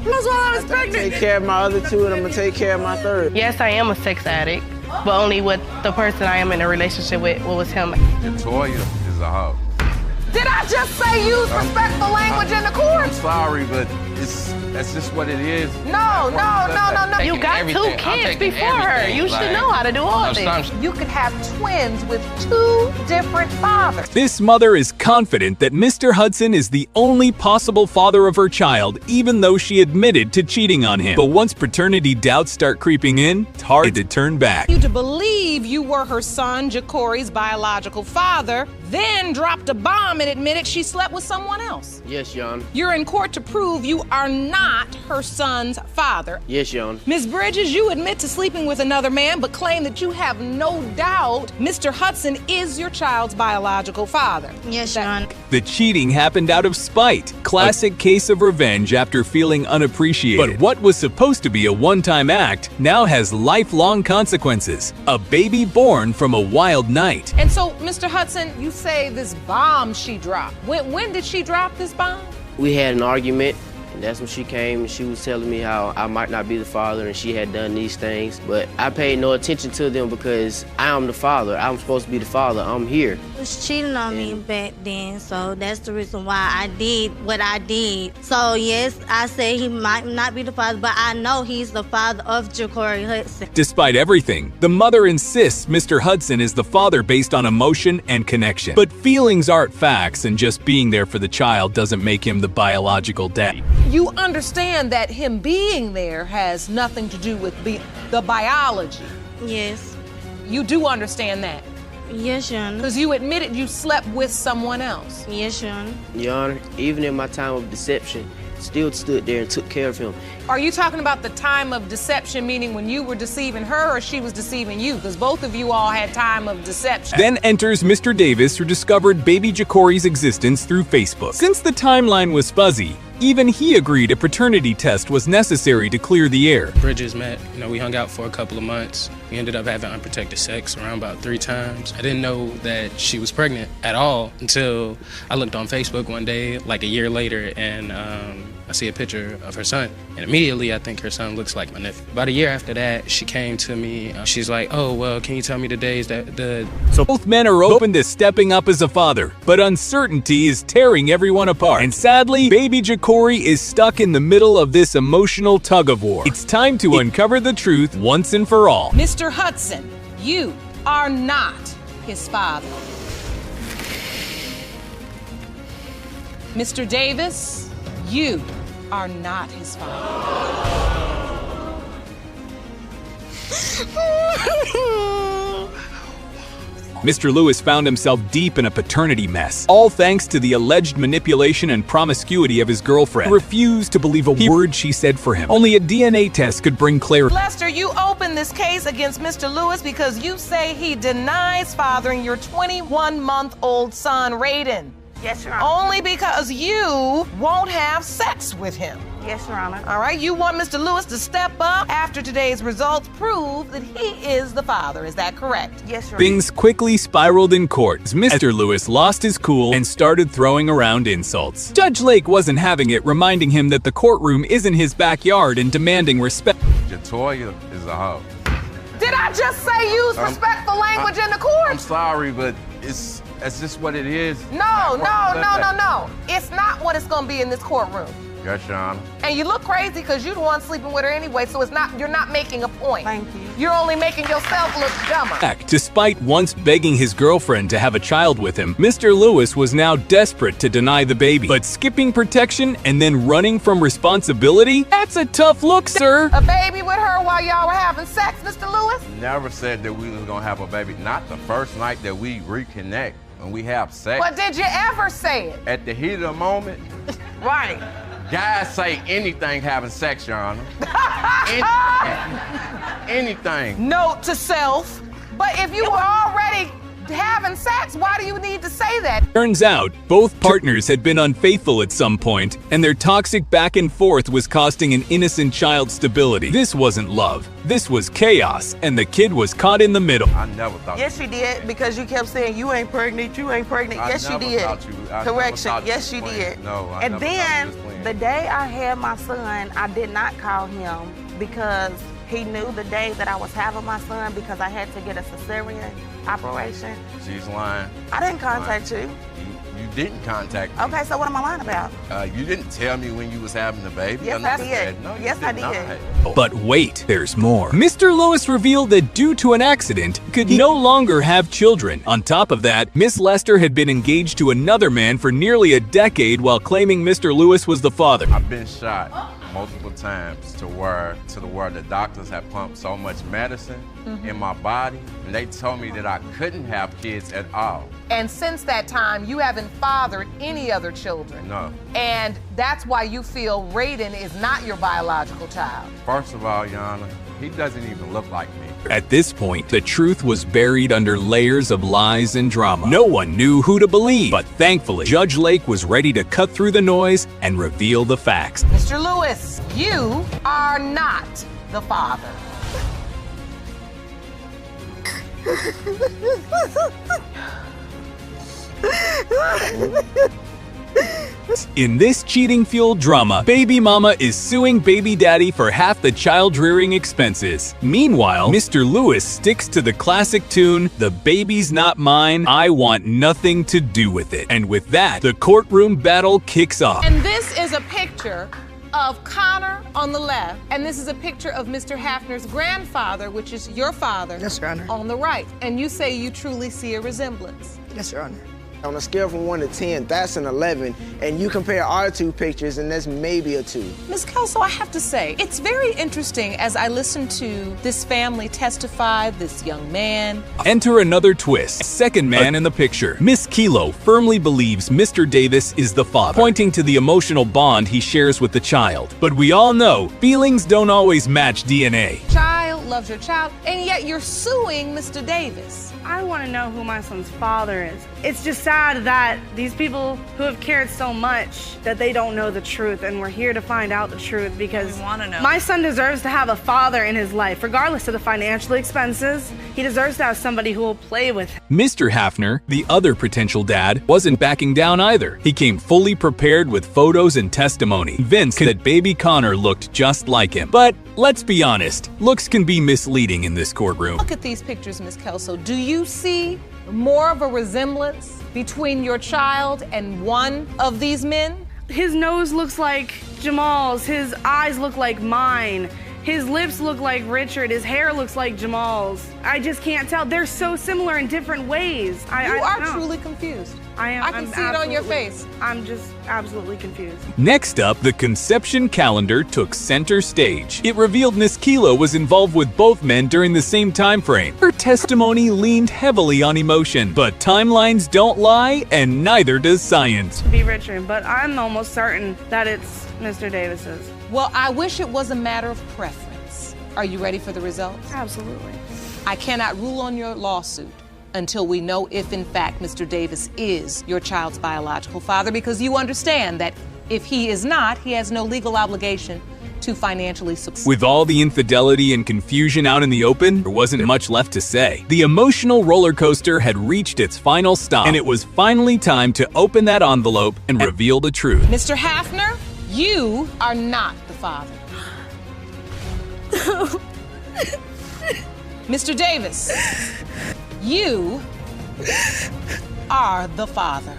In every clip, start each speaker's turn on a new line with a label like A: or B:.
A: That's what I was expecting.
B: Take care of my other two, and I'm gonna take care of my third.
C: Yes, I am a sex addict, but only with the person I am in a relationship with. What was him?
D: Toya is a hoe.
A: Did I just say use respectful language in the court?
D: I'm sorry, but that's just what it is.
A: No.
C: You got two kids before her. You should know how to do all this.
A: You could have twins with two different fathers.
E: This mother is confident that Mr. Hudson is the only possible father of her child, even though she admitted to cheating on him. But once paternity doubts start creeping in, it's hard to turn back.
A: You to believe you were her son, Jacory's biological father, then dropped a bomb and admitted she slept with someone else.
B: Yes, Your Honor.
A: You're in court to prove you are not her son's father.
B: Yes, Your Honor.
A: Ms. Bridges, you admit to sleeping with another man, but claim that you have no doubt Mr. Hudson is your child's biological father.
F: Yes, Your Honor.
E: The cheating happened out of spite. Classic case of revenge after feeling unappreciated. But what was supposed to be a one-time act now has lifelong consequences. A baby born from a wild night.
A: And so, Mr. Hudson, you say this bomb she dropped. When did she drop this bomb?
B: We had an argument, and that's when she came and she was telling me how I might not be the father and she had done these things. But I paid no attention to them because I am the father. I'm supposed to be the father. I'm here.
F: He was cheating on me back then, so that's the reason why I did what I did. So yes, I say he might not be the father, but I know he's the father of Jacory Hudson.
E: Despite everything, the mother insists Mr. Hudson is the father based on emotion and connection. But feelings aren't facts, and just being there for the child doesn't make him the biological daddy.
A: You understand that him being there has nothing to do with the biology.
F: Yes.
A: You do understand that?
F: Yes, Your Honor.
A: Because you admitted you slept with someone else.
F: Yes, Your Honor.
B: Your Honor, even in my time of deception, still stood there and took care of him.
A: Are you talking about the time of deception, meaning when you were deceiving her or she was deceiving you? Because both of you all had time of deception.
E: Then enters Mr. Davis, who discovered baby Jacory's existence through Facebook. Since the timeline was fuzzy, even he agreed a paternity test was necessary to clear the air.
G: Bridges met, we hung out for a couple of months. We ended up having unprotected sex around about 3 times. I didn't know that she was pregnant at all until I looked on Facebook one day, like a year later, and I see a picture of her son. And immediately I think her son looks like my nephew. About a year after that, she came to me. She's like, oh, well, can you tell me the days that
E: So both men are open to stepping up as a father, but uncertainty is tearing everyone apart. And sadly, baby Jacory is stuck in the middle of this emotional tug-of-war. It's time to uncover the truth once and for all.
A: Mr. Hudson, you are not his father. Mr. Davis, you are not his father.
E: Mr. Lewis found himself deep in a paternity mess, all thanks to the alleged manipulation and promiscuity of his girlfriend, who refused to believe a word she said for him. Only a DNA test could bring clarity.
A: Lester, you opened this case against Mr. Lewis because you say he denies fathering your 21-month-old son, Raiden.
C: Yes, Your Honor.
A: Only because you won't have sex with him.
C: Yes, Your Honor.
A: All right, you want Mr. Lewis to step up after today's results prove that he is the father. Is that correct?
C: Yes, Your Honor.
E: Things quickly spiraled in court as Mr. Lewis lost his cool and started throwing around insults. Judge Lake wasn't having it, reminding him that the courtroom isn't his backyard and demanding respect.
D: Toya is a hoe.
A: Did I just say use respectful language in the court?
D: I'm sorry, but that's just what it is.
A: No. It's not what it's gonna be in this courtroom.
D: Yes, Your Honor.
A: And you look crazy because you're the one sleeping with her anyway, so you're not making a point.
C: Thank you.
A: You're only making yourself look dumber.
E: Despite once begging his girlfriend to have a child with him, Mr. Lewis was now desperate to deny the baby. But skipping protection and then running from responsibility? That's a tough look, sir.
A: A baby with her while y'all were having sex, Mr. Lewis?
D: Never said that we was gonna have a baby. Not the first night that we reconnect when we have sex.
A: But did you ever say it?
D: At the heat of the moment,
A: Right.
D: guys say anything having sex, Your Honor. Anything.
A: Note to self. But if you were already having sex. Why do you need to say that?
E: Turns out, both partners had been unfaithful at some point, and their toxic back and forth was costing an innocent child stability. This wasn't love. This was chaos, and the kid was caught in the middle.
D: I never thought.
A: Yes, you did, because you kept saying you ain't pregnant, you ain't pregnant. Yes, you did. Correction. Yes, you did.
D: No, I
H: And
D: never
H: then
D: thought you was playing.
H: the day I had my son, I did not call him because he knew the day that I was having my son because I had to get a cesarean operation.
D: She's lying.
H: I didn't contact you.
D: You didn't contact me.
H: Okay, so what am I lying about?
D: You didn't tell me when you was having the baby.
H: Yes,
D: or none
H: I
D: of
H: did.
D: that. No, you
H: Yes, I
D: did
H: did.
D: not.
E: But wait, there's more. Mr. Lewis revealed that due to an accident, could no longer have children. On top of that, Miss Lester had been engaged to another man for nearly a decade while claiming Mr. Lewis was the father.
D: I've been shot multiple times to where the doctors have pumped so much medicine in my body, and they told me that I couldn't have kids at all.
A: And since that time, you haven't fathered any other children.
D: No.
A: And that's why you feel Raiden is not your biological child.
D: First of all, Yana, he doesn't even look like me.
E: At this point, the truth was buried under layers of lies and drama. No one knew who to believe, but thankfully, Judge Lake was ready to cut through the noise and reveal the facts.
A: Mr. Lewis, you are not the father.
E: In this cheating-fueled drama, baby mama is suing baby daddy for half the child-rearing expenses. Meanwhile, Mr. Lewis sticks to the classic tune, "The baby's not mine, I want nothing to do with it." And with that, the courtroom battle kicks off.
A: And this is a picture of Connor on the left, and this is a picture of Mr. Hafner's grandfather, which is your father,
I: Yes, Your Honor.
A: on the right. And you say you truly see a resemblance.
I: Yes, Your Honor. On a scale from 1 to 10, that's an 11, and you compare our two pictures, and that's maybe a 2.
A: Ms. Kelso, I have to say, it's very interesting as I listen to this family testify, this young man.
E: Enter another twist. Second man in the picture. Miss Kilo firmly believes Mr. Davis is the father, pointing to the emotional bond he shares with the child. But we all know, feelings don't always match DNA.
A: Child loves your child, and yet you're suing Mr. Davis.
C: I want to know who my son's father is. It's just sad that these people who have cared so much that they don't know the truth, and we're here to find out the truth because
A: We wanna know.
C: my son deserves to have a father in his life, regardless of the financial expenses. He deserves to have somebody who will play with him.
E: Mr. Hafner, the other potential dad, wasn't backing down either. He came fully prepared with photos and testimony, convinced that baby Connor looked just like him. But let's be honest, looks can be misleading in this courtroom.
A: Look at these pictures, Ms. Kelso. Do you see more of a resemblance between your child and one of these men?
C: His nose looks like Jamal's. His eyes look like mine. His lips look like Richard. His hair looks like Jamal's. I just can't tell. They're so similar in different ways.
A: You
C: I
A: are
C: don't know.
A: truly confused.
C: I am.
A: I can see it on your face.
C: I'm just absolutely confused.
E: Next up, the conception calendar took center stage. It revealed Miss Kilo was involved with both men during the same time frame. Her testimony leaned heavily on emotion, but timelines don't lie, and neither does science.
C: Be Richard, but I'm almost certain that it's Mr. Davis's.
A: Well, I wish it was a matter of preference. Are you ready for the results?
C: Absolutely.
A: I cannot rule on your lawsuit until we know if, in fact, Mr. Davis is your child's biological father, because you understand that if he is not, he has no legal obligation to financially support.
E: With all the infidelity and confusion out in the open, there wasn't much left to say. The emotional roller coaster had reached its final stop, and it was finally time to open that envelope and reveal the truth.
A: Mr. Hafner, you are not the father. Mr. Davis, you are the father.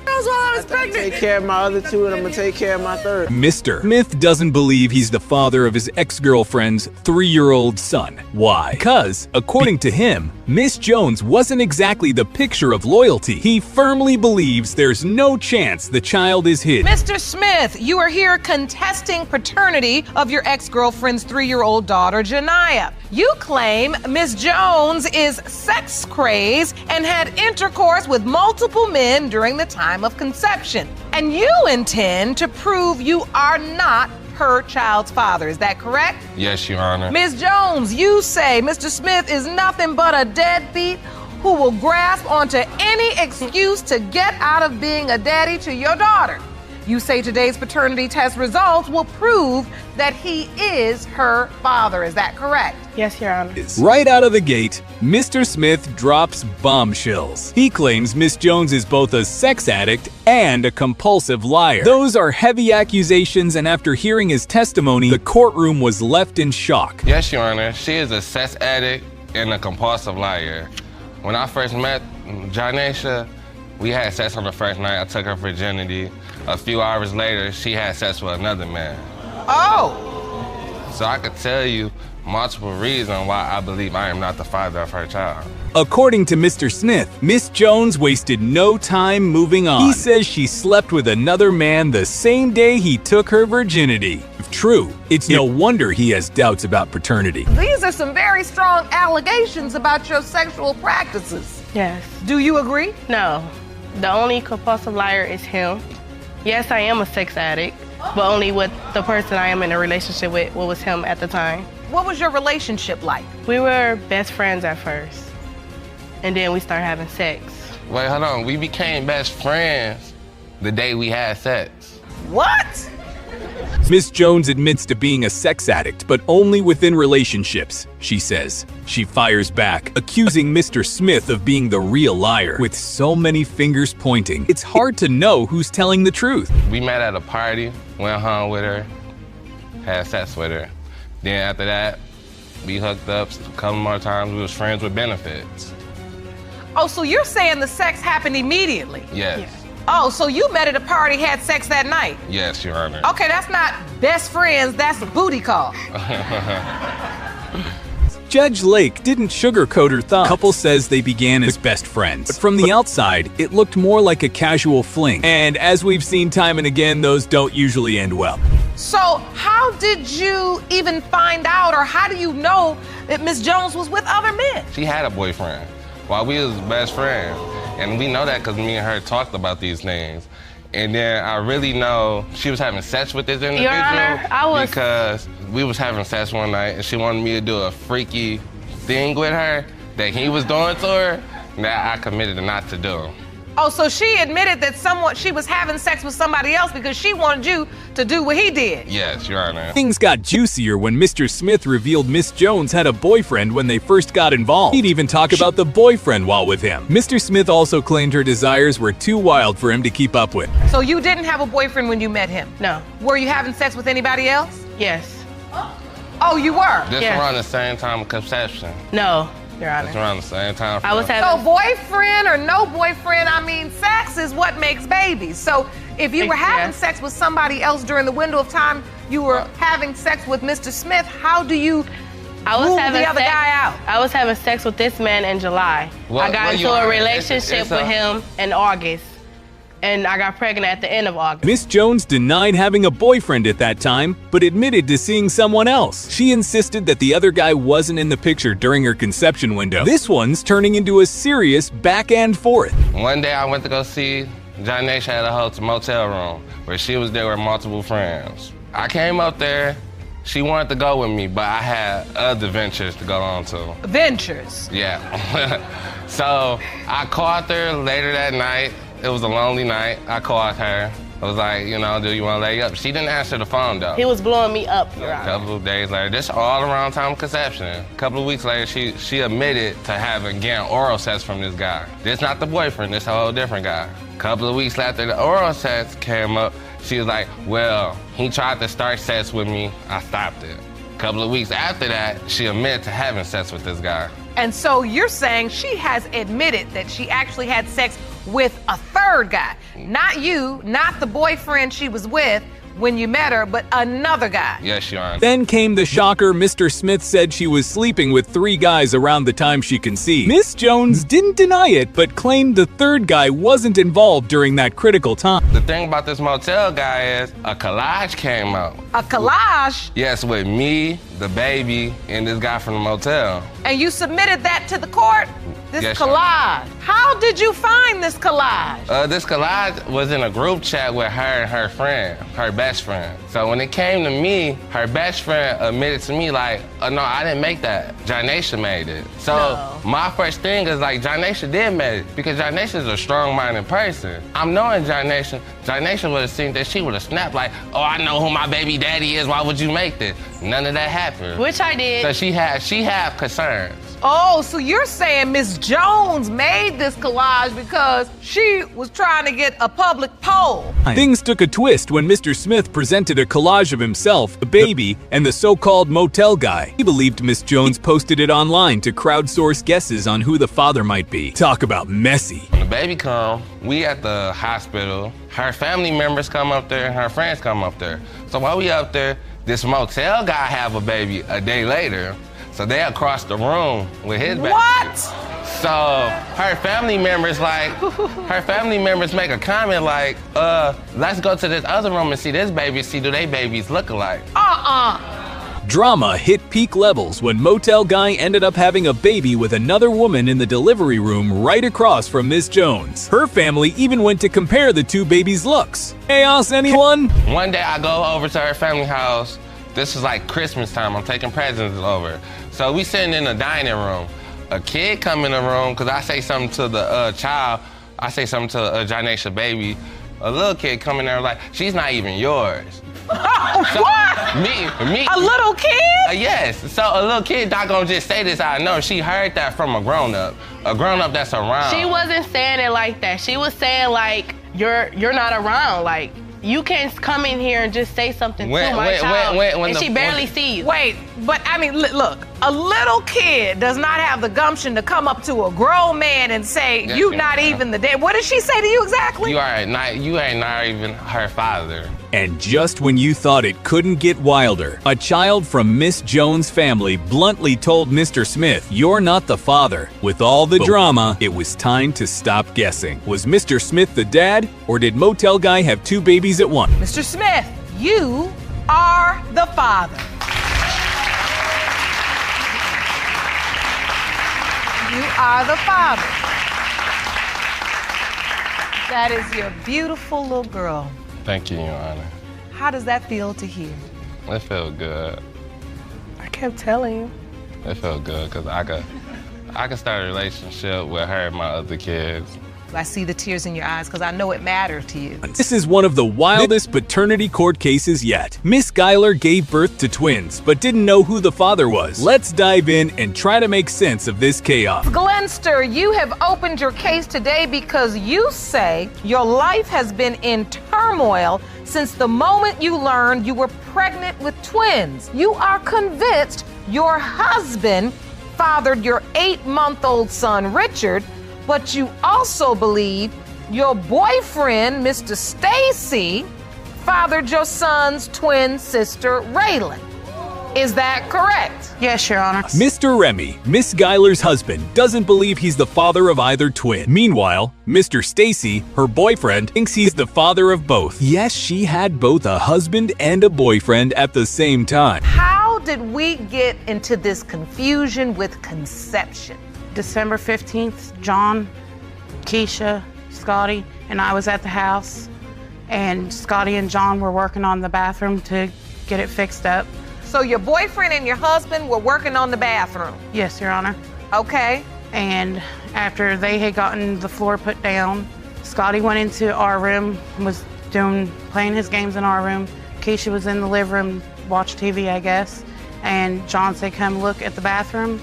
C: That was while I was pregnant.
I: Take care of my other 2, and I'm gonna take care of my 3rd.
E: Mr. Smith doesn't believe he's the father of his ex-girlfriend's 3-year-old son. Why? Because, according to him, Miss Jones wasn't exactly the picture of loyalty. He firmly believes there's no chance the child is his.
A: Mr. Smith, you are here contesting paternity of your ex-girlfriend's 3-year-old daughter, Janiyah. You claim Miss Jones is sex crazed and had intercourse with multiple men during the time of conception. And you intend to prove you are not her child's father. Is that correct?
J: Yes, Your Honor.
A: Ms. Jones, you say Mr. Smith is nothing but a deadbeat who will grasp onto any excuse to get out of being a daddy to your daughter. You say today's paternity test results will prove that he is her father. Is that correct?
C: Yes, Your Honor.
E: Right out of the gate, Mr. Smith drops bombshells. He claims Miss Jones is both a sex addict and a compulsive liar. Those are heavy accusations, and after hearing his testimony, the courtroom was left in shock.
J: Yes, Your Honor. She is a sex addict and a compulsive liar. When I first met Janesha, we had sex on the first night. I took her virginity. A few hours later, she had sex with another man.
A: Oh!
J: So I could tell you multiple reasons why I believe I am not the father of her child.
E: According to Mr. Smith, Miss Jones wasted no time moving on. He says she slept with another man the same day he took her virginity. If true, it's no wonder he has doubts about paternity.
A: These are some very strong allegations about your sexual practices.
C: Yes.
A: Do you agree?
C: No. The only compulsive liar is him. Yes, I am a sex addict, but only with the person I am in a relationship with, what was him at the time.
A: What was your relationship like?
C: We were best friends at first, and then we started having sex.
J: Wait, hold on. We became best friends the day we had sex.
A: What?
E: Miss Jones admits to being a sex addict, but only within relationships, she says. She fires back, accusing Mr. Smith of being the real liar. With so many fingers pointing, it's hard to know who's telling the truth.
J: We met at a party, went home with her, had sex with her. Then after that, we hooked up a couple more times. We was friends with benefits.
A: Oh, so you're saying the sex happened immediately?
J: Yes.
A: Oh, so you met at a party, had sex that night?
J: Yes, Your Honor.
A: Okay, that's not best friends, that's a booty call.
E: Judge Lake didn't sugarcoat her thoughts. The couple says they began as best friends, but from the outside, it looked more like a casual fling. And as we've seen time and again, those don't usually end well.
A: So how did you even find out, or how do you know that Miss Jones was with other men?
J: She had a boyfriend while we was best friends. And we know that because me and her talked about these things. And then I really know she was having sex with this individual.
C: Your Honor,
J: because we was having sex one night and she wanted me to do a freaky thing with her that he was doing to her that I committed not to do.
A: Oh, so she admitted that she was having sex with somebody else because she wanted you to do what he did?
J: Yes, Your Honor.
E: Things got juicier when Mr. Smith revealed Miss Jones had a boyfriend when they first got involved. He'd even talk about the boyfriend while with him. Mr. Smith also claimed her desires were too wild for him to keep up with.
A: So you didn't have a boyfriend when you met him?
C: No.
A: Were you having sex with anybody else?
C: Yes.
A: Oh, you were?
J: This around the same time of conception.
C: No, Your Honor.
J: It's around the same time.
C: I was having...
A: So boyfriend or no boyfriend, I mean, sex is what makes babies. So if you were having sex with somebody else during the window of time you were having sex with Mr. Smith, how do you rule the other guy out?
C: I was having sex with this man in July. I got into a relationship with him in August. And I got pregnant at the end of August.
E: Miss Jones denied having a boyfriend at that time, but admitted to seeing someone else. She insisted that the other guy wasn't in the picture during her conception window. This one's turning into a serious back and forth.
J: One day I went to go see Janesha at a motel room where she was there with multiple friends. I came up there. She wanted to go with me, but I had other ventures to go on to.
A: Ventures?
J: Yeah. So I called her later that night. It was a lonely night. I called her. I was like, do you want to lay up? She didn't answer the phone, though.
C: He was blowing me up, Your Honor.
J: A couple of days later, this all around time of conception. A couple of weeks later, she admitted to having getting oral sex from this guy. This not the boyfriend, this a whole different guy. A couple of weeks after the oral sex came up, she was like, well, he tried to start sex with me. I stopped it. A couple of weeks after that, she admitted to having sex with this guy.
A: And so you're saying she has admitted that she actually had sex with a third guy. Not you, not the boyfriend she was with when you met her, but another guy.
J: Yes, Your Honor.
E: Then came the shocker. Mr. Smith said she was sleeping with 3 guys around the time she conceived. Miss Jones didn't deny it, but claimed the third guy wasn't involved during that critical time.
J: The thing about this motel guy is a collage came out.
A: A collage?
J: Yes, with me, the baby, and this guy from the motel.
A: And you submitted that to the court? This
J: Yes,
A: collage. How did you find this collage?
J: This collage was in a group chat with her and her friend, her best friend. So when it came to me, her best friend admitted to me like, oh, no, I didn't make that. Janaisha made it. So my first thing is like, Janaisha did make it because Janaisha is a strong-minded person. I'm knowing Janaisha. Janaisha would have seen that, she would have snapped like, oh, I know who my baby daddy is. Why would you make this? None of that happened.
C: Which I did.
J: So she had concerns.
A: Oh, so you're saying Miss Jones made this collage because she was trying to get a public poll.
E: Things took a twist when Mr. Smith presented a collage of himself, the baby, and the so-called motel guy. He believed Miss Jones posted it online to crowdsource guesses on who the father might be. Talk about messy.
J: When the baby come, we at the hospital, her family members come up there and her friends come up there. So while we up there, this motel guy have a baby a day later. So they across the room with his baby.
A: What?
J: So her family members make a comment like, let's go to this other room and see this baby, see do they babies look alike.
E: Drama hit peak levels when motel guy ended up having a baby with another woman in the delivery room right across from Miss Jones. Her family even went to compare the two babies' looks. Chaos, anyone?
J: One day I go over to her family house. This is like Christmas time, I'm taking presents over. So we sitting in the dining room. A kid come in the room, cause I say something to the child, I say something to Janaisha baby. A little kid come in there like, she's not even yours.
A: What?
J: Me.
A: A little kid?
J: Yes, so a little kid not gonna just say this out of nowhere. She heard that from a grown-up that's around.
C: She wasn't saying it like that. She was saying like, you're not around, like, you can't come in here and just say something to my child, and she barely sees.
A: Wait, but I mean, look, a little kid does not have the gumption to come up to a grown man and say,
J: Yes,
A: you not even the dad. What did she say to you exactly?
J: You ain't not even her father.
E: And just when you thought it couldn't get wilder, a child from Miss Jones' family bluntly told Mr. Smith, you're not the father. With all the drama, it was time to stop guessing. Was Mr. Smith the dad, or did motel guy have two babies at once?
A: Mr. Smith, you are the father. You are the father. That is your beautiful little girl.
J: Thank you, Your Honor.
A: How does that feel to hear?
J: It felt good.
C: I kept telling you.
J: It felt good because I could start a relationship with her and my other kids.
A: I see the tears in your eyes because I know it mattered to you.
E: This is one of the wildest paternity court cases yet. Miss Schuyler gave birth to twins, but didn't know who the father was. Let's dive in and try to make sense of this chaos.
A: Glenster, you have opened your case today because you say your life has been in turmoil since the moment you learned you were pregnant with twins. You are convinced your husband fathered your 8-month-old son, Richard, but you also believe your boyfriend, Mr. Stacy, fathered your son's twin sister, Raylan. Is that correct?
C: Yes, Your Honor.
E: Mr. Remy, Miss Schuyler's husband, doesn't believe he's the father of either twin. Meanwhile, Mr. Stacy, her boyfriend, thinks he's the father of both. Yes, she had both a husband and a boyfriend at the same time.
A: How did we get into this confusion with conception?
C: December 15th, John, Keisha, Scotty, and I was at the house, and Scotty and John were working on the bathroom to get it fixed up.
A: So your boyfriend and your husband were working on the bathroom?
C: Yes, Your Honor.
A: Okay.
C: And after they had gotten the floor put down, Scotty went into our room, was playing his games in our room. Keisha was in the living room, watched TV, I guess. And John said, come look at the bathroom.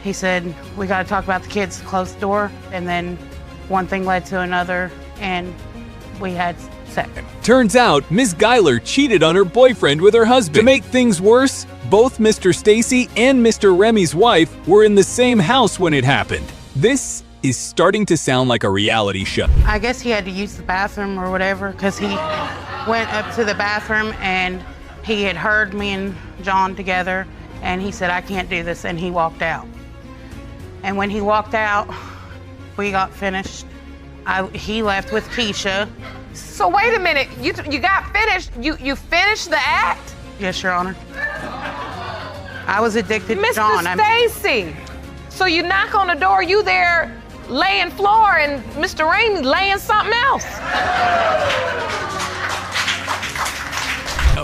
C: He said, we got to talk about the kids, close the door. And then one thing led to another, and we had sex.
E: Turns out, Miss Schuyler cheated on her boyfriend with her husband. To make things worse, both Mr. Stacy and Mr. Remy's wife were in the same house when it happened. This is starting to sound like a reality show.
C: I guess he had to use the bathroom or whatever, because he went up to the bathroom and he had heard me and John together, and he said, I can't do this, and he walked out. And when he walked out, we got finished. He left with Keisha.
A: So wait a minute, you got finished, you finished the act?
C: Yes, Your Honor. I was addicted to John.
A: Mr. Stacy, So you knock on the door, you there laying floor, and Mr. Ramey laying something else.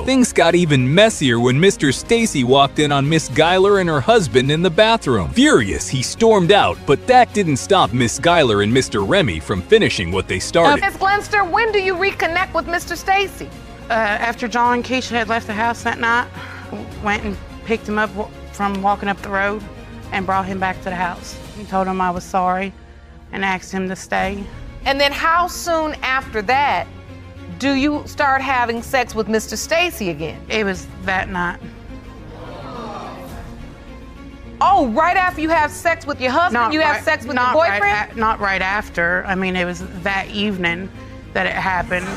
E: Things got even messier when Mr. Stacy walked in on Miss Geiler and her husband in the bathroom. Furious, he stormed out, but that didn't stop Miss Geiler and Mr. Remy from finishing what they started.
A: Ms. Glenster, when do you reconnect with Mr. Stacy?
C: After John and Keisha had left the house that night, went and picked him up from walking up the road and brought him back to the house. And told him I was sorry and asked him to stay.
A: And then how soon after that do you start having sex with Mr. Stacy again?
C: It was that night.
A: Oh, right after you have sex with your husband, have sex with your boyfriend?
C: Not right after. I mean, it was that evening that it happened.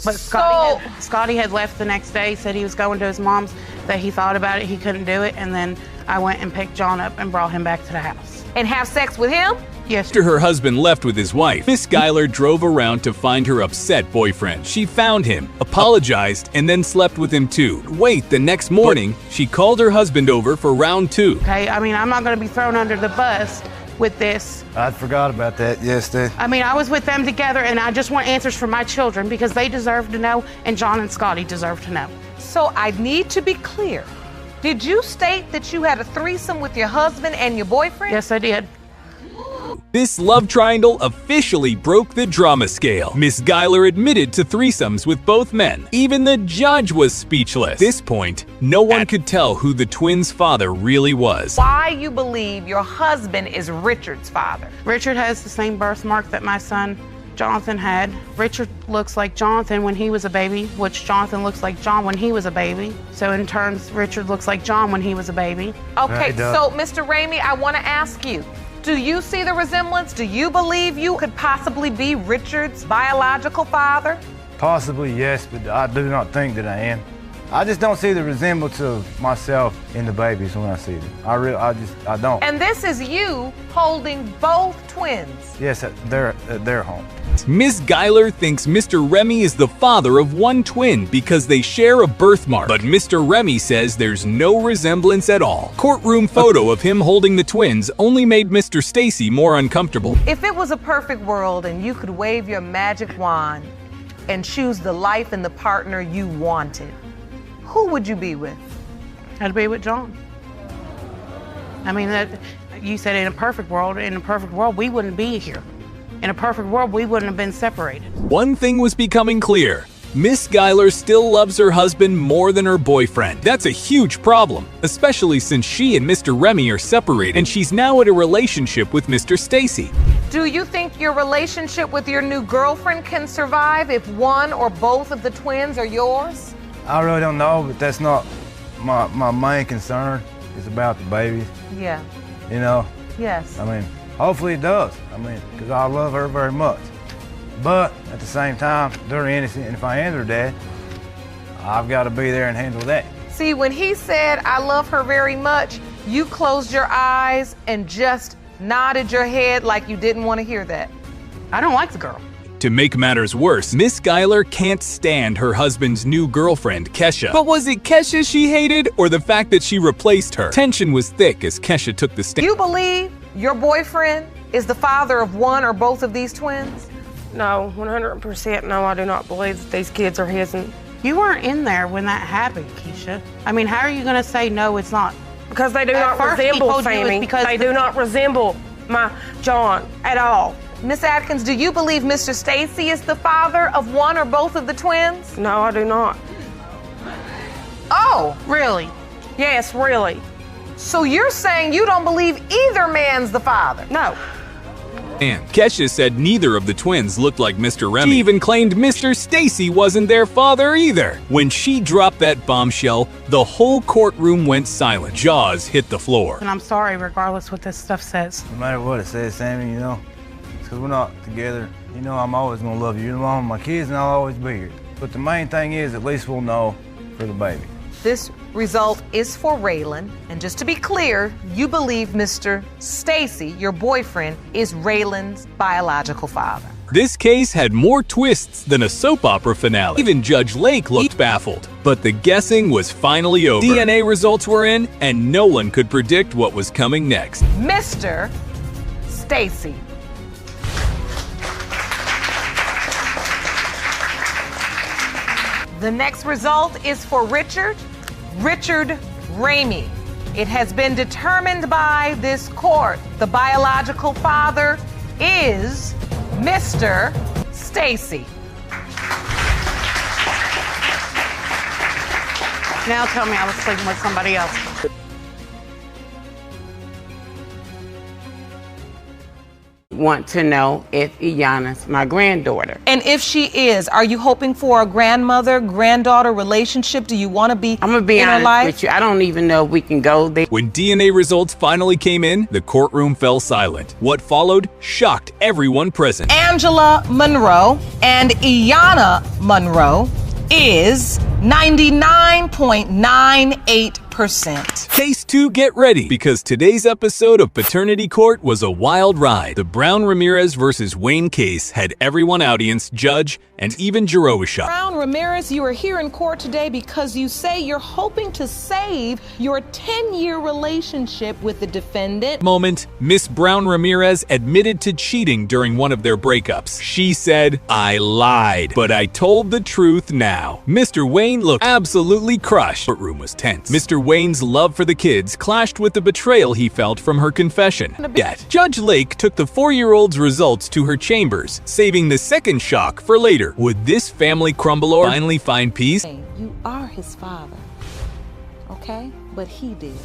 C: But Scotty had left the next day, said he was going to his mom's, that he thought about it, he couldn't do it, and then I went and picked John up and brought him back to the house.
A: And have sex with him?
C: Yes.
E: After her husband left with his wife, Miss Geiler drove around to find her upset boyfriend. She found him, apologized, and then slept with him too. Wait, the next morning, she called her husband over for round 2.
C: Okay, I mean, I'm not going to be thrown under the bus with this.
K: I forgot about that yesterday.
C: I mean, I was with them together, and I just want answers from my children because they deserve to know, and John and Scotty deserve to know.
A: So I need to be clear. Did you state that you had a threesome with your husband and your boyfriend?
C: Yes, I did.
E: This love triangle officially broke the drama scale. Miss Geiler admitted to threesomes with both men. Even the judge was speechless. At this point, no one could tell who the twins' father really was.
A: Why you believe your husband is Richard's father?
C: Richard has the same birthmark that my son Jonathan had. Richard looks like Jonathan when he was a baby, which Jonathan looks like John when he was a baby. So in turn, Richard looks like John when he was a baby.
A: Okay, so Mr. Ramey, I want to ask you, do you see the resemblance? Do you believe you could possibly be Richard's biological father?
K: Possibly, yes, but I do not think that I am. I just don't see the resemblance of myself in the babies when I see them. I don't.
A: And this is you holding both twins?
K: Yes, at their home.
E: Miss Geiler thinks Mr. Remy is the father of one twin because they share a birthmark. But Mr. Remy says there's no resemblance at all. Courtroom photo of him holding the twins only made Mr. Stacy more uncomfortable.
A: If it was a perfect world and you could wave your magic wand and choose the life and the partner you wanted, who would you be with?
C: I'd be with John. I mean, you said in a perfect world, we wouldn't be here. In a perfect world, we wouldn't have been separated.
E: One thing was becoming clear. Miss Geiler still loves her husband more than her boyfriend. That's a huge problem, especially since she and Mr. Remy are separated and she's now in a relationship with Mr. Stacy.
A: Do you think your relationship with your new girlfriend can survive if one or both of the twins are yours?
K: I really don't know, but that's not my main concern. It's about the babies.
A: Yeah.
K: You know?
A: Yes.
K: I mean, hopefully it does. I mean, because I love her very much. But at the same time, they're innocent, and if I am their dad, I've got to be there and handle that.
A: See, when he said, I love her very much, you closed your eyes and just nodded your head like you didn't want to hear that.
C: I don't like the girl.
E: To make matters worse, Miss Geiler can't stand her husband's new girlfriend, Kesha. But was it Kesha she hated, or the fact that she replaced her? Tension was thick as Kesha took the stand.
A: You believe your boyfriend is the father of one or both of these twins?
L: No, 100% no, I do not believe that these kids are his.
C: You weren't in there when that happened, Keisha. I mean, how are you going to say no, it's not?
L: Because they do not resemble Sammy. They do not resemble my John at all.
A: Miss Atkins, do you believe Mr. Stacy is the father of one or both of the twins?
L: No, I do not.
A: Oh,
C: really?
L: Yes, really.
A: So you're saying you don't believe either man's the father?
L: No.
E: And Kesha said neither of the twins looked like Mr. Remy. She even claimed Mr. Stacy wasn't their father either. When she dropped that bombshell, the whole courtroom went silent. Jaws hit the floor.
C: And I'm sorry, regardless what this stuff says.
K: No matter what it says, Sammy, you know, because we're not together, you know I'm always going to love you. You're the mom of my kids, and I'll always be here. But the main thing is, at least we'll know for the baby.
A: This result is for Raylan, and just to be clear, you believe Mr. Stacy, your boyfriend, is Raylan's biological father.
E: This case had more twists than a soap opera finale. Even Judge Lake looked baffled. But the guessing was finally over. DNA results were in, and no one could predict what was coming next.
A: Mr. Stacy. The next result is for Richard Ramey. It has been determined by this court. The biological father is Mr. Stacy.
C: Now tell me I was sleeping with somebody else. Want to know if Iyana's my granddaughter.
A: And if she is, are you hoping for a grandmother-granddaughter relationship? Do you want to be
C: I'm gonna be
A: in her
C: honest
A: life?
C: with you. I don't even know if we can go there.
E: When DNA results finally came in, the courtroom fell silent. What followed shocked everyone present.
A: Angela Monroe and Iyana Monroe is 99.98%.
E: Case 2, get ready, because today's episode of Paternity Court was a wild ride. The Brown Ramirez versus Wayne case had everyone audience, judge, and even Jeroa shocked.
A: Brown Ramirez, you are here in court today because you say you're hoping to save your 10-year relationship with the defendant.
E: Moment, Miss Brown Ramirez admitted to cheating during one of their breakups. She said, "I lied, but I told the truth now." Mr. Wayne looked absolutely crushed. The courtroom was tense. Mr. Wayne's love for the kids clashed with the betrayal he felt from her confession. Yet, Judge Lake took the 4-year-old's results to her chambers, saving the second shock for later. Would this family crumble or finally find peace?
A: You are his father, okay? But he did.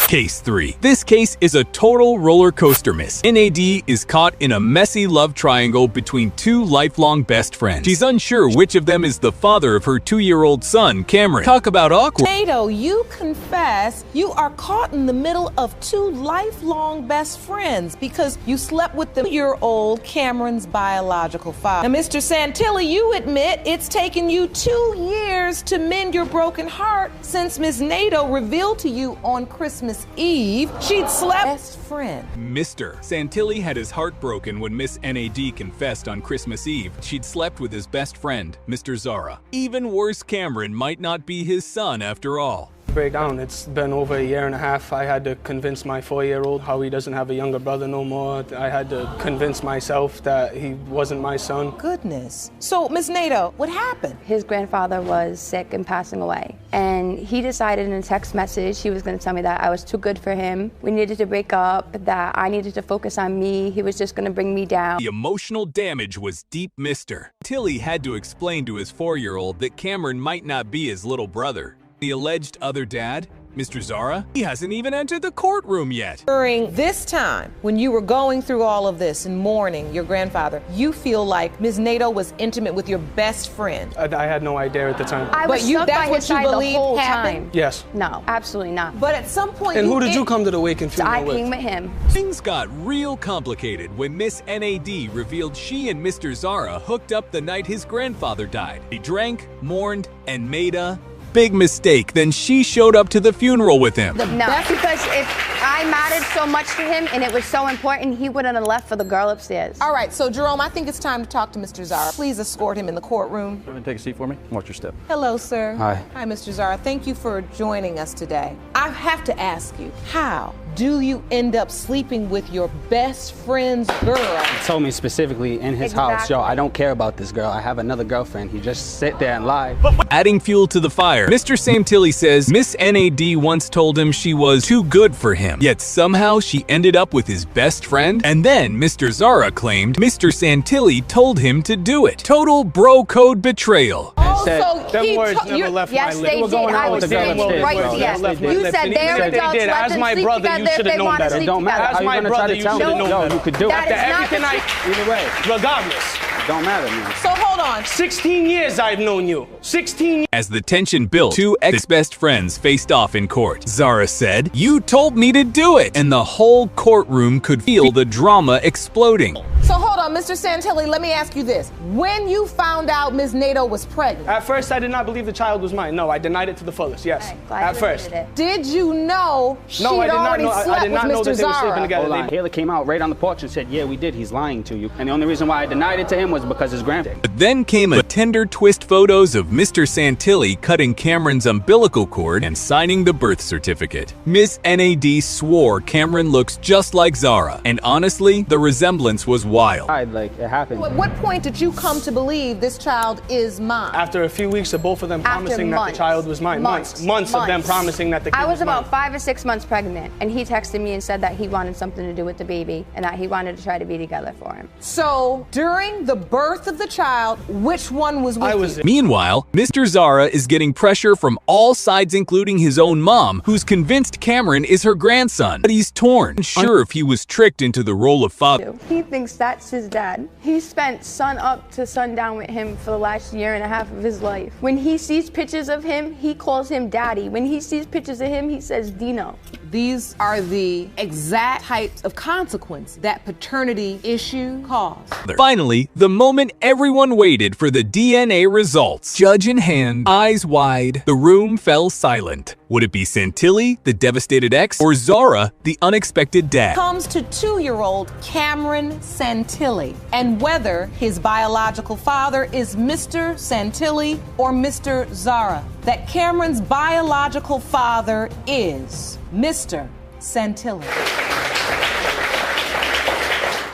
E: Case 3. This case is a total roller coaster miss. NAD is caught in a messy love triangle between two lifelong best friends. She's unsure which of them is the father of her 2-year-old son, Cameron. Talk about awkward.
A: Nato, you confess you are caught in the middle of two lifelong best friends because you slept with the 2-year-old Cameron's biological father. Now, Mr. Santilli, you admit it's taken you 2 years to mend your broken heart since Ms. Nato revealed to you on Christmas Eve she'd slept with best friend.
E: Mr. Santilli had his heart broken when Miss NAD confessed on Christmas Eve she'd slept with his best friend, Mr. Zara. Even worse, Cameron might not be his son after all.
M: Breakdown. It's been over a year and a half. I had to convince my 4-year-old how he doesn't have a younger brother no more. I had to convince myself that he wasn't my son.
A: Goodness. So, Ms. Nato, what happened?
N: His grandfather was sick and passing away. And he decided in a text message he was going to tell me that I was too good for him. We needed to break up, that I needed to focus on me. He was just going to bring me down.
E: The emotional damage was deep, Mr. Tilly had to explain to his 4-year-old that Cameron might not be his little brother. The alleged other dad, Mr. Zara, he hasn't even entered the courtroom yet.
A: During this time, when you were going through all of this and mourning your grandfather, you feel like Ms. Nato was intimate with your best friend.
M: I had no idea at the time.
N: I was stuck by his side the whole time.
M: Yes.
N: No, absolutely not.
A: But at some point,
M: and who did you come to the wake and funeral
N: I came with him.
E: Things got real complicated when Miss NAD revealed she and Mr. Zara hooked up the night his grandfather died. He drank, mourned, and made a big mistake. Then she showed up to the funeral with him.
N: No, because if I mattered so much to him and it was so important, he wouldn't have left for the girl upstairs.
A: All right, so Jerome, I think it's time to talk to Mr. Zara. Please escort him in the courtroom.
O: Go ahead and take a seat for me. Watch your step.
A: Hello, sir.
O: Hi.
A: Hi, Mr. Zara. Thank you for joining us today. I have to ask you, how do you end up sleeping with your best friend's girl?
O: He told me specifically in his house, yo, I don't care about this girl. I have another girlfriend. He just sit there and lie.
E: Adding fuel to the fire, Mr. Santilli says Miss NAD once told him she was too good for him, yet somehow she ended up with his best friend. And then Mr. Zara claimed Mr. Santilli told him to do it. Total bro code betrayal.
M: Them words never left my lips.
N: Yes, they did. I was standing right there. You said they're adults. Let
M: As
N: them
M: my
N: sleep
M: brother, you
N: together
M: should
N: if
M: have
N: they
M: known
N: want to
M: better.
N: sleep
O: Don't matter.
N: together.
O: How you gonna try to tell me?
M: No,
O: You could do it.
N: That is not
M: Everything
O: Either way.
M: regardless.
O: Don't matter, man.
A: So hold on.
M: 16 years I've known you. 16 years.
E: As the tension built, two ex-best friends faced off in court. Zara said, "You told me to do it," and the whole courtroom could feel the drama exploding.
A: So hold on, Mr. Santilli, let me ask you this. When you found out Ms. Nato was pregnant?
M: At first, I did not believe the child was mine. No, I denied it to the fullest, yes. At first.
A: Did you know she'd already slept with Mr. Zara?
O: Hold on. Kayla came out right on the porch and said, yeah, we did. He's lying to you. And the only reason why I denied it to him was because his grandpa.
E: But then came a tender twist photos of Mr. Santilli cutting Cameron's umbilical cord and signing the birth certificate. Miss NAD swore Cameron looks just like Zara, and honestly, the resemblance was wild.
O: Like, it happened.
A: At what point did you come to believe this child is mine?
M: After a few weeks of both of them promising that the child was mine. Months of them promising that the kid
N: I was about
M: mine.
N: 5 or 6 months pregnant, and he texted me and said that he wanted something to do with the baby and that he wanted to try to be together for him.
A: So, during the birth of the child, which one was with you?
E: Meanwhile, Mr. Zara is getting pressure from all sides, including his own mom, who's convinced Cameron is her grandson. But he's torn, unsure if he was tricked into the role of father.
N: He thinks that's his dad. He spent sun up to sundown with him for the last year and a half of his life. When he sees pictures of him, he calls him daddy. When he sees pictures of him, he says Dino.
A: These are the exact types of consequence that paternity issue caused.
E: Finally, the moment everyone waited for the DNA results. Judge in hand, eyes wide, the room fell silent. Would it be Santilli, the devastated ex, or Zara, the unexpected dad?
A: Comes to 2-year-old Cameron Santilli, and whether his biological father is Mr. Santilli or Mr. Zara. That Cameron's biological father is Mr. Santilli.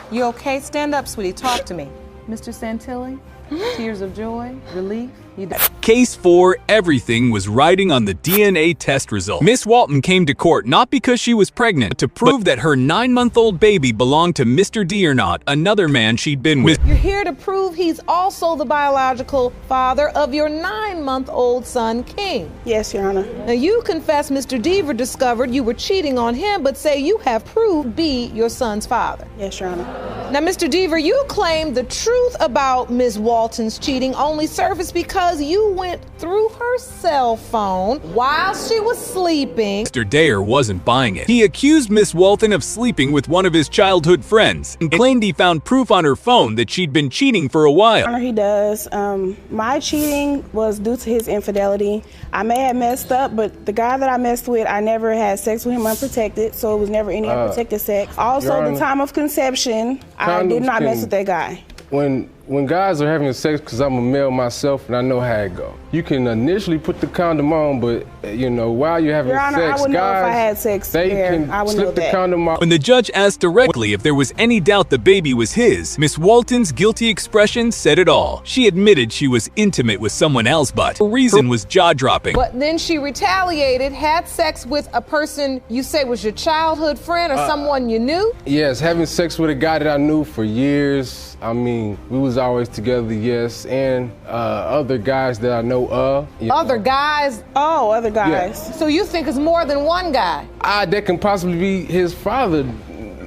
A: You okay? Stand up, sweetie. Talk to me. Mr. Santilli? Tears of joy? Relief?
E: Case 4, everything was riding on the DNA test result. Miss Walton came to court not because she was pregnant, but to prove that her 9-month-old baby belonged to Mr. D or not, another man she'd been with.
A: You're here to prove he's also the biological father of your 9-month-old son, King.
H: Yes, Your Honor.
A: Now, you confess Mr. Deaver discovered you were cheating on him, but say you have proved B your son's father.
H: Yes, Your Honor.
A: Now, Mr. Deaver, you claim the truth about Ms. Walton's cheating only surfaced because you went through her cell phone while she was sleeping.
E: Mr. Dayer wasn't buying it. He accused Miss Walton of sleeping with one of his childhood friends and claimed he found proof on her phone that she'd been cheating for a while.
H: He does. My cheating was due to his infidelity. I may have messed up, but the guy that I messed with, I never had sex with him unprotected, so it was never any unprotected sex. Also, the time of conception, I did not mess with that guy.
P: When guys are having sex, because I'm a male myself and I know how it go, you can initially put the condom on, but you know, while you're having
H: Your Honor,
P: sex,
H: I would know if I
P: guys,
H: had sex
P: they
H: there.
P: can
H: I would
P: slip
H: know
P: the
H: that.
P: condom off.
E: When the judge asked directly if there was any doubt the baby was his, Miss Walton's guilty expression said it all. She admitted she was intimate with someone else, but her reason was jaw-dropping.
A: But then she retaliated, had sex with a person you say was your childhood friend or someone you knew?
P: Yes, having sex with a guy that I knew for years. I mean, we was always together, yes, and other guys that I know of.
A: Other guys?
H: Oh, other guys.
P: Yeah.
A: So you think it's more than one guy?
P: That can possibly be his father.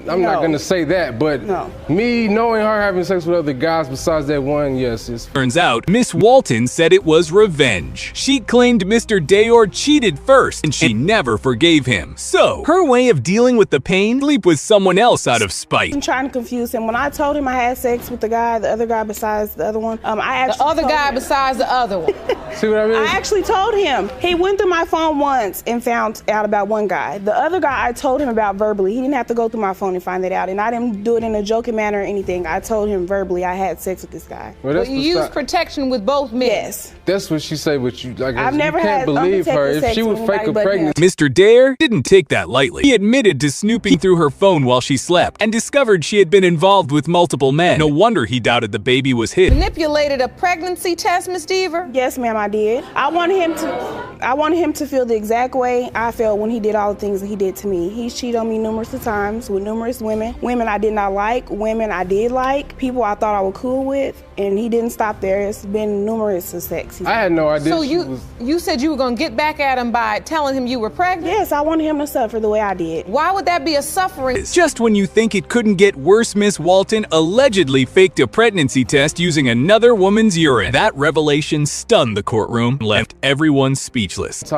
P: I'm not going to say that, but me knowing her having sex with other guys besides that one, yes.
E: Turns out, Miss Walton said it was revenge. She claimed Mr. Dayor cheated first, and she never forgave him. So, her way of dealing with the pain, sleep with someone else out of spite.
H: I'm trying to confuse him. When I told him I had sex with the other guy besides the other one, I actually
A: The other guy besides the other one.
P: See what I mean?
H: I actually told him. He went through my phone once and found out about one guy. The other guy I told him about verbally. He didn't have to go through my phone and find it out. And I didn't do it in a joking manner or anything. I told him verbally I had sex with this guy.
A: Well, you used protection with both men.
H: Yes.
P: That's what she said, but you like.
H: I've
P: you
H: never
P: can't
H: had
P: believe her.
H: unprotected
P: If
H: sex
P: she would
H: with
P: fake a
H: anybody but
P: pregnancy.
E: Mr. Dayer didn't take that lightly. He admitted to snooping through her phone while she slept and discovered she had been involved with multiple men. No wonder he doubted the baby was his.
A: Manipulated a pregnancy test, Miss Deaver?
H: Yes, ma'am, I did. I wanted him to feel the exact way I felt when he did all the things that he did to me. He's cheated on me numerous times with numerous women. Women I did not like, women I did like, people I thought I was cool with, and he didn't stop there. It's been numerous of sex.
P: I had no idea.
A: So you said you were going to get back at him by telling him you were pregnant?
H: Yes, I wanted him to suffer the way I did.
A: Why would that be a suffering?
E: Just when you think it couldn't get worse, Miss Walton allegedly faked a pregnancy test using another woman's urine. That revelation stunned the courtroom, left everyone speechless.
P: The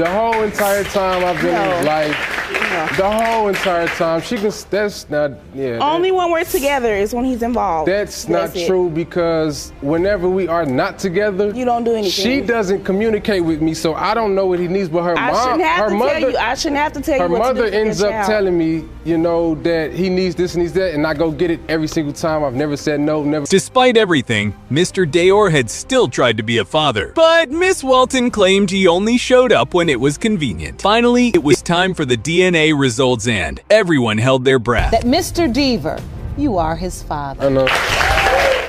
P: whole entire time I've been in his life, the whole entire time. That's not, yeah.
H: Only when we're together is when he's involved.
P: That's not true because whenever we are not together,
H: you don't do anything.
P: She doesn't communicate with me, so I don't know what he needs. But her mom,
H: I shouldn't have to tell you.
P: Her mother ends up telling me, you know, that he needs this and needs that, and I go get it every single time. I've never said no, never.
E: Despite everything, Mr. Deor had still tried to be a father, but Miss Walton claimed he only showed up when it was convenient. Finally, it was time for the DNA results, and everyone held their breath.
A: That Mr. Deaver, you are his father.
P: I know.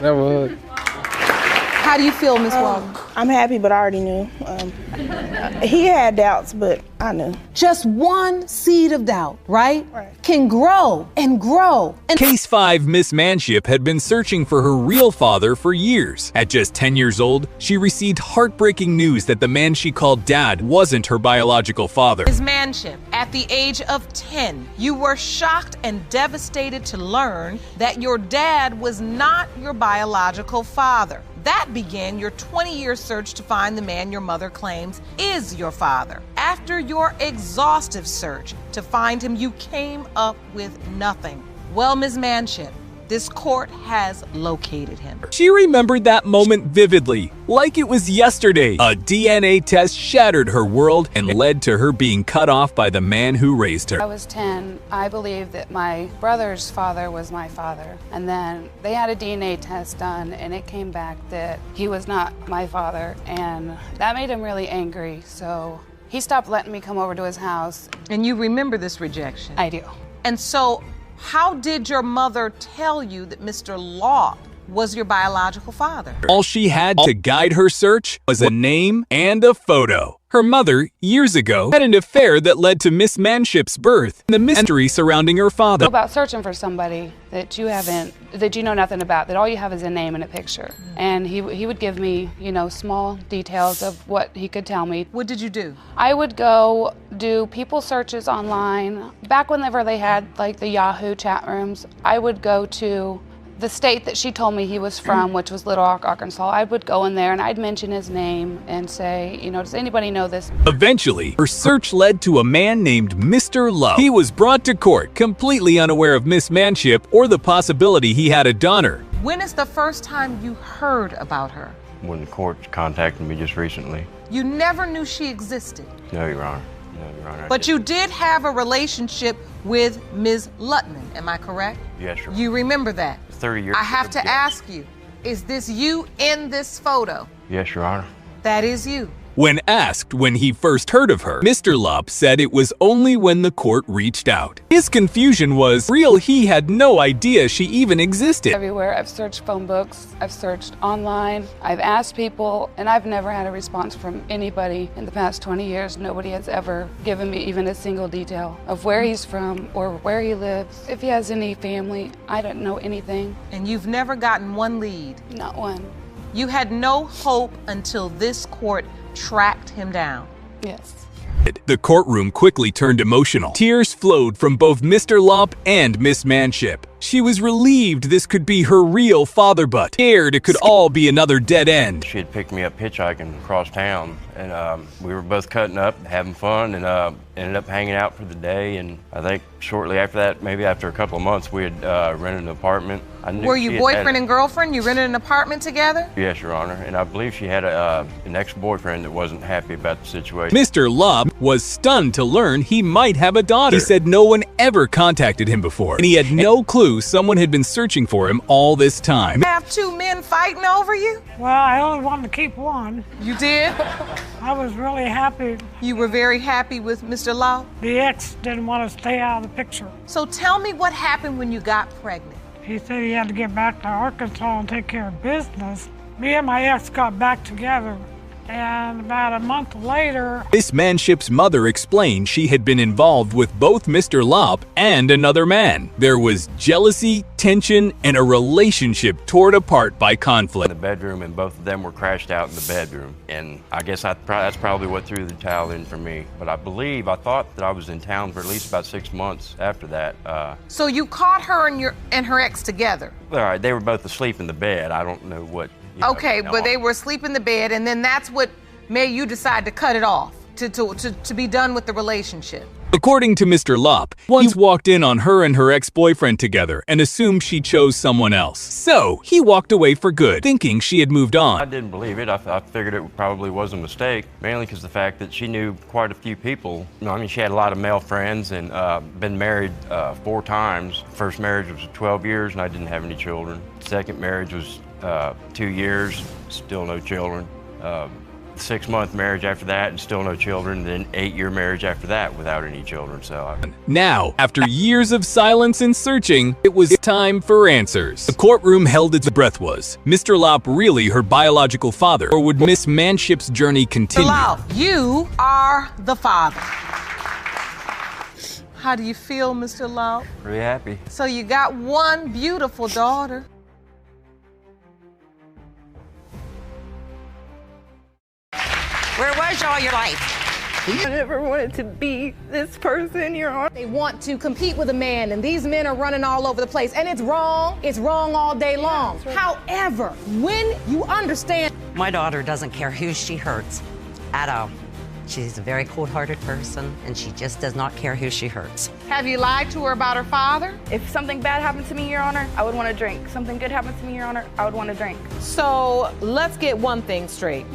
P: Never heard.
A: How do you feel, Miss Walton?
H: I'm happy, but I already knew. He had doubts, but I knew.
A: Just one seed of doubt, right? Can grow and grow.
E: Case 5, Miss Manship had been searching for her real father for years. At just 10 years old, she received heartbreaking news that the man she called dad wasn't her biological father.
A: Ms. Manship, at the age of 10, you were shocked and devastated to learn that your dad was not your biological father. That began your 20-year search to find the man your mother claims is your father. After your exhaustive search to find him, you came up with nothing. Well, Ms. Manship, this court has located him.
E: She remembered that moment vividly, like it was yesterday. A DNA test shattered her world and led to her being cut off by the man who raised her.
C: I was 10. I believed that my brother's father was my father. And then they had a DNA test done, and it came back that he was not my father. And that made him really angry. So he stopped letting me come over to his house.
A: And you remember this rejection?
C: I do.
A: And so, how did your mother tell you that Mr. Law was your biological father?
E: All she had to guide her search was a name and a photo. Her mother, years ago, had an affair that led to Miss Manship's birth and the mystery surrounding her father.
C: About searching for somebody that you know nothing about, that all you have is a name and a picture. And he would give me, you know, small details of what he could tell me.
A: What did you do?
C: I would go do people searches online. Back whenever they had like the Yahoo chat rooms, I would go to the state that she told me he was from, which was Little Rock, Arkansas. I would go in there and I'd mention his name and say, you know, does anybody know this?
E: Eventually, her search led to a man named Mr. Love. He was brought to court completely unaware of Miss Manship or the possibility he had a daughter.
A: When is the first time you heard about her?
Q: When the court contacted me just recently.
A: You never knew she existed?
Q: No, Your Honor. No, Your Honor.
A: But you did have a relationship with Ms. Lutman, am I correct?
Q: Yes, Your Honor.
A: You remember that?
Q: 30 years.
A: I have to ask you, is this you in this photo?
Q: Yes, Your Honor.
A: That is you.
E: When asked when he first heard of her, Mr. Lopp said it was only when the court reached out. His confusion was real. He had no idea she even existed.
C: Everywhere. I've searched phone books, I've searched online, I've asked people, and I've never had a response from anybody in the past 20 years. Nobody has ever given me even a single detail of where he's from or where he lives, if he has any family. I don't know anything.
A: And you've never gotten one lead?
C: Not one.
A: You had no hope until this court tracked him down?
C: Yes.
E: The courtroom quickly turned emotional. Tears flowed from both Mr. Lopp and Miss Manship. She was relieved this could be her real father, but scared it could all be another dead end.
Q: She had picked me up hitchhiking across town, and we were both cutting up, having fun, and ended up hanging out for the day. And I think shortly after that, maybe after a couple of months, we had rented an apartment.
A: Were you boyfriend and girlfriend? You rented an apartment together?
Q: Yes, Your Honor. And I believe she had an ex-boyfriend that wasn't happy about the situation.
E: Mr. Lopp was stunned to learn he might have a daughter. He said no one ever contacted him before, and he had no clue someone had been searching for him all this time.
A: Have two men fighting over you?
R: Well, I only wanted to keep one.
A: You did?
R: I was really happy.
A: You were very happy with Mr. Lopp?
R: The ex didn't want to stay out of the picture.
A: So tell me what happened when you got pregnant.
R: He said he had to get back to Arkansas and take care of business. Me and my ex got back together, and about a month later...
E: Miss Manship's mother explained she had been involved with both Mr. Lopp and another man. There was jealousy, tension, and a relationship torn apart by conflict.
Q: In the bedroom, and both of them were crashed out in the bedroom. And I guess that's probably what threw the towel in for me. But I thought that I was in town for at least about 6 months after that.
A: So you caught her and her ex together?
Q: All right, they were both asleep in the bed. I don't know what...
A: Okay, but they were asleep in the bed, and then that's what made you decide to cut it off, to be done with the relationship.
E: According to Mr. Lopp, once walked in on her and her ex-boyfriend together and assumed she chose someone else. So, he walked away for good, thinking she had moved on.
Q: I didn't believe it. I figured it probably was a mistake, mainly because the fact that she knew quite a few people. You know, I mean, she had a lot of male friends and been married 4 times. First marriage was 12 years and I didn't have any children. Second marriage was 2 years, still no children. 6-month marriage after that and still no children, then 8-year marriage after that without any children.
E: Now, after years of silence and searching, it was time for answers. The courtroom held its breath. Was Mr. Lopp really her biological father, or would Miss Manship's journey continue?
A: Mr. Lopp, you are the father. How do you feel, Mr. Lopp?
Q: Pretty happy.
A: So you got one beautiful daughter.
S: Where was you all your life?
T: I never wanted to be this person, Your Honor.
A: They want to compete with a man, and these men are running all over the place, and it's wrong all day long. Right. However, when you understand...
S: My daughter doesn't care who she hurts at all. She's a very cold-hearted person, and she just does not care who she hurts.
A: Have you lied to her about her father?
T: If something bad happened to me, Your Honor, I would want to drink. Something good happened to me, Your Honor, I would want to drink.
A: So let's get one thing straight.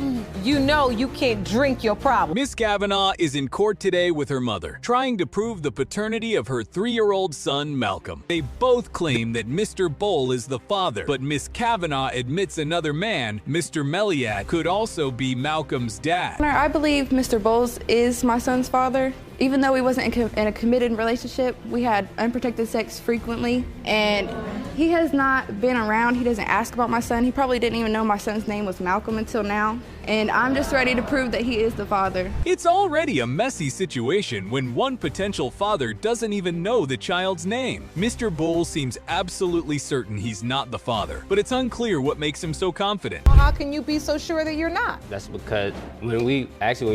A: You know you can't drink your problem.
E: Miss Kavanaugh is in court today with her mother, trying to prove the paternity of her 3-year-old son, Malcolm. They both claim that Mr. Bowl is the father, but Miss Kavanaugh admits another man, Mr. Meliat, could also be Malcolm's dad.
T: Your Honor, I believe Mr. Bowles is my son's father. Even though we wasn't in a committed relationship, we had unprotected sex frequently, and he has not been around. He doesn't ask about my son. He probably didn't even know my son's name was Malcolm until now, and I'm just ready to prove that he is the father.
E: It's already a messy situation when one potential father doesn't even know the child's name. Mr. Bowl seems absolutely certain he's not the father, but it's unclear what makes him so confident.
A: How can you be so sure that you're not?
B: That's because when we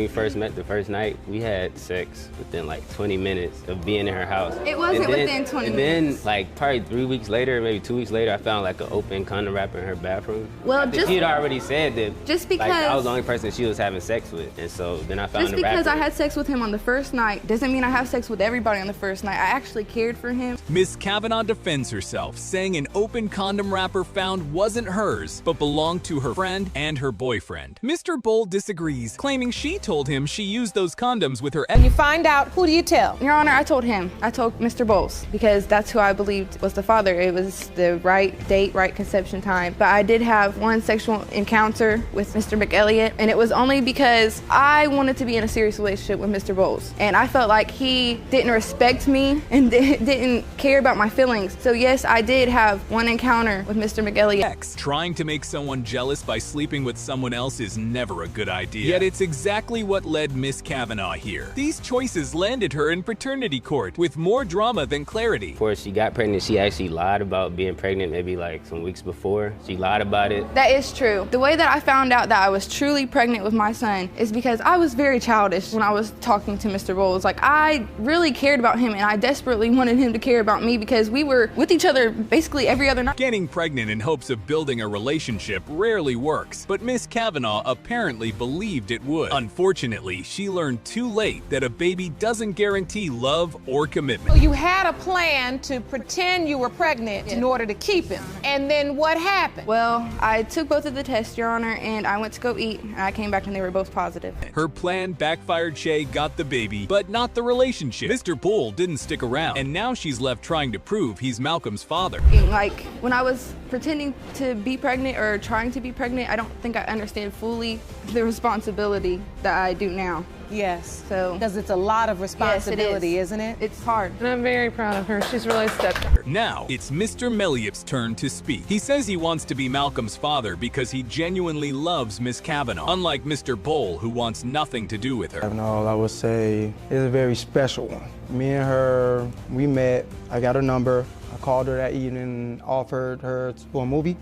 B: first met the first night, we had sex within like 20 minutes of being in her house.
T: It wasn't within 20 minutes.
B: And then like probably 3 weeks later, maybe 2 weeks later, I found like an open condom wrapper in her bathroom.
T: Well,
B: she had already said that
T: just because
B: like, I was the only person she was having sex with, and so then I found the wrapper.
T: Just because I had sex with him on the first night doesn't mean I have sex with everybody on the first night. I actually cared for him.
E: Miss Kavanaugh defends herself, saying an open condom wrapper found wasn't hers, but belonged to her friend and her boyfriend. Mr. Bowl disagrees, claiming she told him she used those condoms with her ex.
A: When you find out, who do you tell?
T: Your Honor, I told him. I told Mr. Bowles because that's who I believed was the father. It was the right date, right conception time. But I did have one sexual encounter with Mr. McElliott, and it was only because I wanted to be in a serious relationship with Mr. Bowles. And I felt like he didn't respect me and didn't care about my feelings. So yes, I did have one encounter with Mr. McElliott.
E: Trying to make someone jealous by sleeping with someone else is never a good idea. Yet it's exactly what led Miss Kavanaugh here. These choices landed her in paternity court with more drama than clarity.
B: Before she got pregnant, she actually lied about being pregnant maybe like some weeks before. She lied about it.
T: That is true. The way that I found out that I was truly pregnant with my son is because I was very childish when I was talking to Mr. Bowles. Like, I really cared about him and I desperately wanted him to care about me because we were with each other basically every other night.
E: Getting pregnant in hopes of building a relationship rarely works, but Miss Kavanaugh apparently believed it would. Unfortunately, she learned too late that a baby doesn't guarantee love or commitment.
A: So you had a plan to pretend you were pregnant in order to keep him. And then what happened?
T: Well, I took both of the tests, Your Honor, and I went to go eat, and I came back and they were both positive.
E: Her plan backfired. Shay got the baby, but not the relationship. Mr. Bowl didn't stick around, and now she's left trying to prove he's Malcolm's father.
T: Like, when I was pretending to be pregnant or trying to be pregnant, I don't think I understand fully the responsibility that I do now.
A: Yes.
T: So
A: because it's a lot of responsibility,
T: yes,
A: isn't it?
T: It's hard.
L: And I'm very proud of her. She's really stepped up.
E: Now, it's Mr. Meliop's turn to speak. He says he wants to be Malcolm's father because he genuinely loves Miss Kavanaugh, unlike Mr. Bowl, who wants nothing to do with her.
I: Kavanaugh, I would say, is a very special one. Me and her, we met. I got her number. I called her that evening, offered her for a movie.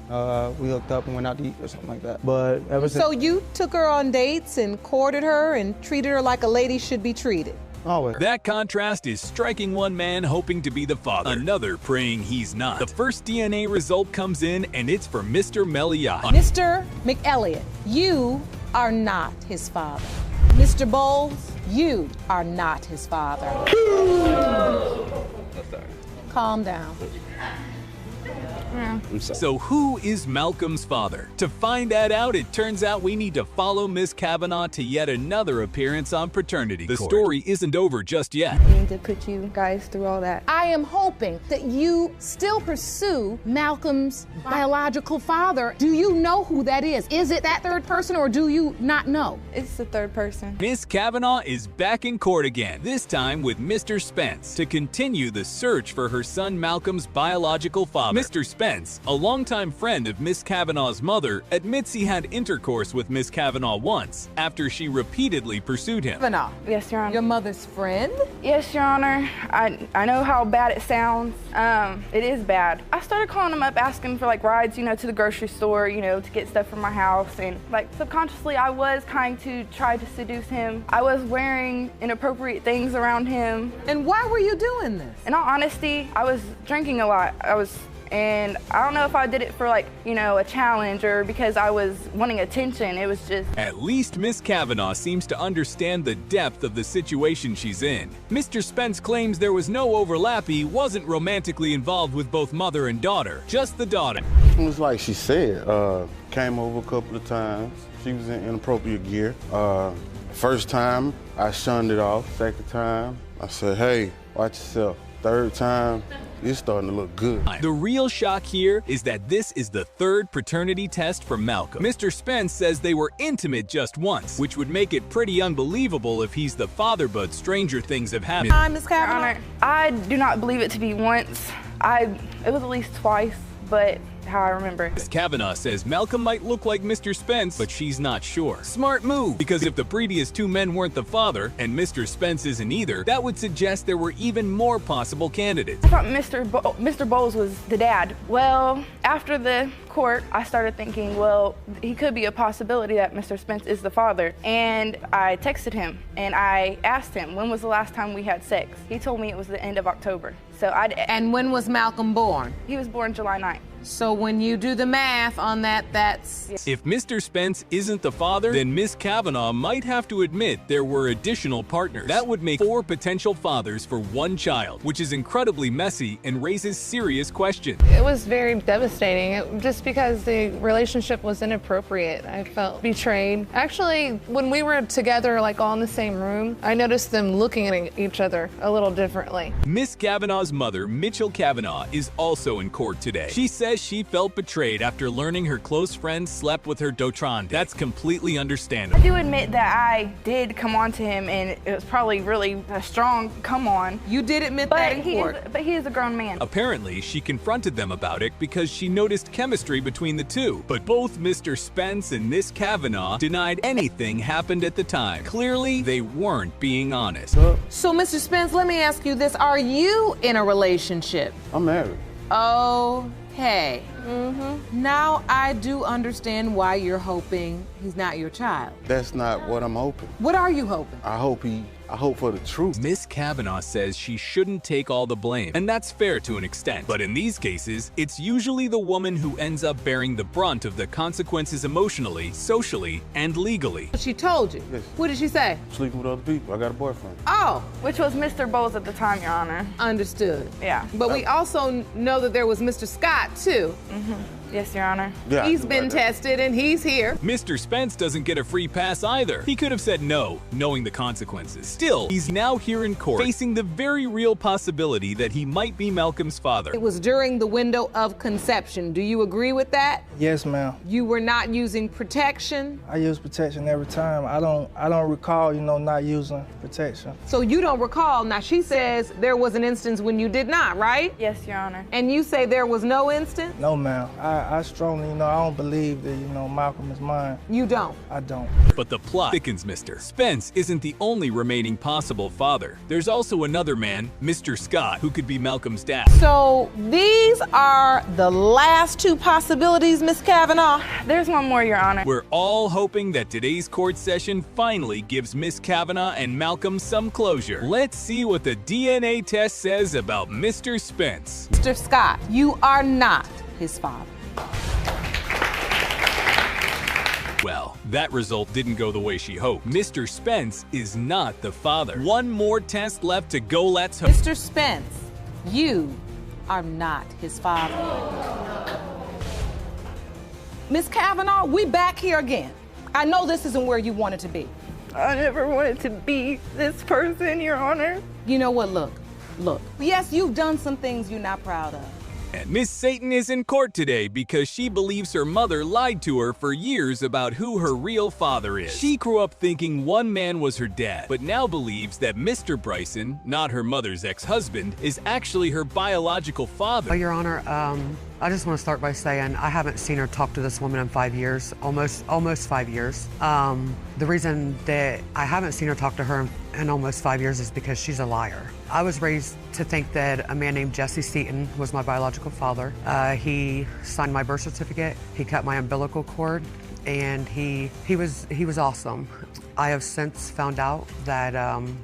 I: We hooked up and went out to eat or something like that. But ever since...
A: So you took her on dates and courted her and treated her like a lady should be treated?
I: Always.
E: That contrast is striking. One man hoping to be the father, another praying he's not. The first DNA result comes in and it's for Mr. Meliat.
A: Mr. McElliott, you are not his father. Mr. Bowles, You are not his father. Calm down.
E: So who is Malcolm's father? To find that out, it turns out we need to follow Miss Kavanaugh to yet another appearance on Paternity. The story isn't over just yet.
T: I need to put you guys through all that.
A: I am hoping that you still pursue Malcolm's biological father. Do you know who that is? Is it that third person or do you not know?
T: It's the third person.
E: Miss Kavanaugh is back in court again, this time with Mr. Spence, to continue the search for her son Malcolm's biological father. Mr. Spence, a longtime friend of Miss Kavanaugh's mother, admits he had intercourse with Miss Kavanaugh once after she repeatedly pursued him.
A: Kavanaugh.
T: Yes, Your Honor.
A: Your mother's friend?
T: Yes, Your Honor. I know how bad it sounds. It is bad. I started calling him up asking for like rides, to the grocery store, to get stuff from my house. And like subconsciously, I was trying to try to seduce him. I was wearing inappropriate things around him.
A: And why were you doing this?
T: In all honesty, I was drinking a lot. And I don't know if I did it for like, a challenge or because I was wanting attention. It was just...
E: At least Miss Kavanaugh seems to understand the depth of the situation she's in. Mr. Spence claims there was no overlap. He wasn't romantically involved with both mother and daughter, just the daughter.
U: It was like she said, came over a couple of times. She was in inappropriate gear. First time, I shunned it off. Second time, I said, hey, watch yourself. Third time, it's starting to look good.
E: The real shock here is that this is the third paternity test for Malcolm. Mr. Spence says they were intimate just once, which would make it pretty unbelievable if he's the father, but stranger things have happened.
T: Hi, Ms. Kavanaugh. I do not believe it to be once. It was at least twice, but how I remember.
E: Miss Kavanaugh says Malcolm might look like Mr. Spence, but she's not sure. Smart move, because if the previous two men weren't the father, and Mr. Spence isn't either, that would suggest there were even more possible candidates.
T: I thought Mr. Bowles was the dad. Well, after the court, I started thinking, well, he could be a possibility that Mr. Spence is the father. And I texted him, and I asked him, when was the last time we had sex? He told me it was the end of October.
A: And when was Malcolm born?
T: He was born July 9th.
A: So when you do the math on that, that's...
E: If Mr. Spence isn't the father, then Miss Kavanaugh might have to admit there were additional partners. That would make 4 potential fathers for one child, which is incredibly messy and raises serious questions.
T: It was very devastating, just because the relationship was inappropriate. I felt betrayed. Actually, when we were together, like all in the same room, I noticed them looking at each other a little differently.
E: Miss Kavanaugh's mother, Mitchell Kavanaugh, is also in court today. She says she felt betrayed after learning her close friend slept with her Dotrande. That's completely understandable.
T: I do admit that I did come on to him, and it was probably really a strong come on.
A: You did admit that in court.
T: But he is a grown man.
E: Apparently, she confronted them about it because she noticed chemistry between the two. But both Mr. Spence and Miss Kavanaugh denied anything happened at the time. Clearly, they weren't being honest.
A: So, Mr. Spence, let me ask you this. Are you in a relationship?
U: I'm married.
A: Okay. Now I do understand why you're hoping he's not your child.
U: That's not what I'm hoping.
A: What are you hoping?
U: I hope for the truth.
E: Miss Kavanaugh says she shouldn't take all the blame, and that's fair to an extent. But in these cases, it's usually the woman who ends up bearing the brunt of the consequences emotionally, socially, and legally.
A: She told you?
U: Yes.
A: What did she say?
U: Sleeping with other people. I got a boyfriend.
A: Oh.
T: Which was Mr. Bowles at the time, Your Honor.
A: Understood.
T: Yeah.
A: But we also know that there was Mr. Scott, too.
T: Yes, Your Honor.
U: Yeah,
A: he's been tested and he's here.
E: Mr. Spence doesn't get a free pass either. He could have said no, knowing the consequences. Still, he's now here in court, facing the very real possibility that he might be Malcolm's father.
A: It was during the window of conception. Do you agree with that?
I: Yes, ma'am.
A: You were not using protection?
I: I use protection every time. I don't recall, not using protection.
A: So you don't recall. Now, she says there was an instance when you did not, right?
T: Yes, Your Honor.
A: And you say there was no instance?
I: No, ma'am. I strongly, I don't believe that, Malcolm is mine.
A: You don't?
I: I don't.
E: But the plot thickens, Mr. Spence isn't the only remaining possible father. There's also another man, Mr. Scott, who could be Malcolm's dad.
A: So these are the last 2 possibilities, Miss Kavanaugh?
T: There's one more, Your Honor.
E: We're all hoping that today's court session finally gives Miss Kavanaugh and Malcolm some closure. Let's see what the DNA test says about Mr. Spence.
A: Mr. Scott, you are not his father.
E: Well, that result didn't go the way she hoped. Mr. Spence is not the father. One more test left to go. Let's hope.
A: Mr. Spence, you are not his father.
F: Miss Kavanaugh, we back here again. I know this isn't where you wanted to be.
T: I never wanted to be this person, Your Honor.
F: You know what, look. Yes, you've done some things you're not proud of.
E: And Miss Satan is in court today because she believes her mother lied to her for years about who her real father is. She grew up thinking one man was her dad, but now believes that Mr. Bryson, not her mother's ex-husband, is actually her biological father.
V: Your Honor, I just want to start by saying I haven't seen her talk to this woman in 5 years, almost 5 years. The reason that I haven't seen her talk to her in almost 5 years is because she's a liar. I was raised to think that a man named Jesse Seaton was my biological father. He signed my birth certificate, he cut my umbilical cord, and he was awesome. I have since found out that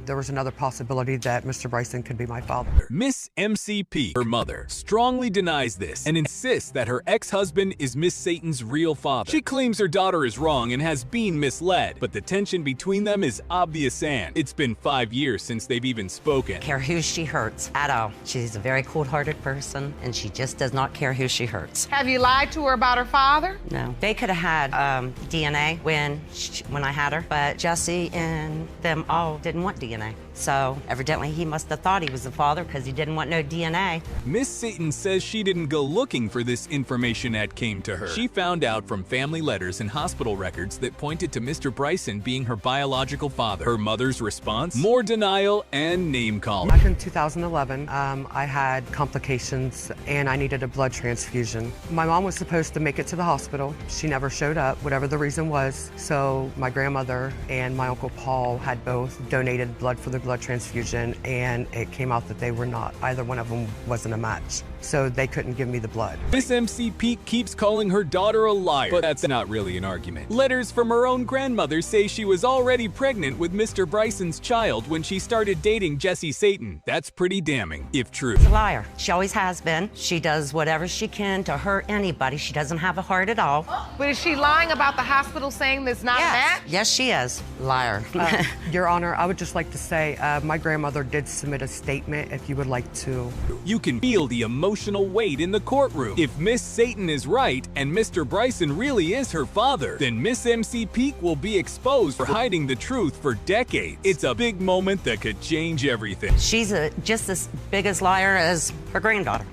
V: there was another possibility that Mr. Bryson could be my father.
E: Miss MCP, her mother, strongly denies this and insists that her ex-husband is Miss Satan's real father. She claims her daughter is wrong and has been misled, but the tension between them is obvious, and it's been 5 years since they've even spoken.
S: Care who she hurts at all. She's a very cold-hearted person, and she just does not care who she hurts.
A: Have you lied to her about her father?
S: No. They could have had DNA when I had her, but Jesse and them all didn't want DNA. So evidently he must have thought he was the father because he didn't want no DNA.
E: Miss Satan says she didn't go looking for this information that came to her. She found out from family letters and hospital records that pointed to Mr. Bryson being her biological father. Her mother's response? More denial and name-calling.
V: Back in 2011, I had complications and I needed a blood transfusion. My mom was supposed to make it to the hospital. She never showed up, whatever the reason was. So my grandmother and my Uncle Paul had both donated blood for the blood transfusion, and it came out that they were not. Either one of them wasn't a match, so they couldn't give me the blood.
E: Miss MCP keeps calling her daughter a liar, but that's not really an argument. Letters from her own grandmother say she was already pregnant with Mr. Bryson's child when she started dating Jesse Satan. That's pretty damning, if true.
S: She's a liar. She always has been. She does whatever she can to hurt anybody. She doesn't have a heart at all.
A: But is she lying about the hospital saying there's not a match?
S: Yes, she is. Liar.
V: Your Honor, I would just like to say my grandmother did submit a statement if you would like to.
E: You can feel the emotional weight in the courtroom. If Miss Satan is right and Mr. Bryson really is her father, then Miss MC Peak will be exposed for hiding the truth for decades. It's a big moment that could change everything.
S: She's just as big a liar as her granddaughter.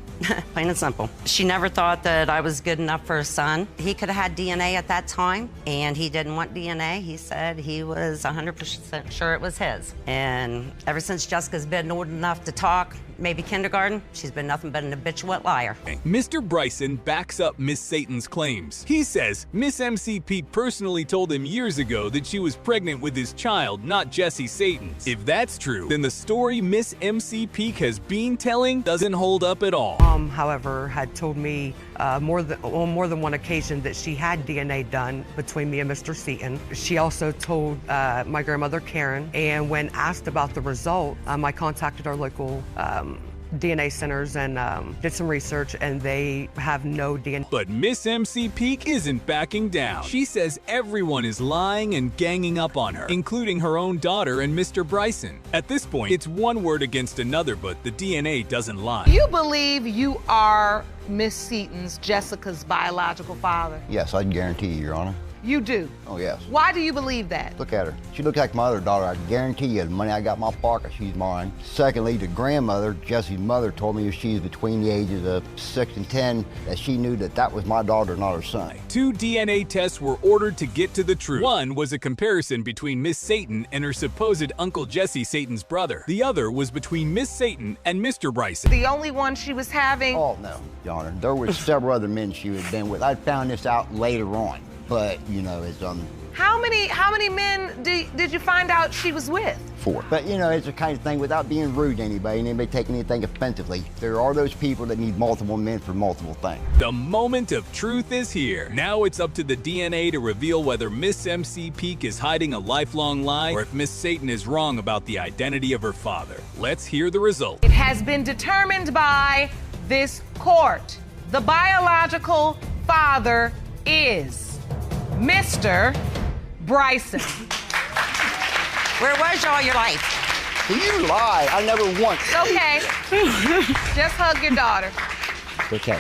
S: Plain and simple. She never thought that I was good enough for her son. He could have had DNA at that time, and he didn't want DNA. He said he was 100% sure it was his. And ever since Jessica's been old enough to talk, maybe kindergarten, she's been nothing but an habitual liar.
E: Mr. Bryson backs up Miss Satan's claims. He says Miss MCP personally told him years ago that she was pregnant with his child, not Jesse Satan's. If that's true, then the story Miss MC Peak has been telling doesn't hold up at all.
V: However, had told me on more than one occasion that she had DNA done between me and Mr. Seaton. She also told my grandmother Karen, and when asked about the result, I contacted our local DNA centers and did some research, and they have no DNA.
E: But Miss MC Peak isn't backing down. She says everyone is lying and ganging up on her, including her own daughter and Mr. Bryson. At this point, it's one word against another, but the DNA doesn't lie.
A: You believe you are Miss Seaton's, Jessica's biological father?
W: Yes, I can guarantee you, Your Honor.
A: You do?
W: Oh, yes.
A: Why do you believe that?
W: Look at her. She looks like my other daughter. I guarantee you the money I got in my pocket, she's mine. Secondly, the grandmother, Jesse's mother, told me if she's between the ages of 6 and 10, that she knew that that was my daughter, not her son.
E: 2 DNA tests were ordered to get to the truth. One was a comparison between Miss Satan and her supposed Uncle Jesse Satan's brother. The other was between Miss Satan and Mr. Bryson.
A: The only one she was having?
W: Oh, no, Your Honor. There were several other men she had been with. I found this out later on. But, you know, it's
A: How many men did you find out she was with?
W: 4. But, you know, it's the kind of thing, without being rude to anybody and anybody taking anything offensively, there are those people that need multiple men for multiple things.
E: The moment of truth is here. Now it's up to the DNA to reveal whether Miss MC Peak is hiding a lifelong lie or if Miss Satan is wrong about the identity of her father. Let's hear the result.
A: It has been determined by this court. The biological father is Mr. Bryson.
S: Where was you all your life?
W: You lie. I never once.
A: It's okay. Just hug your daughter.
W: Okay.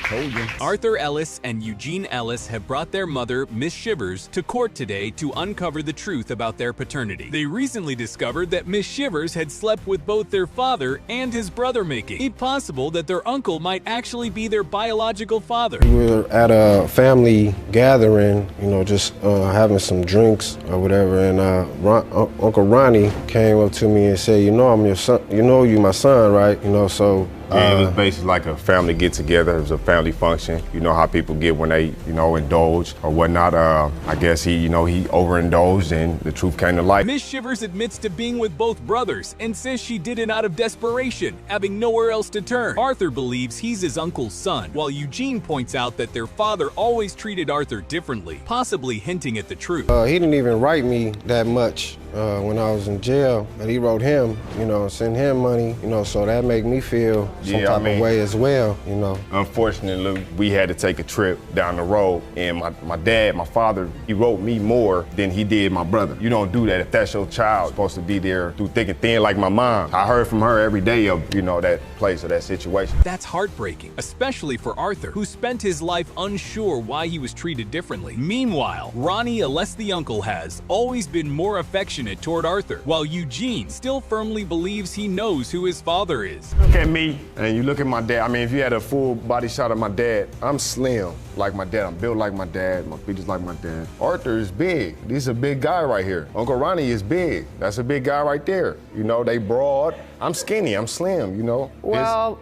W: Told you.
E: Arthur Ellis and Eugene Ellis have brought their mother, Miss Shivers, to court today to uncover the truth about their paternity. They recently discovered that Miss Shivers had slept with both their father and his brother, making it possible that their uncle might actually be their biological father.
P: We were at a family gathering, you know, just having some drinks or whatever, and Uncle Ronnie came up to me and said, "You know, I'm your son. You know, you my son, right? You know, so."
D: Yeah, it was basically like a family get-together. It was a family function. You know how people get when they, you know, indulge or whatnot. I guess he overindulged and the truth came to light.
E: Miss Shivers admits to being with both brothers and says she did it out of desperation, having nowhere else to turn. Arthur believes he's his uncle's son, while Eugene points out that their father always treated Arthur differently, possibly hinting at the truth.
P: He didn't even write me that much when I was in jail, but he wrote him, you know, send him money, you know, so that made me feel some type of way as well, you know.
D: Unfortunately, we had to take a trip down the road, and my father, he wrote me more than he did my brother. You don't do that if that's your child. You're supposed to be there through thick and thin like my mom. I heard from her every day of, you know, that place or that situation.
E: That's heartbreaking, especially for Arthur, who spent his life unsure why he was treated differently. Meanwhile, Ronnie, unless the uncle has, always been more affectionate toward Arthur, while Eugene still firmly believes he knows who his father is.
D: Look at me, and you look at my dad. I mean, if you had a full body shot of my dad, I'm slim like my dad. I'm built like my dad. My features like my dad. Arthur is big. He's a big guy right here. Uncle Ronnie is big. That's a big guy right there. You know, they broad. I'm skinny. I'm slim, you know.
L: Well,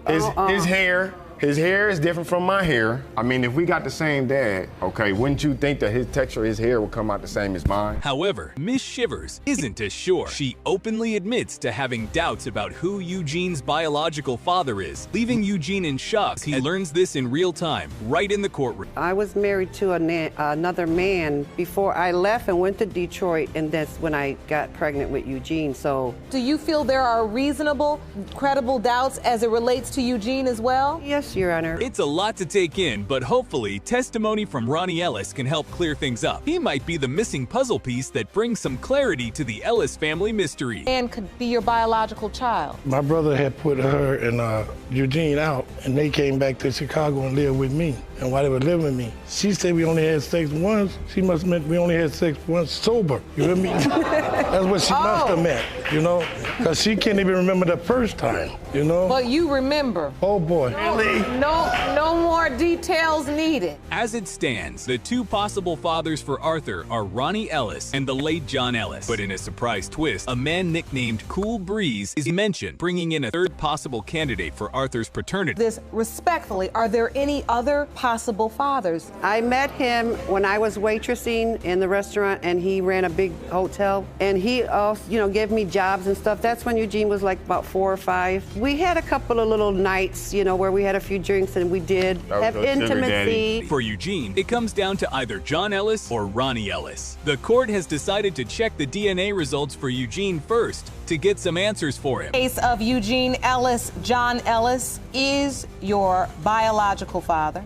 D: His hair is different from my hair. I mean, if we got the same dad, okay, wouldn't you think that his texture, his hair would come out the same as mine?
E: However, Miss Shivers isn't as sure. She openly admits to having doubts about who Eugene's biological father is, leaving Eugene in shock. He learns this in real time, right in the courtroom.
L: I was married to another man before I left and went to Detroit, and that's when I got pregnant with Eugene, so.
A: Do you feel there are reasonable, credible doubts as it relates to Eugene as well?
L: Yes, Your Honor.
E: It's a lot to take in, but hopefully testimony from Ronnie Ellis can help clear things up. He might be the missing puzzle piece that brings some clarity to the Ellis family mystery.
A: And could be your biological child.
G: My brother had put her and Eugene out, and they came back to Chicago and lived with me. And while they were living with me, she said we only had sex once. She must have meant we only had sex once sober. You hear me? That's what she must have meant, you know? Because she can't even remember the first time, you know?
A: But you remember.
G: Oh, boy. Really?
A: No more details needed.
E: As it stands, the two possible fathers for Arthur are Ronnie Ellis and the late John Ellis. But in a surprise twist, a man nicknamed Cool Breeze is mentioned, bringing in a third possible candidate for Arthur's paternity.
A: Respectfully, are there any other possible fathers?
L: I met him when I was waitressing in the restaurant, and he ran a big hotel, and he also, you know, gave me jobs and stuff. That's when Eugene was like about 4 or 5. We had a couple of little nights, you know, where we had a few drinks, and we did have intimacy.
E: For Eugene, it comes down to either John Ellis or Ronnie Ellis. The court has decided to check the DNA results for Eugene first to get some answers for him.
A: Case of Eugene Ellis, John Ellis is your biological father.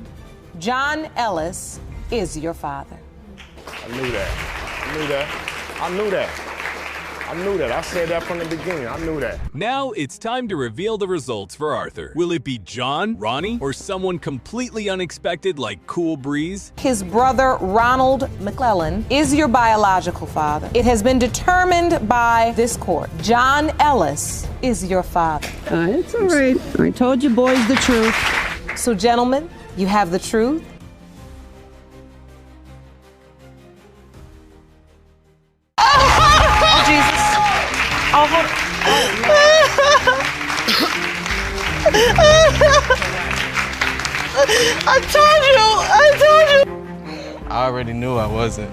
A: John Ellis is your father.
D: I knew that. I said that from the beginning. I knew that.
E: Now it's time to reveal the results for Arthur. Will it be John, Ronnie, or someone completely unexpected like Cool Breeze?
A: His brother, Ronald McClellan, is your biological father. It has been determined by this court. John Ellis is your father.
L: It's all right. I told you boys the truth.
A: So, gentlemen, you have the truth. Oh, Jesus. Oh, hold
R: I told you.
M: I already knew I wasn't.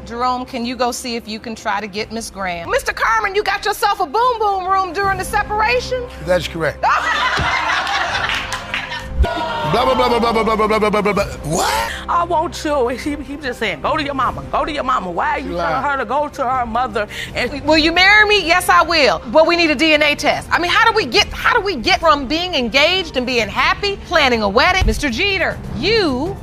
A: Jerome, can you go see if you can try to get Miss Graham? Mr. Carmen, you got yourself a boom boom room during the separation?
G: That's correct. Blah, blah, blah, blah, blah, blah, blah, blah, blah, blah, blah. What?
L: I want you. He just saying, go to your mama. Go to your mama. Why are you telling her to go to her mother?
A: And will you marry me? Yes, I will. But we need a DNA test. I mean, how do we get from being engaged and being happy, planning a wedding? Mr. Jeter, you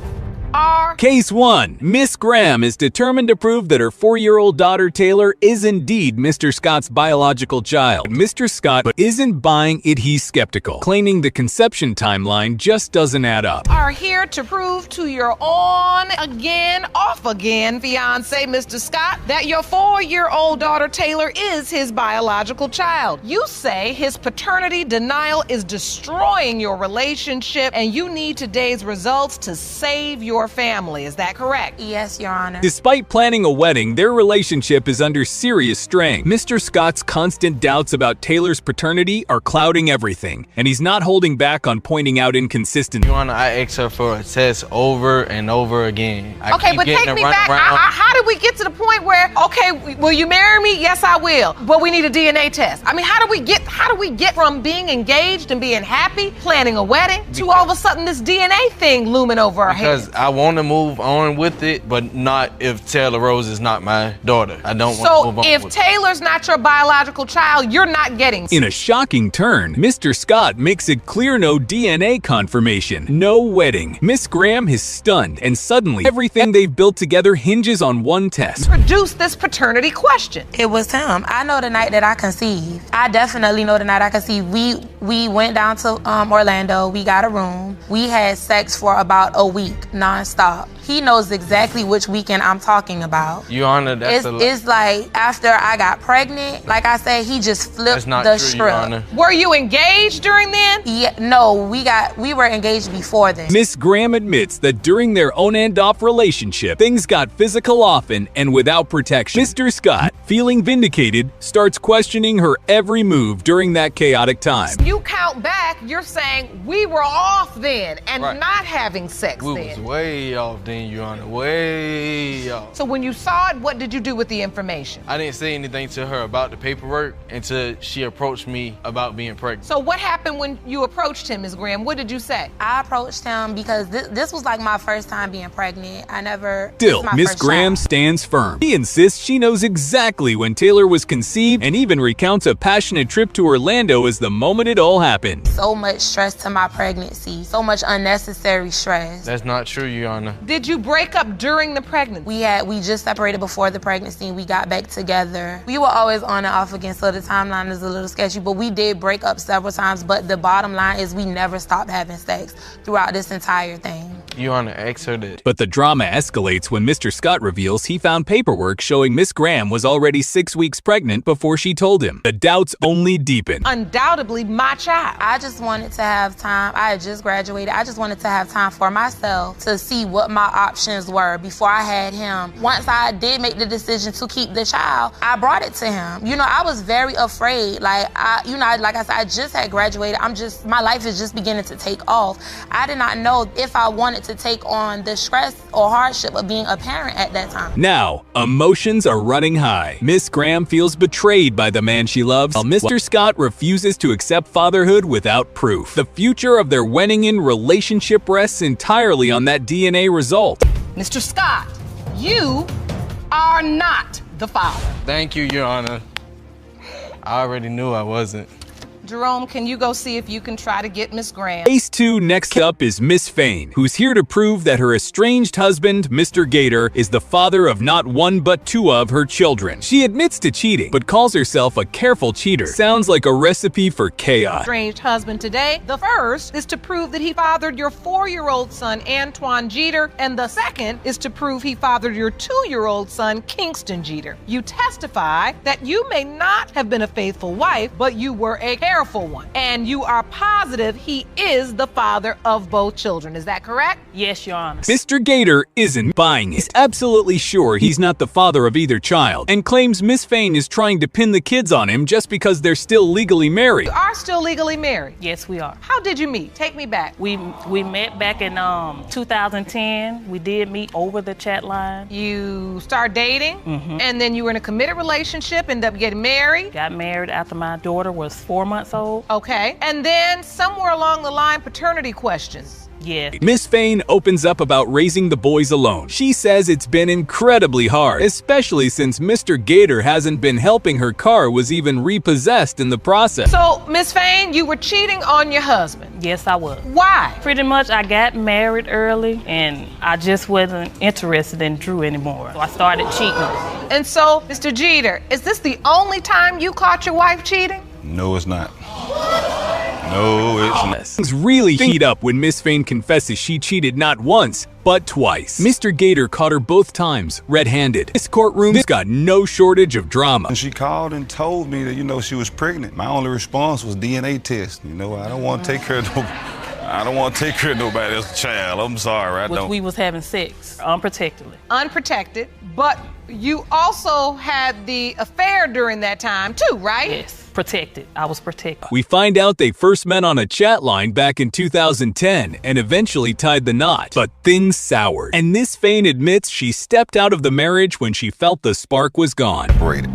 A: are...
E: Case 1. Miss Graham is determined to prove that her 4-year-old daughter Taylor is indeed Mr. Scott's biological child. Mr. Scott isn't buying it, he's skeptical, claiming the conception timeline just doesn't add up.
A: Are here to prove to your on-again, off-again fiancé, Mr. Scott, that your 4-year-old daughter Taylor is his biological child. You say his paternity denial is destroying your relationship and you need today's results to save your family. Is that correct?
N: Yes, Your Honor.
E: Despite planning a wedding, their relationship is under serious strain. Mr. Scott's constant doubts about Taylor's paternity are clouding everything, and he's not holding back on pointing out inconsistencies.
J: Your Honor, I asked her for a test over and over again.
A: Okay, but take me back. How did we get to the point where, okay, will you marry me? Yes, I will. But we need a DNA test. I mean, how do we get from being engaged and being happy, planning a wedding, to all of a sudden this DNA thing looming over our heads?
J: Because I want to move on with it, but not if Taylor Rose is not my daughter. I don't want to move on
A: So if Taylor's not your biological child, you're not getting...
E: In a shocking turn, Mr. Scott makes it clear no DNA confirmation, no wedding. Miss Graham is stunned, and suddenly everything they've built together hinges on one test.
A: Produce this paternity question.
N: It was him. I know the night that I conceived. I definitely know the night I conceived. We went down to Orlando. We got a room. We had sex for about a week, nonstop. He knows exactly which weekend I'm talking about.
J: Your Honor,
N: it's like after I got pregnant, like I said, he just flipped the script.
J: Your Honor.
A: Were you engaged during then?
N: Yeah, no, we were engaged before then.
E: Miss Graham admits that during their on and off relationship, things got physical often and without protection. Mr. Scott, feeling vindicated, starts questioning her every move during that chaotic time.
A: You count back, you're saying we were off then and not having sex then.
J: We was way off then, Your Honor, way off.
A: So when you saw it, what did you do with the information?
J: I didn't say anything to her about the paperwork until she approached me about being pregnant.
A: So what happened when you approached him, Ms. Graham? What did you say?
N: I approached him because this was like my first time being pregnant.
E: Still, Miss Graham stands firm. She insists she knows exactly when Taylor was conceived and even recounts a passionate trip to Orlando as the moment it all happened.
N: So much stress to my pregnancy, so much unnecessary stress.
J: That's not true, Your Honor.
A: Did you break up during the pregnancy?
N: We just separated before the pregnancy and we got back together. We were always on and off again, so the timeline is a little sketchy, but we did break up several times, but the bottom line is we never stopped having sex throughout this entire thing.
J: Your Honor, ask her that.
E: But the drama escalates when Mr. Scott reveals he found paperwork showing Miss Graham was already 6 weeks pregnant before she told him. The doubts only deepen.
A: Undoubtedly my child.
N: I just wanted to have time. I had just graduated. I just wanted to have time for myself to see what my options were before I had him. Once I did make the decision to keep the child, I brought it to him. You know, I was very afraid. Like I said, I just had graduated. My life is just beginning to take off. I did not know if I wanted to take on the stress or hardship of being a parent at that time.
E: Now, emotions are running high. Miss Graham feels betrayed by the man she loves, while Mr. Scott refuses to accept fatherhood without proof. The future of their wedding-in relationship rests entirely on that DNA result.
A: Mr. Scott, you are not the father.
J: Thank you, Your Honor. I already knew I wasn't.
A: Jerome, can you go see if you can try to get Miss Graham?
E: Case 2 next up is Miss Fain, who's here to prove that her estranged husband, Mr. Gator, is the father of not one but 2 of her children. She admits to cheating, but calls herself a careful cheater. Sounds like a recipe for chaos.
A: Estranged husband today. The first is to prove that he fathered your 4-year-old son, Antoine Jeter, and the second is to prove he fathered your 2-year-old son, Kingston Jeter. You testify that you may not have been a faithful wife, but you were a careful one, and you are positive he is the father of both children. Is that correct?
F: Yes, Your Honor.
E: Mr. Gator isn't buying it. He's absolutely sure he's not the father of either child, and claims Miss Fain is trying to pin the kids on him just because they're still legally married.
A: You are still legally married?
F: Yes, we are.
A: How did you meet? Take me back.
F: We met back in 2010. We did meet over the chat line.
A: You start dating, and then you were in a committed relationship, ended up getting married.
F: Got married after my daughter was 4 months months old.
A: Okay. And then somewhere along the line, paternity questions.
F: Yeah.
E: Miss Fain opens up about raising the boys alone. She says it's been incredibly hard, especially since Mr. Gator hasn't been helping her car was even repossessed in the process.
A: So, Miss Fain, you were cheating on your husband.
F: Yes, I was.
A: Why?
F: Pretty much, I got married early, and I just wasn't interested in Drew anymore. So I started cheating.
A: And so, Mr. Jeter, is this the only time you caught your wife cheating?
H: No, it's not. No, it's not.
E: Things really heat up when Miss Fain confesses she cheated not once, but twice. Mr. Gator caught her both times, red-handed. This courtroom's got no shortage of drama.
H: And she called and told me that, you know, she was pregnant. My only response was DNA test. You know, I don't want to take care of nobody else's child. I'm sorry, I don't.
F: We was having sex unprotectedly.
A: Unprotected, but you also had the affair during that time too, right?
F: Yes, protected. I was protected.
E: We find out they first met on a chat line back in 2010 and eventually tied the knot, but things soured. And Miss Fain admits she stepped out of the marriage when she felt the spark was gone.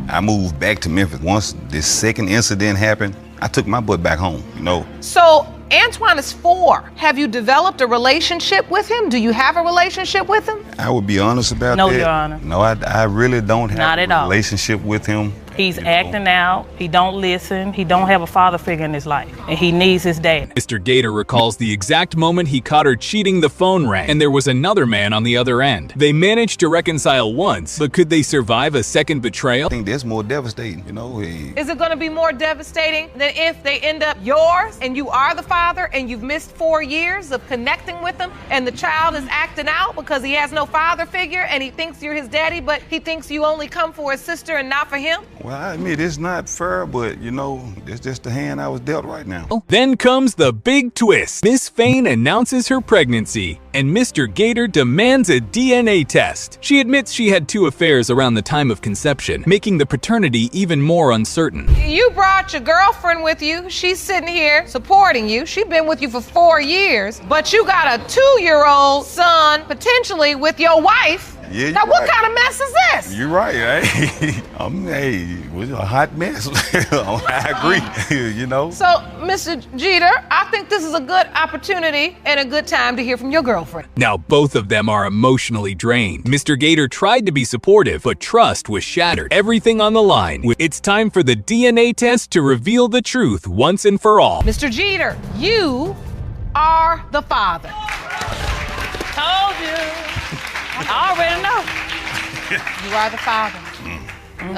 H: I moved back to Memphis. Once this second incident happened, I took my butt back home, you know.
A: So, Antoine is 4. Have you developed a relationship with him? Do you have a relationship with him?
H: I would be honest about that.
F: No, Your Honor.
H: No, I really don't have
F: Not at
H: a
F: all.
H: relationship with him.
F: He's acting out. He don't listen. He don't have a father figure in his life. And he needs his dad.
E: Mr. Gator recalls the exact moment he caught her cheating. The phone rang, and there was another man on the other end. They managed to reconcile once, but could they survive a second betrayal?
H: I think that's more devastating, you know.
A: Is it going to be more devastating than if they end up yours and you are the father and you've missed 4 years of connecting with them and the child is acting out because he has no father figure and he thinks you're his daddy, but he thinks you only come for his sister and not for him?
H: Well, I admit it's not fair, but, you know, it's just the hand I was dealt right now.
E: Then comes the big twist. Miss Fain announces her pregnancy, and Mr. Gator demands a DNA test. She admits she had 2 affairs around the time of conception, making the paternity even more uncertain.
A: You brought your girlfriend with you. She's sitting here supporting you. She's been with you for 4 years, but you got a 2-year-old son potentially with your wife.
H: Yeah,
A: now, what
H: right.
A: kind of mess is this?
H: You're right, hey. It was a hot mess. I agree, you know.
A: So, Mr. Jeter, I think this is a good opportunity and a good time to hear from your girlfriend.
E: Now both of them are emotionally drained. Mr. Gator tried to be supportive, but trust was shattered. Everything on the line. It's time for the DNA test to reveal the truth once and for all.
A: Mr. Jeter, you are the father.
F: Told you. I already know.
A: You are the father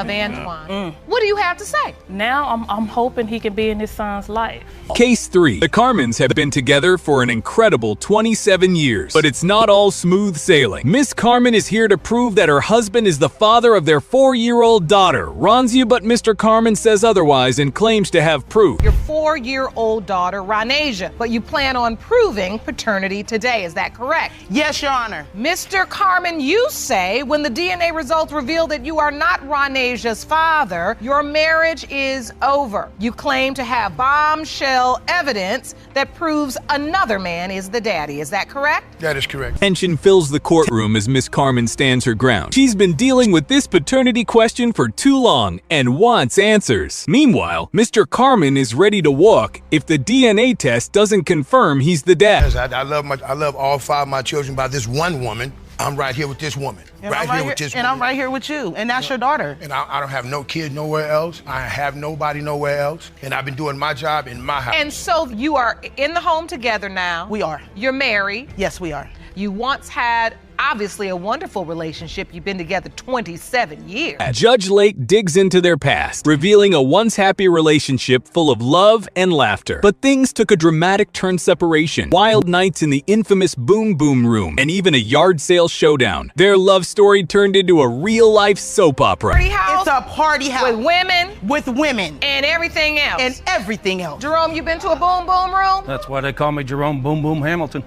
A: of Antoine. What do you have to say?
F: Now I'm hoping he can be in his son's life.
E: Case 3. The Carmens have been together for an incredible 27 years, but it's not all smooth sailing. Miss Carmen is here to prove that her husband is the father of their 4-year-old daughter, Ronzia, but Mr. Carmen says otherwise and claims to have proof.
A: Your 4-year-old daughter, Ronasia, but you plan on proving paternity today, is that correct?
K: Yes, Your Honor.
A: Mr. Carmen, you say when the DNA results reveal that you are not Ronasia's father, your marriage is over. You claim to have bombshell evidence that proves another man is the daddy. Is that correct?
G: That is correct.
E: Tension fills the courtroom as Miss Carmen stands her ground. She's been dealing with this paternity question for too long and wants answers. Meanwhile, Mr. Carmen is ready to walk if the DNA test doesn't confirm he's the dad.
G: Yes, I love all 5 of my children by this one woman. I'm right here with this woman.
K: And I'm right here with you. And that's your daughter.
G: And I don't have no kids nowhere else. I have nobody nowhere else. And I've been doing my job in my house.
A: And so you are in the home together now.
K: We are.
A: You're married.
K: Yes, we are.
A: You once had, obviously, a wonderful relationship. You've been together 27 years.
E: Judge Lake digs into their past, revealing a once happy relationship full of love and laughter. But things took a dramatic turn: separation, wild nights in the infamous Boom Boom Room, and even a yard sale showdown. Their love story turned into a real-life soap opera.
A: Party house?
K: It's a party house.
A: With women?
K: With women.
A: And everything else?
K: And everything else.
A: Jerome, you been to a Boom Boom Room?
O: That's why they call me Jerome Boom Boom Hamilton.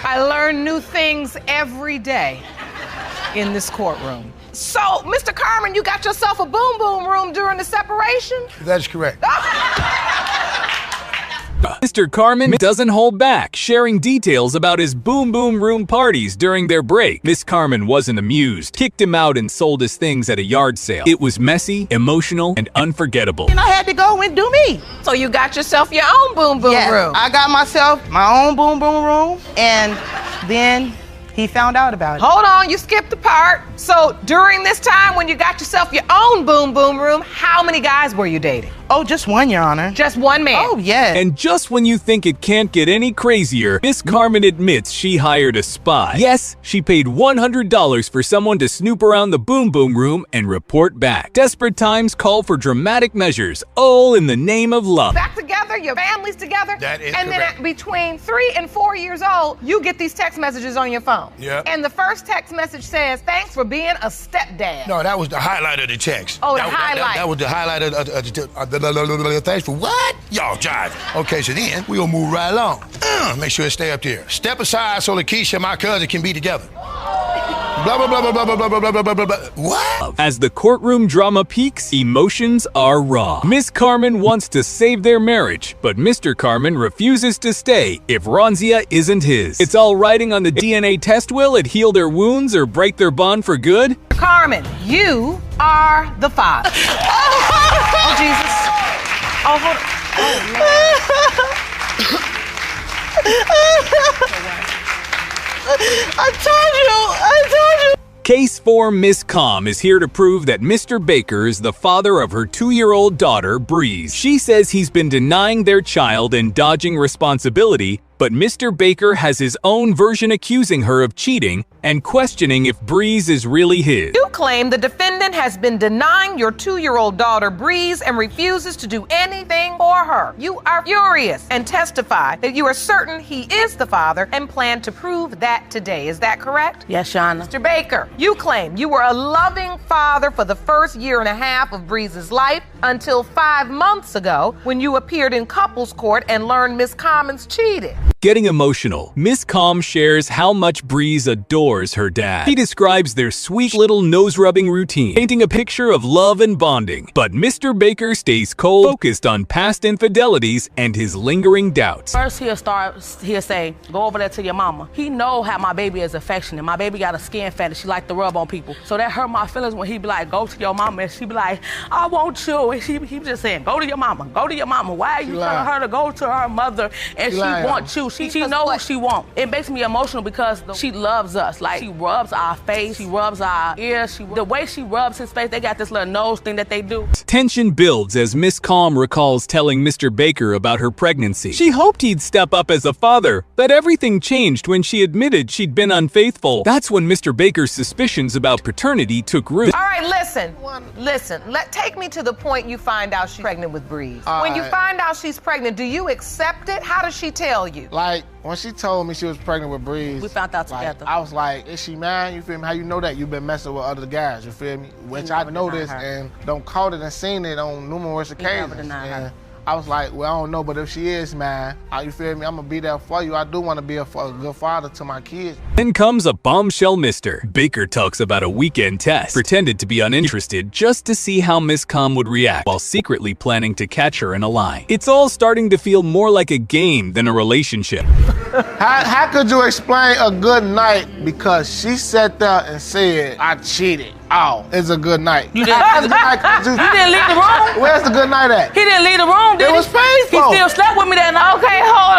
A: I learn new things every day in this courtroom. So, Mr. Carmen, you got yourself a Boom Boom Room during the separation?
G: That is correct.
E: Mr. Carmen doesn't hold back, sharing details about his boom boom room parties during their break. Miss Carmen wasn't amused, kicked him out and sold his things at a yard sale. It was messy, emotional, and unforgettable.
K: And I had to go and do me.
A: So you got yourself your own boom boom room.
K: I got myself my own boom boom room, and then he found out about it.
A: Hold on, you skipped the part. So during this time when you got yourself your own boom boom room, how many guys were you dating?
K: Oh, just one, Your Honor.
A: Just one man?
K: Oh, yes.
E: And just when you think it can't get any crazier, Miss Carmen admits she hired a spy. Yes, she paid $100 for someone to snoop around the boom boom room and report back. Desperate times call for dramatic measures, all in the name of love.
A: Back together, your family's together.
B: That is
A: and
B: correct.
A: then between 3 and 4 years old, you get these text messages on your phone.
B: Yep.
A: And the first text message says, "Thanks for being a stepdad."
B: No, that was the highlight of the text.
A: Oh, the
B: that,
A: highlight.
B: That was the highlight of the thanks for what? Y'all jive. Okay, so then we'll move right along. Make sure it stay up there. Step aside so Lakeisha and my cousin can be together. Blah, blah, blah, blah, blah, blah, blah, blah, blah, blah, blah. What?
E: As the courtroom drama peaks, emotions are raw. Miss Carmen wants to save their marriage, but Mr. Carmen refuses to stay if Ronzia isn't his. It's all riding on the DNA test. Will it heal their wounds or break their bond for good?
A: Carmen, you are the father. Oh, Jesus. Oh, hold on.
K: I told you.
E: Case 4 Miss Com is here to prove that Mr. Baker is the father of her 2-year-old daughter, Breeze. She says he's been denying their child and dodging responsibility, but Mr. Baker has his own version accusing her of cheating and questioning if Breeze is really his.
A: You claim the defendant has been denying your 2-year-old daughter Breeze and refuses to do anything for her. You are furious and testify that you are certain he is the father and plan to prove that today. Is that correct?
K: Yes, Your Honor.
A: Mr. Baker, you claim you were a loving father for the first 1.5 years of Breeze's life until 5 months ago when you appeared in couples court and learned Miss Commons cheated.
E: Getting emotional, Miss Com shares how much Breeze adores her dad. He describes their sweet little nose-rubbing routine, painting a picture of love and bonding. But Mr. Baker stays cold, focused on past infidelities and his lingering doubts.
C: First he'll say, go over there to your mama. He know how my baby is affectionate. My baby got a skin fetish. She like to rub on people. So that hurt my feelings when he be like, go to your mama. And she be like, I want you. And he be just saying, go to your mama. Go to your mama. Why are you telling her to go to her mother and she wants you? She knows what she wants. It makes me emotional because she loves us. Like, she rubs our face, she rubs our ears. The way she rubs his face, they got this little nose thing that they do.
E: Tension builds as Miss Com recalls telling Mr. Baker about her pregnancy. She hoped he'd step up as a father, but everything changed when she admitted she'd been unfaithful. That's when Mr. Baker's suspicions about paternity took root.
A: All right, listen. Take me to the point you find out she's pregnant with Breeze. When you find out she's pregnant, do you accept it? How does she tell you?
Q: Like, when she told me she was pregnant with Breeze,
C: we found out together.
Q: I was like, is she mine? You feel me? How you know that? You've been messing with other guys, you feel me? Which I noticed and don't caught it and seen it on numerous occasions. And I was like, well, I don't know, but if she is mine, you feel me? I'm gonna be there for you. I do want to be a good father to my kids.
E: Then comes a bombshell Mr. Baker talks about a weekend test, pretended to be uninterested just to see how Miss Com would react while secretly planning to catch her in a lie. It's all starting to feel more like a game than a relationship.
Q: How could you explain a good night because she sat there and said, I cheated? Oh, it's a good night.
C: You didn't leave the room?
Q: Where's the good night at?
C: He didn't leave the room, did he?
Q: It was painful.
C: He still slept with me that night. Okay, hold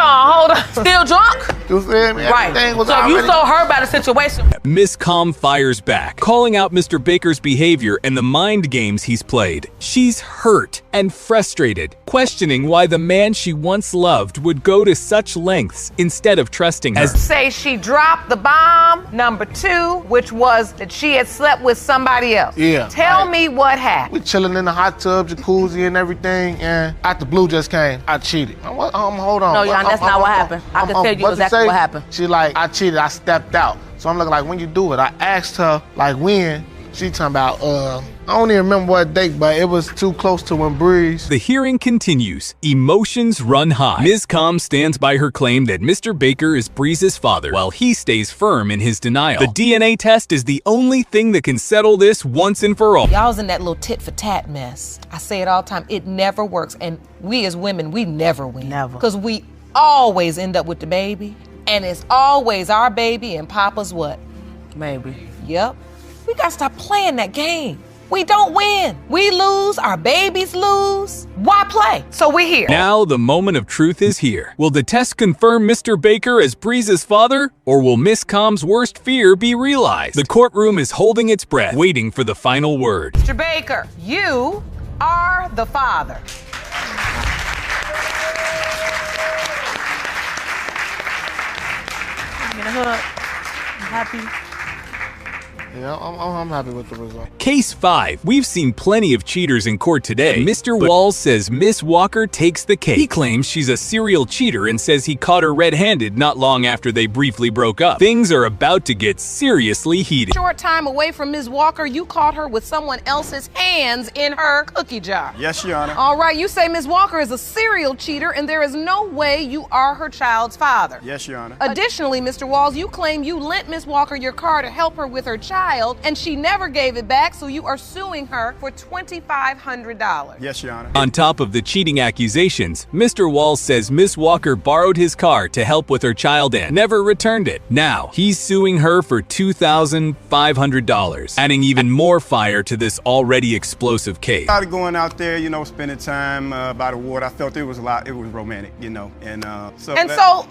C: on. Still drunk?
Q: You feel me?
C: Right.
Q: Was
C: so you told her about the situation.
E: Miss Com fires back, calling out Mr. Baker's behavior and the mind games he's played. She's hurt and frustrated, questioning why the man she once loved would go to such lengths instead of trusting her.
A: Say she dropped the bomb, number 2, which was that she had slept with somebody else.
Q: Yeah.
A: Tell me what happened.
Q: We chilling in the hot tub, jacuzzi and everything, and after Blue just came, I cheated. Hold on.
C: No, Jan, that's not what happened. I can tell you exactly what happened.
Q: She like, I cheated, I stepped out. So I'm looking like, when you do it? I asked her, like, when? She talking about, I don't even remember what date, but it was too close to when Breeze.
E: The hearing continues. Emotions run high. Ms. Com stands by her claim that Mr. Baker is Breeze's father, while he stays firm in his denial. The DNA test is the only thing that can settle this once and for all.
A: Y'all was in that little tit-for-tat mess. I say it all the time. It never works. And we as women, we never win.
K: Never.
A: Because we always end up with the baby, and it's always our baby and Papa's what?
C: Maybe.
A: Yep. We gotta stop playing that game. We don't win. We lose, our babies lose. Why play? So we're here.
E: Now the moment of truth is here. Will the test confirm Mr. Baker as Breeze's father, or will Miss Combs' worst fear be realized? The courtroom is holding its breath, waiting for the final word.
A: Mr. Baker, you are the father.
C: Give me a hug. I'm happy.
Q: Yeah, I'm happy with the result.
E: Case 5. We've seen plenty of cheaters in court today. Mr. Walls says Miss Walker takes the case. He claims she's a serial cheater and says he caught her red-handed not long after they briefly broke up. Things are about to get seriously heated.
A: Short time away from Ms. Walker, you caught her with someone else's hands in her cookie jar.
I: Yes, Your Honor.
A: All right, you say Ms. Walker is a serial cheater and there is no way you are her child's father.
I: Yes, Your Honor.
A: Additionally, Mr. Walls, you claim you lent Ms. Walker your car to help her with her child, and she never gave it back, so you are suing her for $2,500.
I: Yes, Your Honor.
E: On top of the cheating accusations, Mr. Walls says Miss Walker borrowed his car to help with her child and never returned it. Now, he's suing her for $2,500, adding even more fire to this already explosive case.
I: I started going out there, you know, spending time by the water. I felt it was romantic, you know, so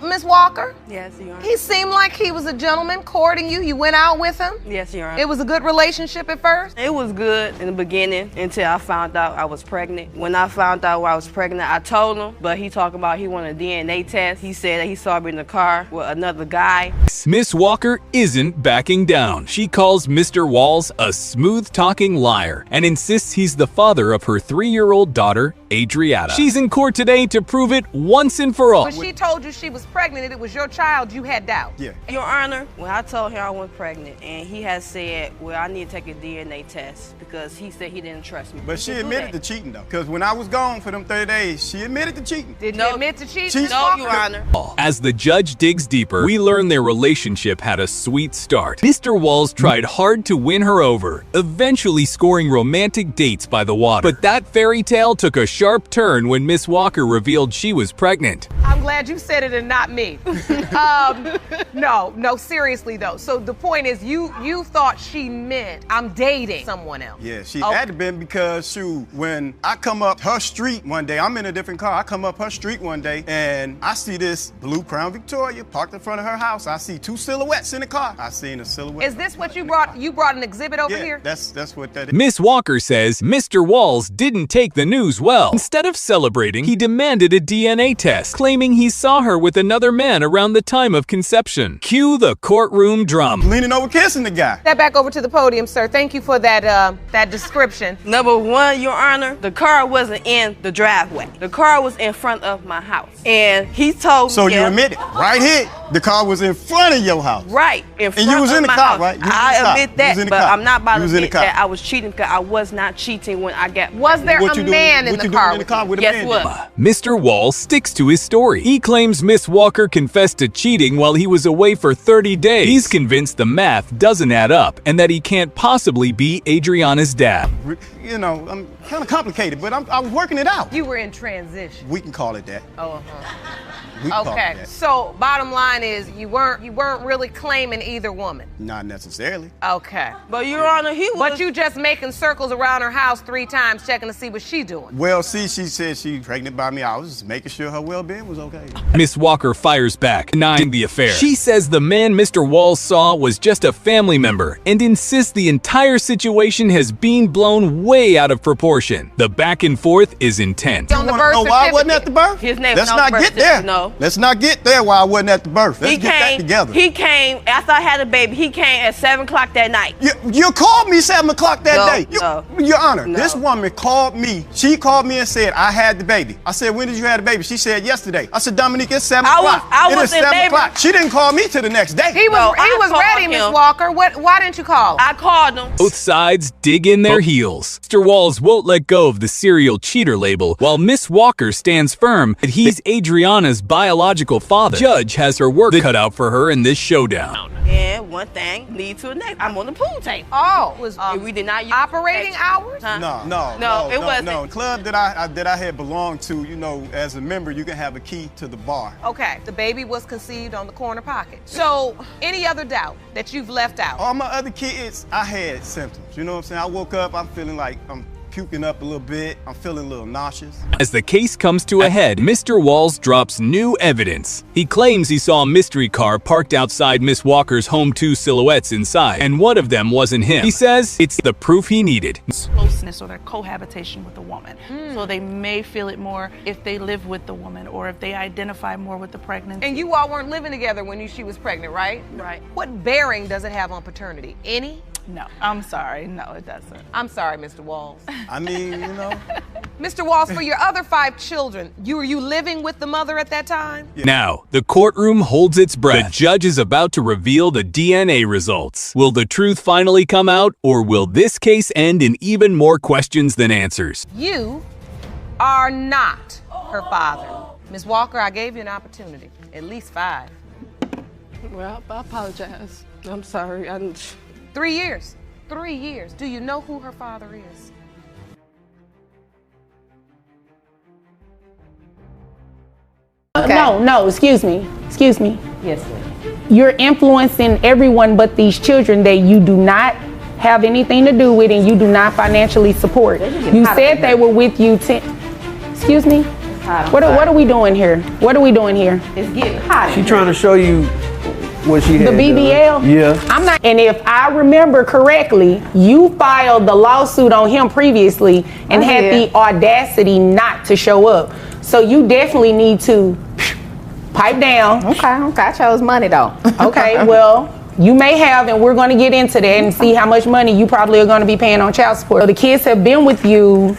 A: Ms. Walker?
T: Yes, Your Honor.
A: He seemed like he was a gentleman courting you. You went out with him?
T: Yes, Your Honor.
A: It was a good relationship at first?
T: It was good in the beginning until I found out I was pregnant. When I found out I was pregnant, I told him, but he talked about he wanted a DNA test. He said that he saw me in the car with another guy.
E: Miss Walker isn't backing down. She calls Mr. Walls a smooth-talking liar and insists he's the father of her 3-year-old daughter, Adriana. She's in court today to prove it once and for all.
A: When she told you she was pregnant and it was your child, you had doubt?
I: Yeah.
T: Your Honor, when I told him I was pregnant and he has said, well, I need to take a DNA test because he said he didn't trust me.
I: But she admitted to cheating, though, because when I was gone for them 30 days, she admitted to cheating.
A: Did you admit to cheating?
T: No, Your Honor.
E: As the judge digs deeper, we learn their relationship had a sweet start. Mr. Walls tried hard to win her over, eventually scoring romantic dates by the water. But that fairy tale took a sharp turn when Miss Walker revealed she was pregnant.
A: I'm glad you said it and not me. No, seriously though. So the point is you thought she meant I'm dating someone else.
I: Yeah, she had to been because, shoot, when I come up her street one day, I'm in a different car, I come up her street one day and I see this blue Crown Victoria parked in front of her house. I see 2 silhouettes in the car. I seen a silhouette.
A: Is this what you brought? You brought an exhibit over here?
I: That's what that is.
E: Miss Walker says Mr. Walls didn't take the news well. Instead of celebrating, he demanded a DNA test, claiming he saw her with another man around the time of conception. Cue the courtroom drama.
I: Leaning over kissing the guy.
A: Step back over to the podium, sir. Thank you for that description.
T: Number one, Your Honor, the car wasn't in the driveway. The car was in front of my house. And he told me.
I: So you admit it, right here, the car was in front of your house.
T: Right, in front of my house.
I: And you was in the car, right?
T: I admit that, but I'm not about to admit that I was cheating because I was not cheating when I got.
A: Was there a man in the car?
T: Yes, was.
E: Mr. Walls sticks to his story. He claims Miss Walker confessed to cheating while he was away for 30 days. He's convinced the math doesn't add up and that he can't possibly be Adriana's dad.
I: You know, I'm kind of complicated, but I was working it out.
A: You were in transition.
I: We can call it that.
A: Oh,
I: Okay,
A: so bottom line is you weren't really claiming either woman.
I: Not necessarily.
A: Okay.
T: But Your Honor, he was.
A: But you just making circles around her house 3 times checking to see what she doing.
I: Well, see, she said she's pregnant by me. I was just making sure her well-being was okay.
E: Miss Walker fires back, denying the affair. She says the man Mr. Walls saw was just a family member and insists the entire situation has been blown way out of proportion. The back and forth is intense.
A: On the birth
I: certificate. Why I wasn't at the birth?
T: His name
I: Let's
T: was
I: not get there.
T: No.
I: Let's not get there while I wasn't at the birth. Let's get that together.
T: He came after I had a baby. He came at 7 o'clock that night.
I: You called me 7 o'clock that day.
T: No.
I: Your Honor, this woman called me. She called me and said, I had the baby. I said, when did you have the baby? She said, yesterday. I said, Dominique, it's 7 o'clock.
T: I was
I: in 7 o'clock. She didn't call me till the next day.
A: He was ready, Miss Walker. Why didn't you call?
T: I called him.
E: Both sides dig in their heels. Mr. Walls won't let go of the serial cheater label, while Miss Walker stands firm that he's Adriana's biological father. Judge has her work cut out for her in this showdown.
T: And one thing leads to the next. I'm on the pool table.
A: Oh,
T: we did not use
A: operating hours?
T: Huh?
I: No,
T: it wasn't.
I: No, club that I had belonged to, you know, as a member, you can have a key to the bar.
A: Okay, the baby was conceived on the corner pocket. So, any other doubt that you've left out?
I: All my other kids, I had symptoms. You know what I'm saying? I woke up, I'm feeling like I'm puking up a little bit. I'm feeling a little nauseous.
E: As the case comes to a head, Mr. Walls drops new evidence. He claims he saw a mystery car parked outside Miss Walker's home, 2 silhouettes inside, and one of them wasn't him. He says it's the proof he needed.
C: Closeness or their cohabitation with the woman. So they may feel it more if they live with the woman or if they identify more with the pregnancy.
A: And you all weren't living together when she was pregnant, right?
C: Right.
A: What bearing does it have on paternity? Any?
C: No, I'm sorry. No, it doesn't.
A: I'm sorry, Mr. Walls.
I: I mean, you know.
A: Mr. Walls, for your other 5 children, were you living with the mother at that time?
I: Yeah.
E: Now, the courtroom holds its breath. The judge is about to reveal the DNA results. Will the truth finally come out, or will this case end in even more questions than answers?
A: You are not her father. Ms. Walker, I gave you an opportunity, at least 5.
T: Well, I apologize. I'm sorry.
A: 3 years. 3 years. Do you know who her father is?
S: Okay. No, excuse me.
K: Yes, sir.
S: You're influencing everyone but these children that you do not have anything to do with and you do not financially support. You said they were with you excuse me? What are we doing here?
K: It's getting hot.
P: She trying to show you what she had
S: The BBL?
P: done. Yeah.
S: I'm not, and if I remember correctly, you filed the lawsuit on him previously and had the audacity not to show up. So you definitely need to pipe down.
K: Okay. I chose money though.
S: Okay, well, you may have, and we're going to get into that and see how much money you probably are going to be paying on child support. So the kids have been with you,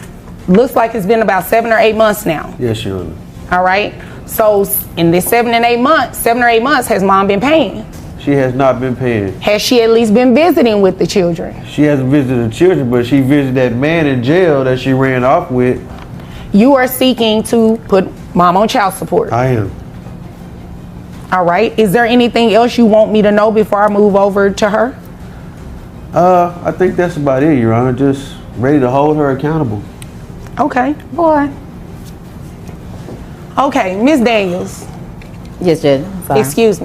S: looks like it's been about 7 or 8 months now.
P: Yes, Your Honor.
S: All right. So in this 7 or 8 months, has mom been paying?
P: She has not been paying.
S: Has she at least been visiting with the children?
P: She hasn't visited the children, but she visited that man in jail that she ran off with.
S: You are seeking to put mom on child support.
P: I am.
S: All right. Is there anything else you want me to know before I move over to her?
P: I think that's about it, Your Honor. Just ready to hold her accountable.
S: Okay, boy. Okay, Miss Daniels.
K: Yes, Judge. I'm sorry.
S: Excuse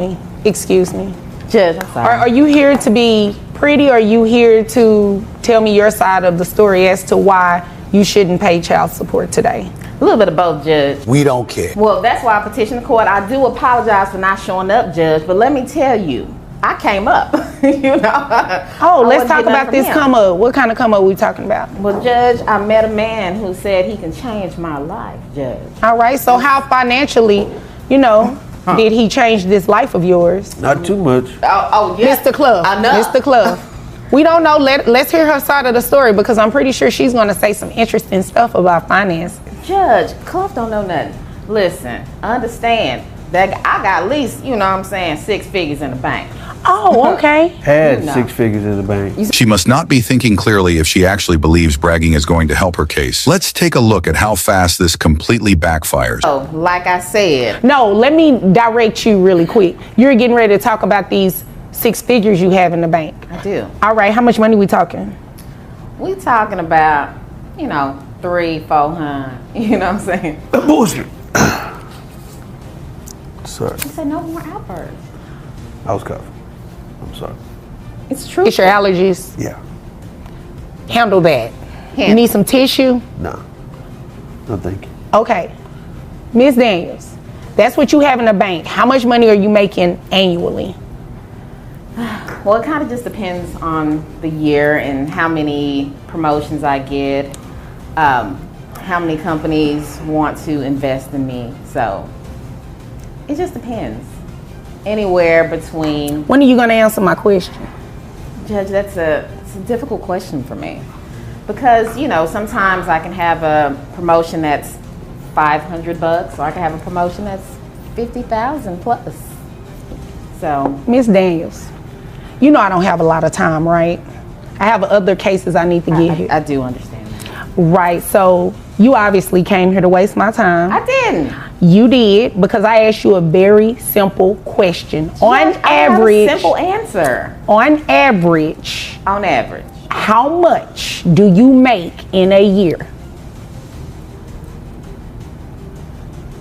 S: me.
K: Judge, I'm sorry.
S: Are you here to be pretty, or are you here to tell me your side of the story as to why you shouldn't pay child support today?
K: A little bit of both, Judge.
B: We don't care.
K: Well, that's why I petitioned the court. I do apologize for not showing up, Judge, but let me tell you, I came up, you know.
S: Oh, let's talk about this come up. What kind of come up we talking about?
K: Well, Judge, I met a man who said he can change my life, Judge.
S: All right, so how financially, did he change this life of yours?
P: Not too much.
K: Oh yeah.
S: Mr. Clough.
K: I know.
S: Mr. Clough. We don't know. Let's hear her side of the story, because I'm pretty sure she's going to say some interesting stuff about finance.
K: Judge, Clough don't know nothing. Listen, understand that I got at least, 6 figures in the bank.
S: Oh, okay.
P: Had 6 figures in the bank.
U: She must not be thinking clearly if she actually believes bragging is going to help her case. Let's take a look at how fast this completely backfires.
K: Oh, like I said.
S: No, let me direct you really quick. You're getting ready to talk about these 6 figures you have in the bank.
K: I do.
S: All right, how much money we talking?
K: We talking about, 300-400. You know what I'm saying?
P: Bullshit. Sorry.
K: You said no more outbursts.
P: I was coughing. I'm sorry.
K: It's true.
S: It's your allergies.
P: Yeah.
S: Handle that. You need some tissue?
P: No. No, thank you.
S: Okay. Ms. Daniels, that's what you have in the bank. How much money are you making annually?
K: Well, it kind of just depends on the year and how many promotions I get, how many companies want to invest in me. So it just depends. Anywhere between.
S: When are you going to answer my question?
K: Judge, it's a difficult question for me, because sometimes I can have a promotion that's $500, or I can have a promotion that's $50,000 plus. So,
S: Miss Daniels, I don't have a lot of time, right? I have other cases I need to get here.
K: I do understand that.
S: Right. So You obviously came here to waste my time.
K: I didn't.
S: You did, because I asked you a very simple question. On average,
K: simple answer.
S: On average.
K: On average.
S: How much do you make in a year?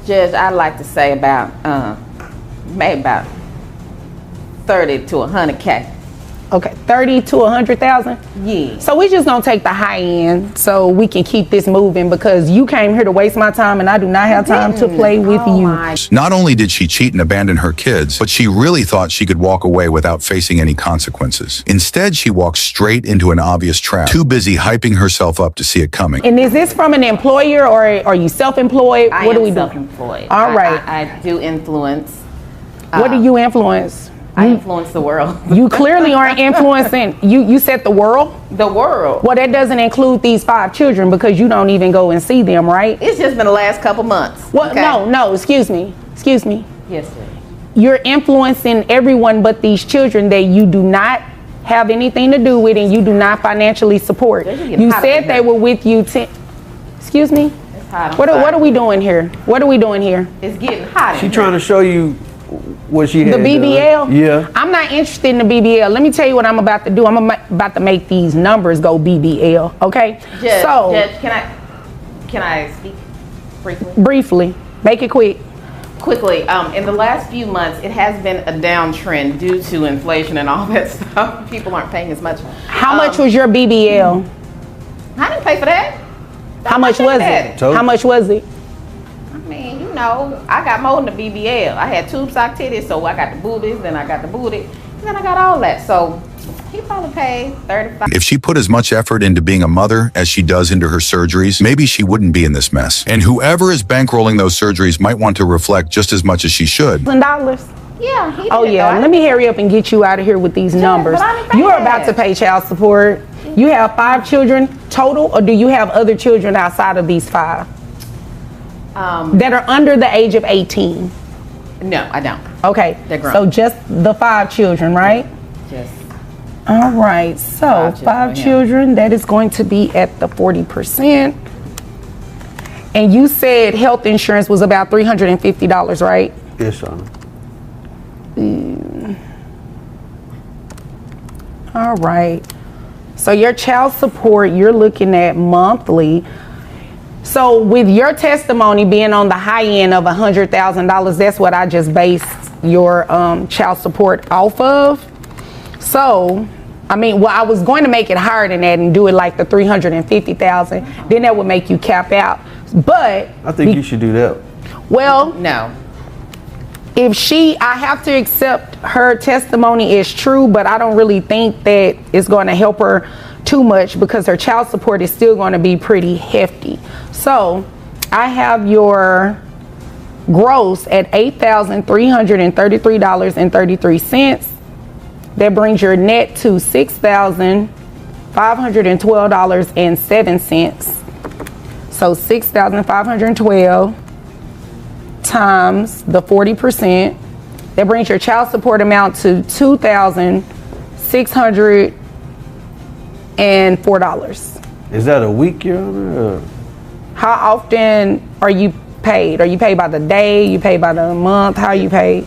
K: Judge, I'd like to say about maybe about 30 to 100K.
S: Okay, 30 to 100,000?
K: Yeah.
S: So we just gonna take the high end so we can keep this moving, because you came here to waste my time and I do not have time to play with you.
U: Not only did she cheat and abandon her kids, but she really thought she could walk away without facing any consequences. Instead, she walked straight into an obvious trap, too busy hyping herself up to see it coming.
S: And is this from an employer, or are you self-employed?
K: I
S: What do
K: am
S: we do?
K: self-employed.
S: All right.
K: I do influence.
S: What do you influence?
K: I influence the world.
S: You clearly aren't influencing. You said the world?
K: The world.
S: Well, that doesn't include these 5 children, because you don't even go and see them, right?
K: It's just been the last couple months.
S: Well,
K: okay?
S: no, excuse me.
K: Yes, sir.
S: You're influencing everyone but these children that you do not have anything to do with and you do not financially support. You said they were with you. Excuse me?
K: It's hot.
S: What are we doing here? What are we doing here?
K: It's getting hot.
D: She trying to show you what she
S: The
D: had
S: BBL?
D: done. Yeah.
S: I'm not interested in the BBL. Let me tell you what I'm about to do. I'm about to make these numbers go BBL, okay?
K: Judge, can I speak briefly?
S: Briefly. Make it quick.
K: Quickly, in the last few months, it has been a downtrend due to inflation and all that stuff. People aren't paying as much.
S: How much was your BBL?
K: I didn't pay for that.
S: How much was it? How much was it?
K: I mean, you know, I got more than the BBL. I had tube sock titties, so I got the boobies, then I got the booty, and then I got all that. So he probably paid $35.
U: If she put as much effort into being a mother as she does into her surgeries, maybe she wouldn't be in this mess. And whoever is bankrolling those surgeries might want to reflect just as much as she should.
S: $1,000?
K: Yeah. He
S: Oh
K: did,
S: yeah.
K: though.
S: Let me hurry up and get you out of here with these numbers.
K: but I didn't pay
S: You are
K: that.
S: about to pay child support. You have 5 children total, or do you have other children outside of these 5 that are under the age of 18?
K: No, I don't.
S: Okay.
K: They're grown.
S: So just the 5 children, right?
K: Yes.
S: All right. So 5 children. That is going to be at the 40%. And you said health insurance was about $350, right?
D: Yes, Your Honor.
S: All right. So your child support, you're looking at monthly. So with your testimony being on the high end of $100,000, that's what I just based your child support off of. So, I mean, well, I was going to make it higher than that and do it like the $350,000. Then that would make you cap out. But
D: I think you should do that.
S: Well,
K: no.
S: If I have to accept her testimony as true, but I don't really think that it's going to help her too much, because her child support is still going to be pretty hefty. So I have your gross at $8,333.33. That brings your net to $6,512.07. So $6,512 times the 40%. That brings your child support amount to $2,604.
D: Is that a week, Your Honor?
S: How often are you paid? Are you paid by the day? You paid by the month? How are you paid?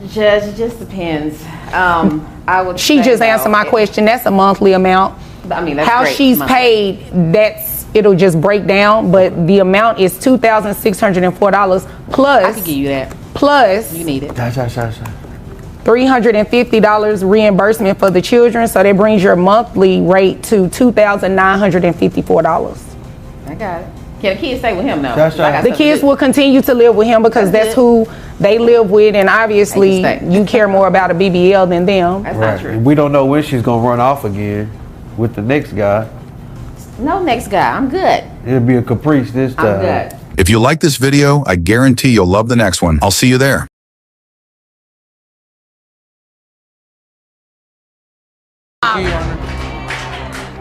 K: Judge, it just depends. I would.
S: She just answered my question. That's a monthly amount.
K: I mean, that's
S: how
K: great.
S: she's
K: Monthly.
S: paid, it'll just break down, but the amount is $2,604 plus.
K: I can give you that.
S: Plus.
K: You need it.
S: $350 reimbursement for the children, so that brings your monthly rate to $2,954.
K: I got it. Can the kids stay with him though?
S: The kids will continue to live with him because that's who they live with, and obviously you care more about a BBL than them.
K: That's not true.
D: We don't know when she's gonna run off again with the next guy.
K: No next guy. I'm good.
D: It'll be a caprice this time.
K: I'm good.
U: If you like this video, I guarantee you'll love the next one. I'll see you there.
V: Thank you, Your Honor.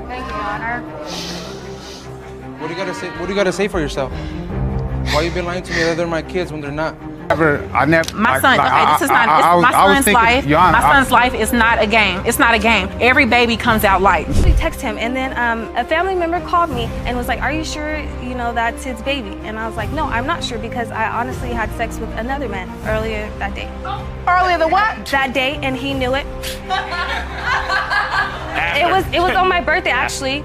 W: Thank you, Your Honor.
V: What do you gotta say? What do you gotta say for yourself? Why you been lying to me that they're my kids when they're not?
L: I never.
W: My son, okay, this is not, my son's life. My son's life is not a game. It's not a game. Every baby comes out light.
M: We text him, and then a family member called me and was like, "Are you sure, you know, that's his baby?" And I was like, "No, I'm not sure because I honestly had sex with another man earlier that day."
W: Earlier the what?
M: That day, and he knew it. It was on my birthday actually,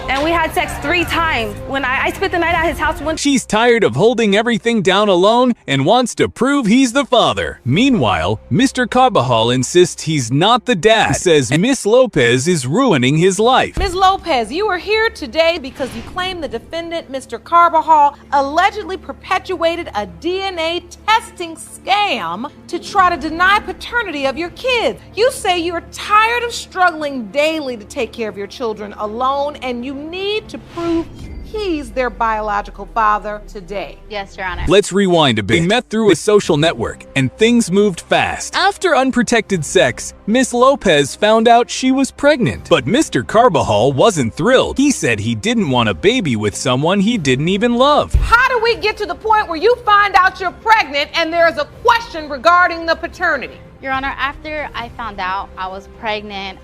M: and we had sex 3 times. When I spent the night at his house.
E: She's tired of holding everything down alone and wants to prove he's the father. Meanwhile, Mr. Carbajal insists he's not the dad, says Miss Lopez is ruining his life.
A: Ms. Lopez, you are here today because you claim the defendant, Mr. Carbajal, allegedly perpetuated a DNA testing scam to try to deny paternity of your kids. You say you're tired of struggling daily to take care of your children alone, and you need to prove he's their biological father today.
W: Yes, Your Honor.
E: Let's rewind a bit. They met through a social network, and things moved fast. After unprotected sex, Miss Lopez found out she was pregnant. But Mr. Carbajal wasn't thrilled. He said he didn't want a baby with someone he didn't even love.
A: How do we get to the point where you find out you're pregnant and there's a question regarding the paternity?
W: Your Honor, after I found out I was pregnant,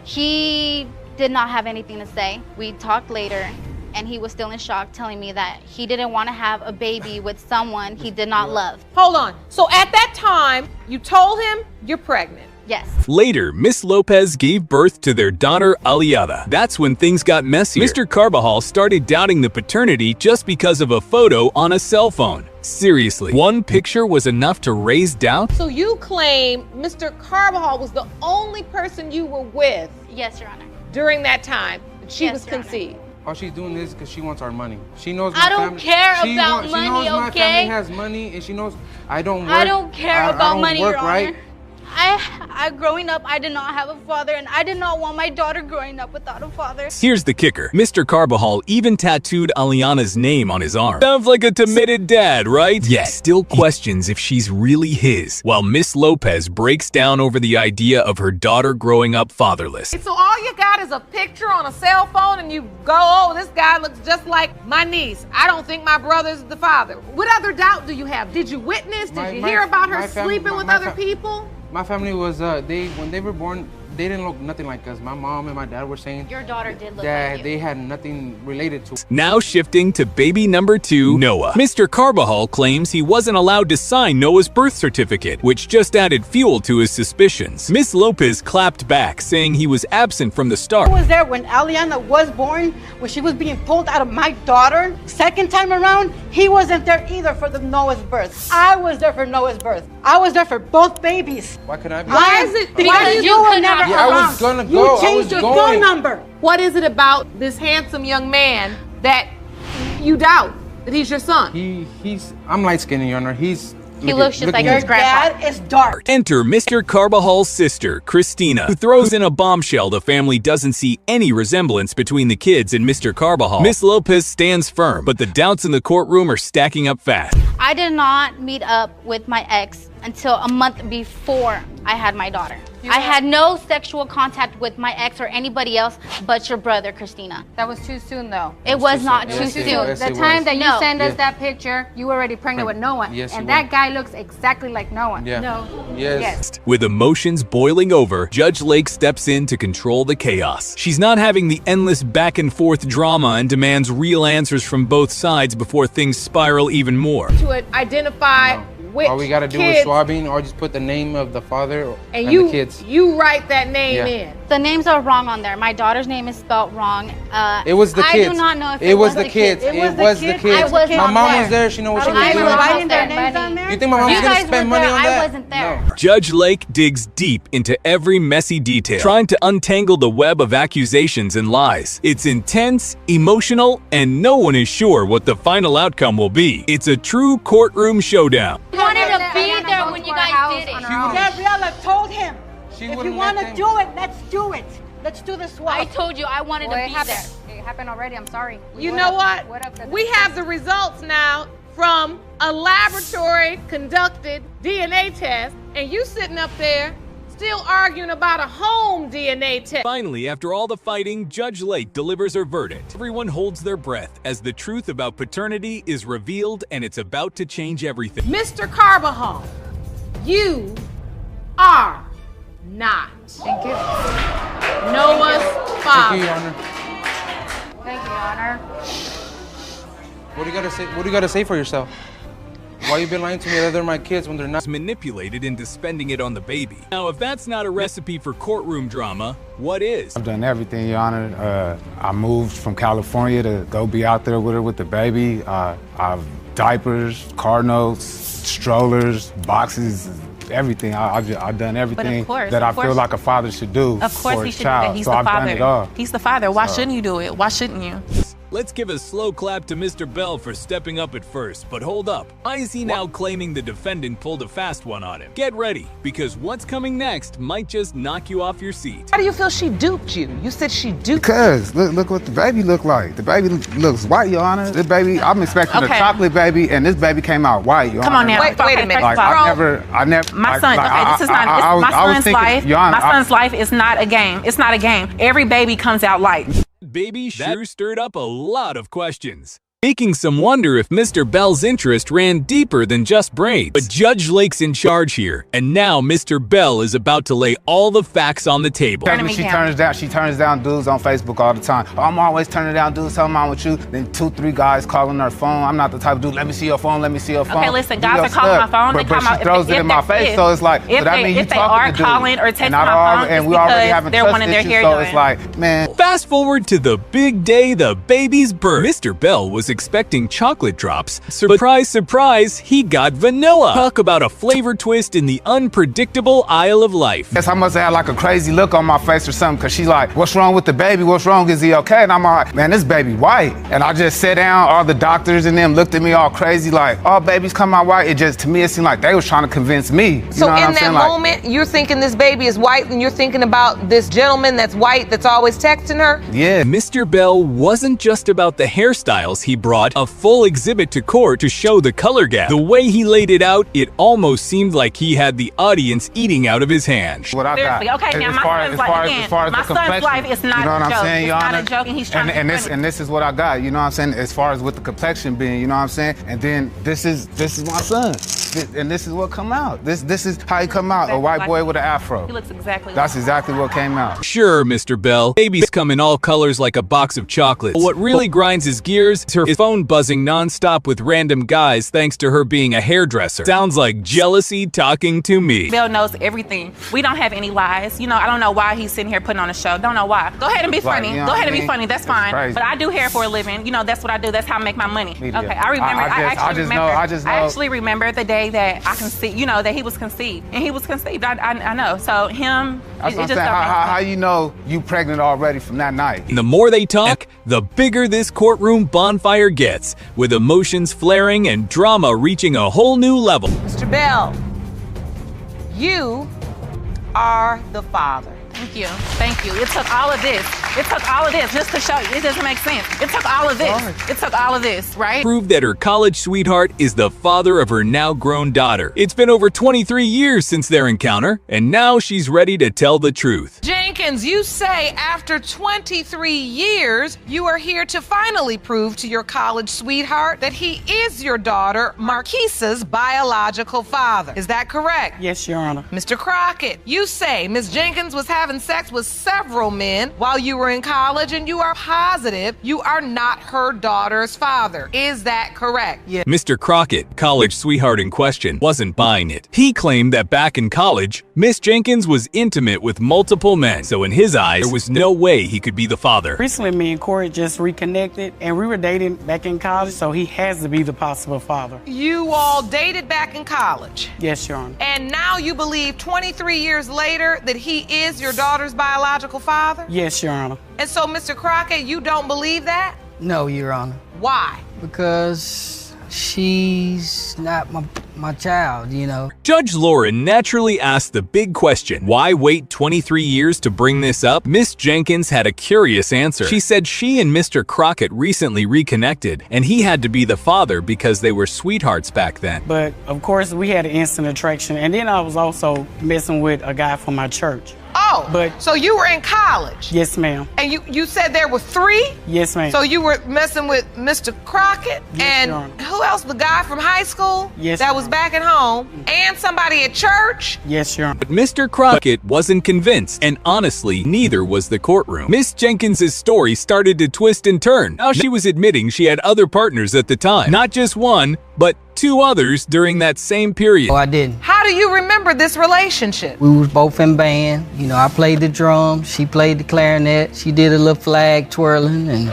W: he did not have anything to say. We talked later, and he was still in shock, telling me that he didn't want to have a baby with someone he did not love.
A: Hold on. So at that time, you told him you're pregnant?
W: Yes.
E: Later, Miss Lopez gave birth to their daughter, Aliada. That's when things got messier. Mr. Carbajal started doubting the paternity just because of a photo on a cell phone. Seriously, one picture was enough to raise doubt?
A: So you claim Mr. Carbajal was the only person you were with?
W: Yes, Your Honor.
A: During that time that she was conceived?
R: All she's doing this because she wants our money. She knows
W: I don't care about money,
R: she knows my
W: okay?
R: family has money, and she knows I don't work.
W: I don't care about money,
R: work,
W: Your Honor.
R: right?
W: I growing up, I did not have a father, and I did not want my daughter growing up without a father.
E: Here's the kicker. Mr. Carbajal even tattooed Aliana's name on his arm. Sounds like a committed dad, right? Yet, still questions if she's really his, while Miss Lopez breaks down over the idea of her daughter growing up fatherless.
A: So all you got is a picture on a cell phone and you go, oh, this guy looks just like my niece. I don't think my brother's the father. What other doubt do you have? Did you witness? Did you hear about her sleeping with other people?
R: My family was, when they were born, they didn't look nothing like us. My mom and my dad were saying
W: your daughter did look
R: that
W: like you.
R: They had nothing related to.
E: Now shifting to baby number 2, Noah. Mr. Carbajal claims he wasn't allowed to sign Noah's birth certificate, which just added fuel to his suspicions. Miss Lopez clapped back, saying he was absent from the start.
X: I was there when Aliana was born, when she was being pulled out of my daughter. Second time around, he wasn't there either for the Noah's birth. I was there for Noah's birth. I was there for both babies.
R: Why couldn't I be?
X: Why is it? Because you were never
R: I
X: around.
R: was gonna go.
X: You changed your phone number.
A: What is it about this handsome young man that you doubt that he's your son?
R: I'm light-skinned, Your Honor.
W: He looks just like his grandpa.
X: Dad is dark.
E: Enter Mr. Carbajal's sister, Christina, who throws in a bombshell the family doesn't see any resemblance between the kids and Mr. Carbajal. Miss Lopez stands firm, but the doubts in the courtroom are stacking up fast.
W: I did not meet up with my ex until a month before I had my daughter. I had no sexual contact with my ex or anybody else but your brother, Christina. That was too soon, though.
X: It was not too soon.
W: The time that you sent us that picture, you were already pregnant with Noah.
R: Yes,
W: and that guy looks exactly like Noah.
R: Yeah.
W: No.
R: Yes.
E: With emotions boiling over, Judge Lake steps in to control the chaos. She's not having the endless back and forth drama and demands real answers from both sides before things spiral even more.
A: To identify which
R: all we gotta do is swabbing or just put the name of the father and the kids.
A: You write that name in.
W: The names are wrong on there. My daughter's name is spelled wrong.
R: It was the kids.
W: I do not know if
R: it was the kids. It was the kids. My mom was there. She knows what she was doing.
W: Writing their names on there?
R: You think my mom's gonna spend money on that?
W: I wasn't there.
E: No. Judge Lake digs deep into every messy detail, trying to untangle the web of accusations and lies. It's intense, emotional, and no one is sure what the final outcome will be. It's a true courtroom showdown.
W: I wanted to be there when you guys did it.
X: Gabriella told him, if you want to
R: think.
X: do it, let's do it. Let's do the swap.
W: I told you I wanted to be there. It happened already. I'm sorry.
A: You know what? We have the results now from a laboratory conducted DNA test, and you sitting up there Still arguing about a home DNA test.
E: Finally, after all the fighting, Judge Lake delivers her verdict. Everyone holds their breath as the truth about paternity is revealed, and it's about to change everything.
A: Mr. Carbajal, you are not Noah's father.
R: Thank you, Your Honor.
W: Thank you, Your Honor.
R: What do you gotta say? What do you gotta say for yourself? Why you been lying to me that they're my kids when they're not?
E: Manipulated into spending it on the baby. Now, if that's not a recipe for courtroom drama, what is?
H: I've done everything, Your Honor. I moved from California to go be out there with her with the baby. I've diapers, car notes, strollers, boxes, everything. I've done everything that I feel like a father should do
J: Of course
H: for
J: he
H: his
J: should
H: child.
J: do that. He's
H: so
J: the
H: I've done it all.
J: father. He's the father. Why shouldn't you do it? Why shouldn't you?
E: Let's give a slow clap to Mr. Bell for stepping up at first, but hold up. Why is he now claiming the defendant pulled a fast one on him? Get ready, because what's coming next might just knock you off your seat.
A: How do you feel she duped you? You said she duped you.
H: Because look what the baby looked like. The baby looks white, Your Honor. This baby, I'm expecting a chocolate baby, and this baby came out white, Your
J: Come
H: Honor.
J: on now.
A: Wait a minute.
H: Like, I never.
J: My son, this is not, my son's life. My son's life is not a game. It's not a game. Every baby comes out light.
E: Baby sure stirred up a lot of questions, making some wonder if Mr. Bell's interest ran deeper than just braids. But Judge Lake's in charge here, and now Mr. Bell is about to lay all the facts on the table.
H: She turns down dudes on Facebook all the time. I'm always turning down dudes, tell them I'm with you. Then 2-3 guys calling her phone. I'm not the type of dude, let me see your phone, let me see your phone.
J: Okay, listen, guys are calling my phone.
H: But she throws it in my face, so it's like, so that means you talking to dudes.
J: Calling or texting my phone,
H: and we already having
J: they're
H: trust
J: wanting their
H: issues,
J: hair
H: so
J: done.
H: it's like, man.
E: Fast forward to the big day, the baby's birth. Mr. Bell was expecting chocolate drops. Surprise, surprise, he got vanilla. Talk about a flavor twist in the unpredictable aisle of life.
H: Guess I must have had like a crazy look on my face or something, because she's like, what's wrong with the baby? What's wrong? Is he okay? And I'm like, man, this baby white. And I just sat down, all the doctors and them looked at me all crazy like, all babies come out white. It just, to me, it seemed like they was trying to convince me. You
A: So
H: know what
A: in
H: I'm
A: that
H: saying?
A: moment, you're thinking this baby is white, and you're thinking about this gentleman that's white that's always texting her?
H: Yeah.
E: Mr. Bell wasn't just about the hairstyles. He brought a full exhibit to court to show the color gap. The way he laid it out, it almost seemed like he had the audience eating out of his hand.
H: What I got.
J: Seriously, okay, now
H: As
J: my
H: far
J: son's
H: as
J: life,
H: far as-
J: again,
H: as far as
J: my
H: the
J: son's
H: complexion,
J: life is not
H: you know what
J: a
H: I'm
J: joke.
H: saying,
J: It's
H: Your
J: not
H: Honor?
J: a joke, and he's trying to be
H: and this is what I got, you know what I'm saying, as far as with the complexion being, you know what I'm saying, and then this is my son, and this is what come out. This is how he come out, a white boy with an afro.
J: He looks exactly
H: That's exactly what came out.
E: Sure, Mr. Bell, babies come in all colors like a box of chocolates. What really grinds his gears is her phone buzzing nonstop with random guys thanks to her being a hairdresser. Sounds like jealousy talking to me.
J: Bell knows everything. We don't have any lies. You know, I don't know why he's sitting here putting on a show. Don't know why. Go ahead and be funny.
H: you know
J: Go ahead
H: what
J: and
H: I
J: be
H: mean?
J: funny. That's
H: It's
J: fine.
H: crazy.
J: But I do hair for a living. You know, that's what I do. That's how I make my money.
H: Media.
J: Okay, I remember.
H: I just know.
J: I actually remember the day that I conceived. You know, that he was conceived, and he was conceived. I know. So him.
H: That's
J: it
H: what I'm
J: just
H: saying.
J: don't make
H: How you know you pregnant already from that night?
E: And the more they talk, the bigger this courtroom bonfire gets, with emotions flaring and drama reaching a whole new level.
A: Mr. Bell, you are the father.
J: Thank you. Thank you. It took all of this. It took all of this just to show you. It doesn't make sense. It took all of this. It took all of this, right?
E: Prove that her college sweetheart is the father of her now grown daughter. It's been over 23 years since their encounter, and now she's ready to tell the truth.
A: Jenkins, you say after 23 years, you are here to finally prove to your college sweetheart that he is your daughter, Marquisa's biological father. Is that correct?
L: Yes, Your Honor.
A: Mr. Crockett, you say Ms. Jenkins was having sex with several men while you were in college, and you are positive you are not her daughter's father. Is that correct?
L: Yes.
E: Mr. Crockett, college sweetheart in question, wasn't buying it. He claimed that back in college, Miss Jenkins was intimate with multiple men, so in his eyes, there was no way he could be the father.
L: Recently, me and Corey just reconnected, and we were dating back in college, so he has to be the possible father.
A: You all dated back in college.
L: Yes, Your Honor.
A: And now you believe 23 years later that he is your daughter's biological father?
L: Yes, Your Honor.
A: And so, Mr. Crockett, you don't believe that?
L: No, Your Honor.
A: Why?
L: Because she's not my
F: my child, you know.
E: Judge Lauren naturally asked the big question, why wait 23 years to bring this up? Miss Jenkins had a curious answer. She said she and Mr. Crockett recently reconnected, and he had to be the father because they were sweethearts back then.
L: But of course, we had an instant attraction, and then I was also messing with a guy from my church.
A: Oh,
L: but
A: so you were in college?
L: Yes, ma'am.
A: And you said there were 3?
L: Yes, ma'am.
A: So you were messing with Mr. Crockett?
L: Yes,
A: and
L: Your Honor.
A: who else? The guy from high school?
L: Yes,
A: that
L: Your
A: was
L: Honor.
A: back at home? And somebody at church?
L: Yes, Your Honor.
E: But Mr. Crockett wasn't convinced, and honestly, neither was the courtroom. Miss Jenkins's story started to twist and turn. Now she was admitting she had other partners at the time. Not just one, but 2 others during that same period.
F: Oh, I didn't.
A: How do you remember this relationship?
F: We was both in band. You know, I played the drums, she played the clarinet. She did a little flag twirling, and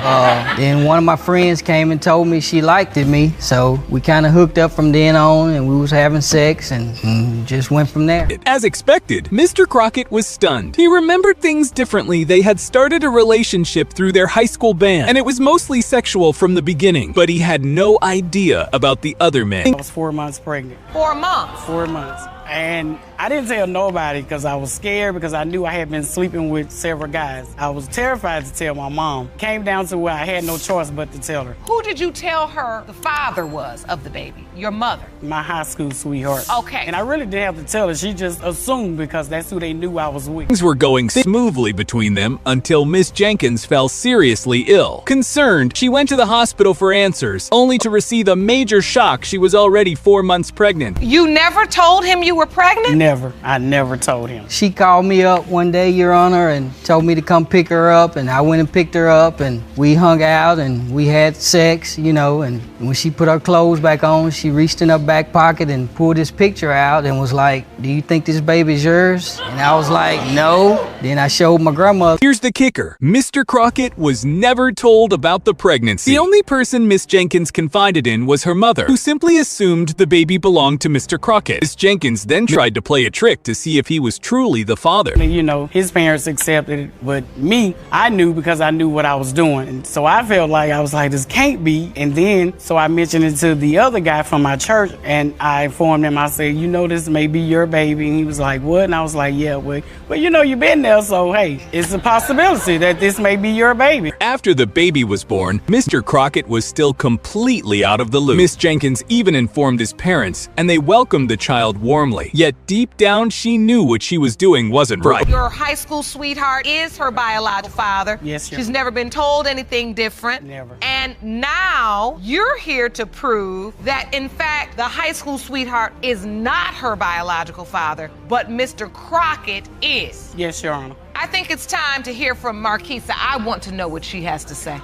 F: then one of my friends came and told me she liked me. So we kind of hooked up from then on, and we was having sex, and just went from there.
E: As expected, Mr. Crockett was stunned. He remembered things differently. They had started a relationship through their high school band, and it was mostly sexual from the beginning, but he had no idea about the other men.
L: I was 4 months pregnant.
A: 4 months?
L: 4 months. And I didn't tell nobody because I was scared, because I knew I had been sleeping with several guys. I was terrified to tell my mom. Came down to where I had no choice but to tell her.
A: Who did you tell her the father was of the baby? Your mother?
L: My high school sweetheart.
A: Okay.
L: And I really didn't have to tell her. She just assumed because that's who they knew I was with.
E: Things were going smoothly between them until Miss Jenkins fell seriously ill. Concerned, she went to the hospital for answers, only to receive a major shock. She was already 4 months pregnant.
A: You never told him you were pregnant?
L: Never. I never told him.
F: She called me up one day, Your Honor, and told me to come pick her up, and I went and picked her up, and we hung out, and we had sex, you know, and when she put her clothes back on, she reached in her back pocket and pulled this picture out and was like, "Do you think this baby's yours?" And I was like, "No." Then I showed my grandmother.
E: Here's the kicker. Mr. Crockett was never told about the pregnancy. The only person Miss Jenkins confided in was her mother, who simply assumed the baby belonged to Mr. Crockett. Miss Jenkins then tried to play a trick to see if he was truly the father.
L: You know, his parents accepted it, but me, I knew because I knew what I was doing. And so I felt like, I was like, this can't be. And then, so I mentioned it to the other guy from my church, and I informed him, I said, you know, this may be your baby. And he was like, what? And I was like, yeah, well, you know, you've been there, so hey, it's a possibility that this may be your baby.
E: After the baby was born, Mr. Crockett was still completely out of the loop. Miss Jenkins even informed his parents, and they welcomed the child warmly. Yet deep down, she knew what she was doing wasn't right.
A: Your high school sweetheart is her biological father.
L: Yes,
A: She's never been told anything different.
L: Never.
A: And now you're here to prove that, in fact, the high school sweetheart is not her biological father, but Mr. Crockett is.
L: Yes, Your Honor.
A: I think it's time to hear from Marquisa. I want to know what she has to say.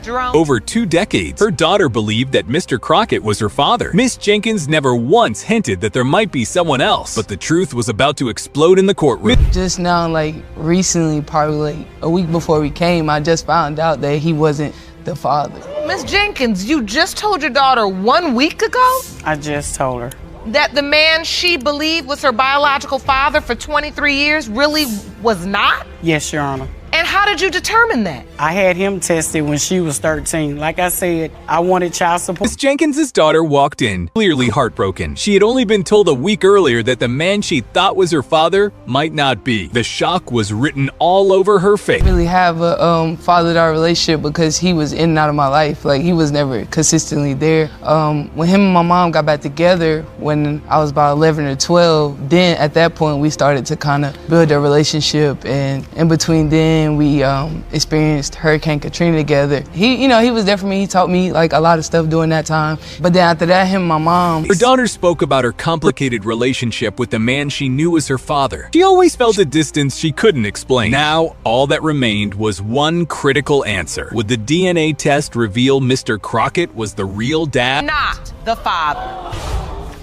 A: Jerome?
E: Over 2 decades, her daughter believed that Mr. Crockett was her father. Miss Jenkins never once hinted that there might be someone else, but the truth was about to explode in the courtroom.
G: Just now, like recently, probably like a week before we came, I just found out that he wasn't the father.
A: Miss Jenkins, you just told your daughter 1 week ago
L: I just told her.
A: that the man she believed was her biological father for 23 years really was not?
L: Yes, Your Honor.
A: And how did you determine that?
L: I had him tested when she was 13. Like I said, I wanted child support.
E: Miss Jenkins' daughter walked in, clearly heartbroken. She had only been told a week earlier that the man she thought was her father might not be. The shock was written all over her face.
G: I really have a father-daughter relationship because he was in and out of my life. Like, he was never consistently there. When him and my mom got back together when I was about 11 or 12, then at that point we started to kind of build a relationship, and in between then we experienced Hurricane Katrina together. He was there for me. He taught me like a lot of stuff during that time. But then after that, him and my mom.
E: Her daughter spoke about her complicated relationship with the man she knew was her father. She always felt a distance she couldn't explain. Now, all that remained was one critical answer. Would the DNA test reveal Mr. Crockett was the real dad?
A: Not the father.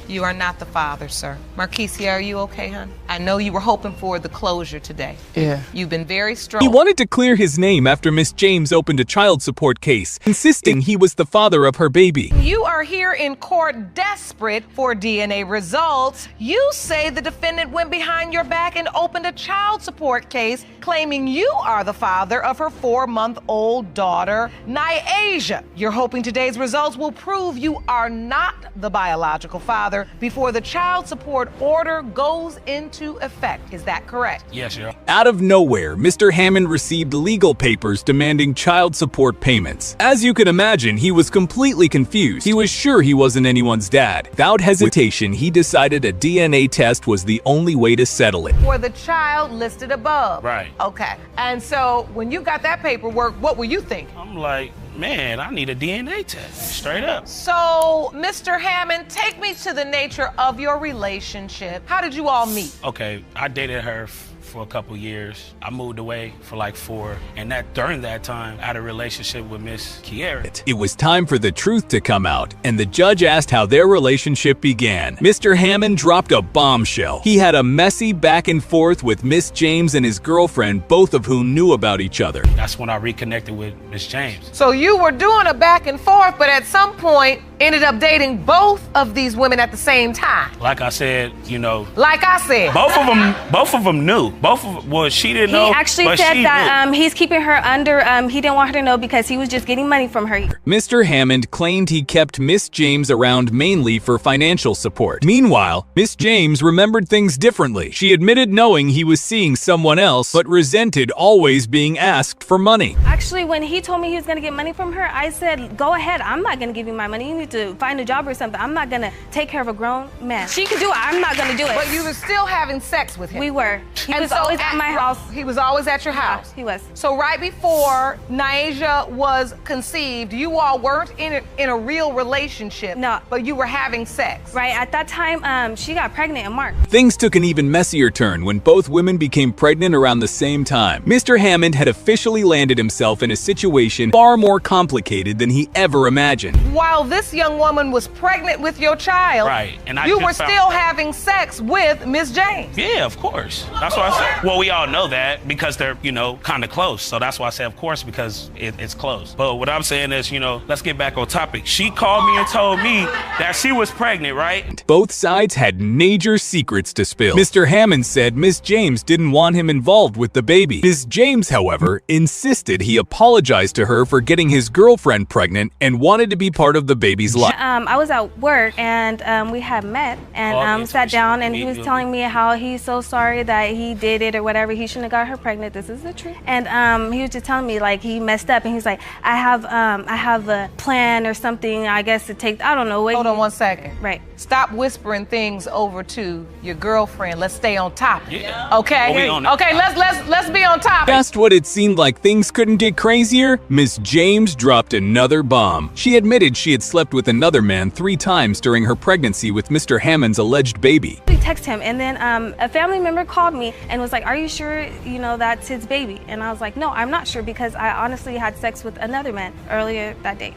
A: You are not the father, sir. Marquisa, are you okay, hon? I know you were hoping for the closure today.
G: Yeah.
A: You've been very strong.
E: He wanted to clear his name after Miss James opened a child support case, insisting he was the father of her baby.
A: You are here in court desperate for DNA results. You say the defendant went behind your back and opened a child support case claiming you are the father of her 4-month-old daughter, Nyasia. You're hoping today's results will prove you are not the biological father father before the child support order goes into effect. Is that correct?
C: Yes, Your Honor.
E: Out of nowhere, Mr. Hammond received legal papers demanding child support payments. As you can imagine, he was completely confused. He was sure he wasn't anyone's dad. Without hesitation, he decided a DNA test was the only way to settle it.
A: For the child listed above.
C: Right.
A: Okay. And so when you got that paperwork, what were you thinking?
C: I'm like, man, I need a DNA test, straight up.
A: So, Mr. Hammond, take me to the nature of your relationship. How did you all meet?
C: Okay, I dated her for a couple years. I moved away for like 4, and during that time, I had a relationship with Miss Kiera.
E: It was time for the truth to come out, and the judge asked how their relationship began. Mr. Hammond dropped a bombshell. He had a messy back and forth with Miss James and his girlfriend, both of whom knew about each other.
C: That's when I reconnected with Miss James.
A: So you were doing a back and forth, but at some point, ended up dating both of these women at the same time.
C: Like I said, you know.
A: Like I said.
C: Both of them knew. Well, she didn't know.
M: He actually said that he's keeping her under, he didn't want her to know because he was just getting money from her.
E: Mr. Hammond claimed he kept Miss James around mainly for financial support. Meanwhile, Miss James remembered things differently. She admitted knowing he was seeing someone else, but resented always being asked for money.
M: Actually, when he told me he was going to get money from her, I said, go ahead, I'm not going to give you my money. You need to find a job or something. I'm not going to take care of a grown man. She can do it, I'm not going to do it.
A: But you were still having sex with him.
M: We were. He was always at my house.
A: He was always at your house.
M: Yeah, he was.
A: So right before Naija was conceived, you all weren't in a real relationship.
M: No.
A: But you were having sex.
M: Right. At that time, she got pregnant in March.
E: Things took an even messier turn when both women became pregnant around the same time. Mr. Hammond had officially landed himself in a situation far more complicated than he ever imagined.
A: While this young woman was pregnant with your child,
C: right, and
A: you were still having sex with Miss James.
C: Yeah, of course. That's why I said. Well, we all know that because they're, you know, kind of close. So that's why I say, of course, because it's close. But what I'm saying is, you know, let's get back on topic. She called me and told me that she was pregnant, right?
E: Both sides had major secrets to spill. Mr. Hammond said Miss James didn't want him involved with the baby. Miss James, however, insisted he apologized to her for getting his girlfriend pregnant and wanted to be part of the baby's life.
M: I was at work and we had met and sat down and he was telling me how he's so sorry that he did it or whatever. He shouldn't have got her pregnant. This is the truth. And he was just telling me like he messed up and he's like, I have a plan or something, I guess, to take, I don't know.
A: Hold on 1 second.
M: Right.
A: Stop whispering things over to your girlfriend. Let's stay on topic.
C: Yeah.
A: Okay. Okay. Let's be on topic.
E: Just what it seemed like things couldn't get crazier, Miss James dropped another bomb. She admitted she had slept with another man 3 times during her pregnancy with Mr. Hammond's alleged baby.
M: We texted him and then a family member called me and was like, are you sure, you know, that's his baby? And I was like, no, I'm not sure because I honestly had sex with another man earlier that day.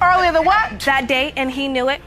A: Earlier than what?
M: That day, and he knew it.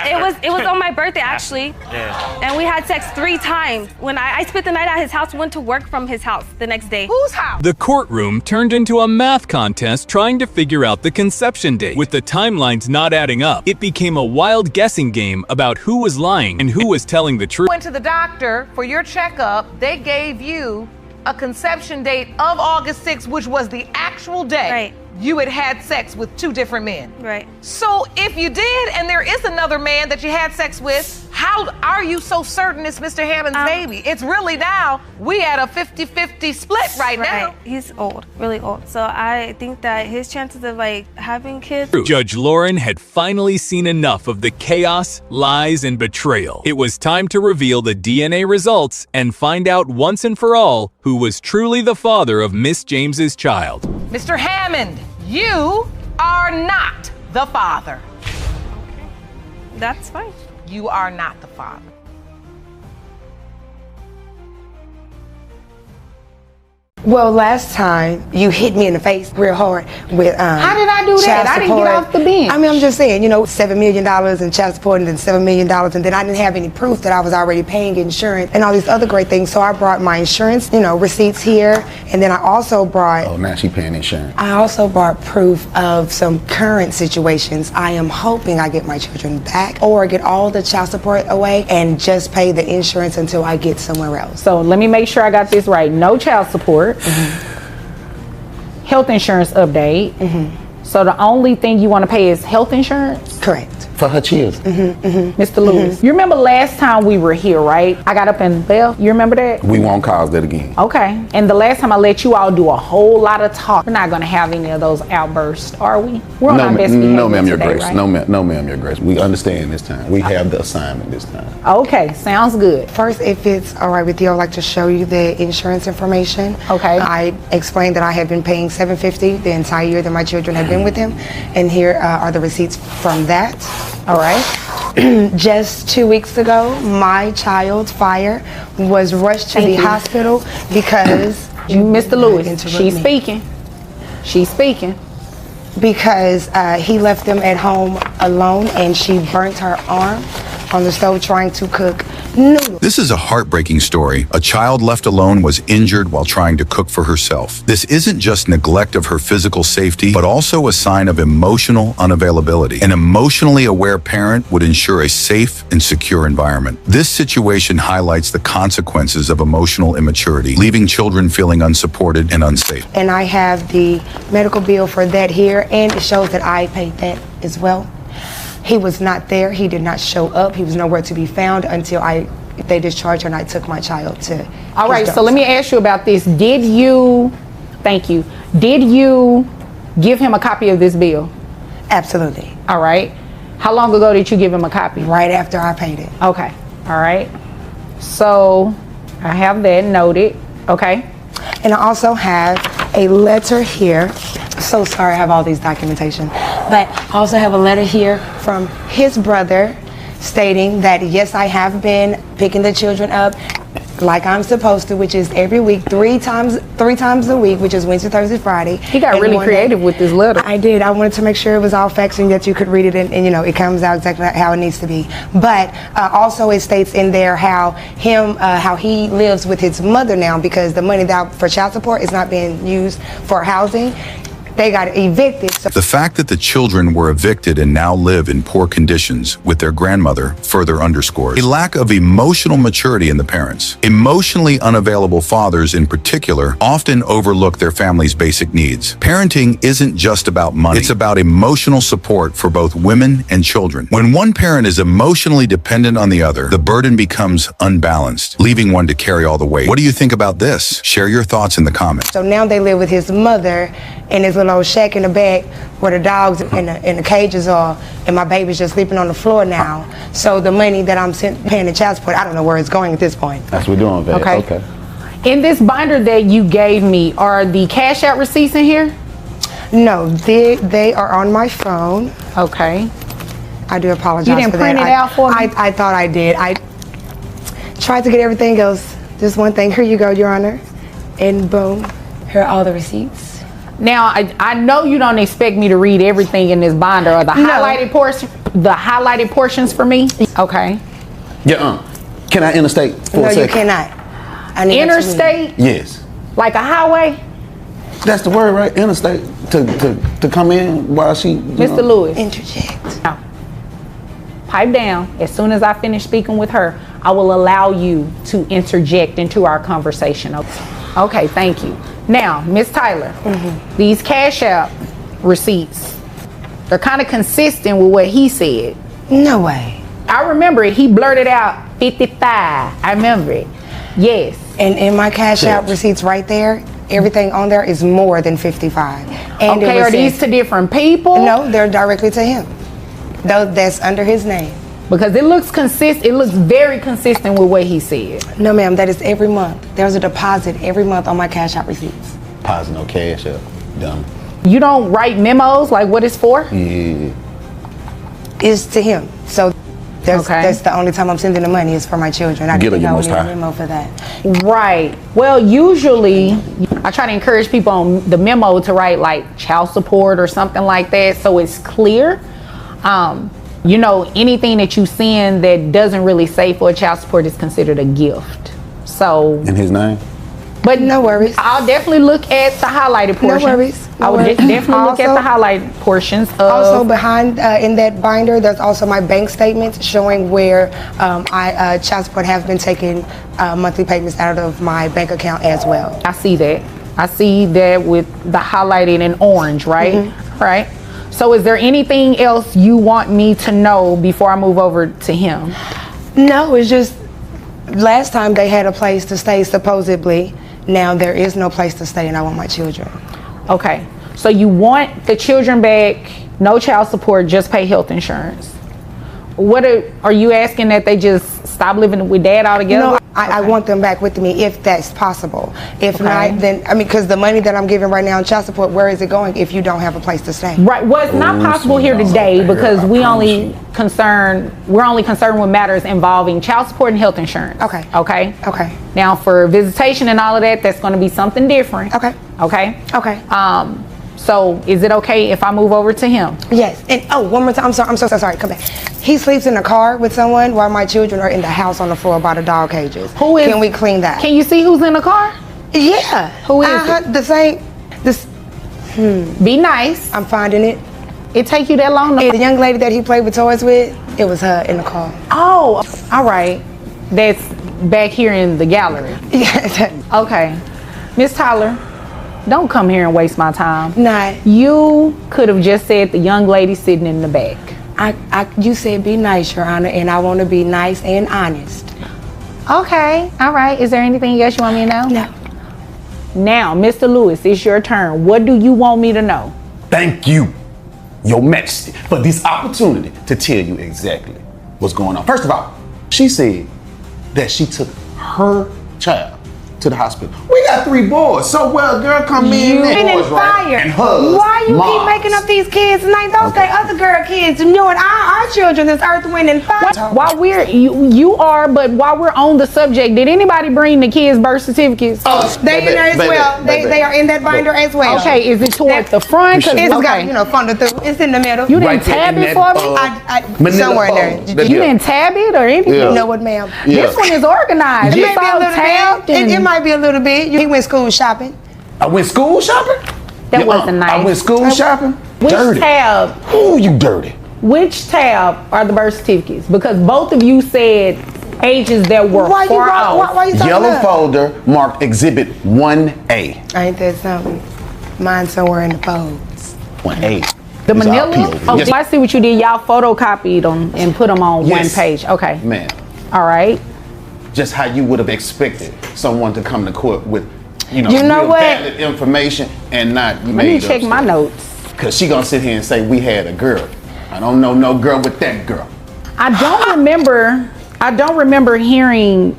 M: It was on my birthday actually.
C: Yeah.
M: And we had sex 3 times. When I spent the night at his house, went to work from his house the next day.
A: Whose house?
E: The courtroom turned into a math contest trying to figure out the conception date. With the timelines not adding up, it became a wild guessing game about who was lying and who was telling the truth.
A: Went to the doctor for your checkup. They gave you a conception date of August 6th, which was the actual day.
M: Right.
A: You had sex with 2 different men.
M: Right.
A: So if you did, and there is another man that you had sex with, how are you so certain it's Mr. Hammond's baby? It's really now, we at a 50-50 split right now.
M: He's old, really old. So I think that his chances of like having kids.
E: Judge Lauren had finally seen enough of the chaos, lies, and betrayal. It was time to reveal the DNA results and find out once and for all who was truly the father of Miss James's child.
A: Mr. Hammond, you are not the father.
M: Okay. That's fine.
A: You are not the father.
N: Well, last time you hit me in the face real hard with
S: How did I do that? I didn't get off the bench.
N: I mean, I'm just saying, you know, $7 million in child support and then $7 million, and then I didn't have any proof that I was already paying insurance and all these other great things. So I brought my insurance, you know, receipts here, and then I also brought.
H: Oh, now she paying insurance.
N: I also brought proof of some current situations. I am hoping I get my children back or get all the child support away and just pay the insurance until I get somewhere else.
S: So let me make sure I got this right. No child support. Health insurance update. So the only thing you want to pay is health insurance?
N: Correct.
I: For her children.
S: Mr. Lewis, you remember last time we were here, right? I got up and bell. You remember that?
I: We won't cause that again.
S: Okay. And the last time I let you all do a whole lot of talk, we're not going to have any of those outbursts, are we? We're on our best behavior
I: no, ma'am, Your
S: today,
I: Grace.
S: right?
I: No, ma'am, Your Grace. We understand this time. We have the assignment this time.
S: Okay, sounds good.
N: First, if it's all right with you, I'd like to show you the insurance information.
S: Okay.
N: I explained that I have been paying $750 the entire year that my children have been with him, and here are the receipts from that.
S: All right.
N: Just 2 weeks ago, my child, Fire, was rushed to the hospital because...
S: Mr. Lewis, she's speaking. She's speaking.
N: Because he left them at home alone and she burnt her arm on the stove trying to cook noodles.
U: This is a heartbreaking story. A child left alone was injured while trying to cook for herself. This isn't just neglect of her physical safety, but also a sign of emotional unavailability. An emotionally aware parent would ensure a safe and secure environment. This situation highlights the consequences of emotional immaturity, leaving children feeling unsupported and unsafe.
N: And I have the medical bill for that here, and it shows that I paid that as well. He was not there. He did not show up. He was nowhere to be found until they discharged her and I took my child to...
S: All right, so let me ask you about this. Did you give him a copy of this bill?
N: Absolutely.
S: All right. How long ago did you give him a copy?
N: Right after I paid it.
S: Okay. All right. So I have that noted. Okay.
N: And I also have a letter here. So sorry, I have all these documentation. But I also have a letter here from his brother stating that yes, I have been picking the children up like I'm supposed to, which is every week, three times a week, which is Wednesday, Thursday, Friday.
S: He got really creative with this letter.
N: I did. I wanted to make sure it was all facts and that you could read it and you know, it comes out exactly how it needs to be. But also it states in there how he lives with his mother now because the money for child support is not being used for housing. They got evicted.
U: The fact that the children were evicted and now live in poor conditions with their grandmother further underscores a lack of emotional maturity in the parents. Emotionally unavailable fathers in particular often overlook their family's basic needs. Parenting isn't just about money. It's about emotional support for both women and children. When one parent is emotionally dependent on the other, the burden becomes unbalanced, leaving one to carry all the weight. What do you think about this? Share your thoughts in the comments.
N: So now they live with his mother in his little shack in the back where the dogs and the cages are, and my baby's just sleeping on the floor now. So the money that I'm paying the child support, I don't know where it's going at this point.
I: That's what we're doing, babe. Okay.
S: In this binder that you gave me, are the cash out receipts in here?
N: No, they are on my phone.
S: Okay.
N: I do apologize
S: for that. You didn't print it out for me?
N: I thought I did. I tried to get everything else. Just one thing. Here you go, Your Honor. And boom, here are all the receipts.
S: Now, I know you don't expect me to read everything in this binder or the highlighted portions for me. Okay.
I: Yeah. Can I interstate for a second?
N: No, you cannot.
S: Interstate?
I: Yes.
S: Like a highway?
I: That's the word, right? Interstate to come in while she.
S: Mr. Lewis.
N: Interject.
S: Now, pipe down. As soon as I finish speaking with her, I will allow you to interject into our conversation. Okay, thank you. Now, Miss Tyler, these cash out receipts, they're kind of consistent with what he said.
N: No way.
S: I remember it. He blurted out 55. I remember it. Yes.
N: And in my cash out receipts right there, everything on there is more than 55. And
S: okay, are these to different people?
N: No, they're directly to him. That's under his name.
S: Because it looks consistent. It looks very consistent with what he said.
N: No, ma'am, that is every month. There's a deposit every month on my cash out receipts.
I: Deposit no cash out. Dumb.
S: You don't write memos like what it's for?
I: Yeah.
N: It's to him. So that's the only time I'm sending the money is for my children. I didn't know a memo for that.
S: Right. Well, usually I try to encourage people on the memo to write like child support or something like that so it's clear. You know, anything that you send that doesn't really say for a child support is considered a gift. So.
I: In his name?
S: But
N: no worries.
S: I'll definitely look at the highlighted portions.
N: No worries.
S: I would definitely look at the highlighted portions.
N: Also behind in that binder, there's also my bank statements showing where child support has been taking monthly payments out of my bank account as well.
S: I see that. I see that with the highlighted in orange, right? Right. So is there anything else you want me to know before I move over to him?
N: No, it's just last time they had a place to stay supposedly. Now there is no place to stay and I want my children.
S: Okay, so you want the children back, no child support, just pay health insurance. What are you asking that they just stop living with dad altogether?
N: No, I want them back with me if that's possible. If not, then, I mean, because the money that I'm giving right now in child support, where is it going if you don't have a place to stay?
S: Right, well, it's not possible here today because we're only concerned with matters involving child support and health insurance.
N: Okay.
S: Okay?
N: Okay.
S: Now for visitation and all of that, that's gonna be something different.
N: Okay.
S: Okay?
N: Okay.
S: So is it okay if I move over to him?
N: Yes. And one more time, I'm so sorry, come back. He sleeps in the car with someone while my children are in the house on the floor by the dog cages.
S: Who is?
N: Can we clean that?
S: Can you see who's in the car?
N: Yeah.
S: Who is it?
N: The same.
S: Be nice.
N: I'm finding it.
S: It take you that long?
N: The young lady that he played with toys with, it was her in the car.
S: Oh, all right. That's back here in the gallery.
N: Yes.
S: Okay. Miss Tyler, don't come here and waste my time.
N: Not.
S: You could have just said the young lady sitting in the back.
N: You said be nice, Your Honor, and I want to be nice and honest.
S: Okay, all right. Is there anything else you want me to know?
N: No.
S: Now, Mr. Lewis, it's your turn. What do you want me to know?
I: Thank you, Your Majesty, for this opportunity to tell you exactly what's going on. First of all, she said that she took her child to the hospital. We got 3 boys, so well, girl, come in there.
N: And fire.
I: And hugs.
N: Why you keep making up these kids' names? Those they other girl kids. You know what? Our children is Earth, Wind, and Fire.
S: While you are, but while we're on the subject, did anybody bring the kids' birth certificates?
N: They in there as well. They are in that binder as well.
S: Okay, is it toward the front?
N: It's got funded through. It's in the middle.
S: You didn't tab it for me?
N: Somewhere in there.
S: You didn't tab it or anything?
N: You know what, ma'am?
S: This one is organized.
N: It
S: It's all tabbed.
N: It might be a little bit. He went school shopping.
I: I went school shopping?
S: That wasn't nice.
I: I went school shopping?
S: Which
I: Dirty.
S: tab?
I: Ooh, you dirty.
S: Which tab are the birth certificates? Because both of you said ages that were far off.
N: Why you talking
I: Yellow
N: about?
I: folder marked Exhibit 1A.
N: Ain't that something? Mine's somewhere in the folds.
I: 1A.
S: The
I: It's all
S: manila?
I: POV.
S: Oh,
I: Yes.
S: I see what you did. Y'all photocopied them and put them on one page. Okay.
I: Man,
S: All right.
I: just how you would have expected someone to come to court with,
N: You know
I: real
N: what?
I: valid information and not
S: Let me
I: made
S: check
I: up
S: my
I: stuff.
S: notes.
I: Cause she gonna sit here and say we had a girl. I don't know no girl with that girl.
S: I don't remember hearing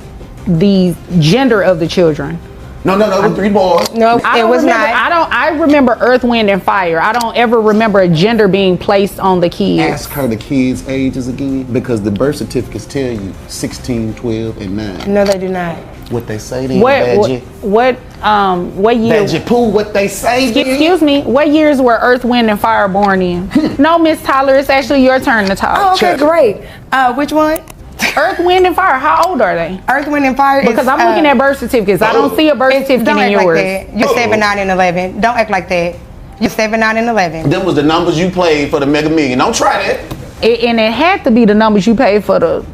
S: the gender of the children.
I: No, the 3 boys.
N: No,
S: I
N: it
S: don't
N: was
S: remember,
N: not.
S: I remember Earth, Wind, and Fire. I don't ever remember a gender being placed on the kids.
I: Ask her the kids' ages again, because the birth certificates tell you 16, 12, and 9.
N: No, they do not.
I: What they say then,
S: What year?
I: Badgie Pooh, what they say then?
S: Excuse me, what years were Earth, Wind, and Fire born in? No, Miss Tyler, it's actually your turn to talk.
N: Oh, okay, great. Which one?
S: Earth, Wind, and Fire, how old are they?
N: Earth, Wind, and Fire
S: Because I'm looking at birth certificates. I don't see a birth certificate
N: Don't
S: in
N: act
S: yours.
N: like that. You're 7, 9, and 11. Don't act like that. You're 7, 9, and 11.
I: Them was the numbers you played for the Mega Million. Don't try that.
S: And it had to be the numbers you paid for the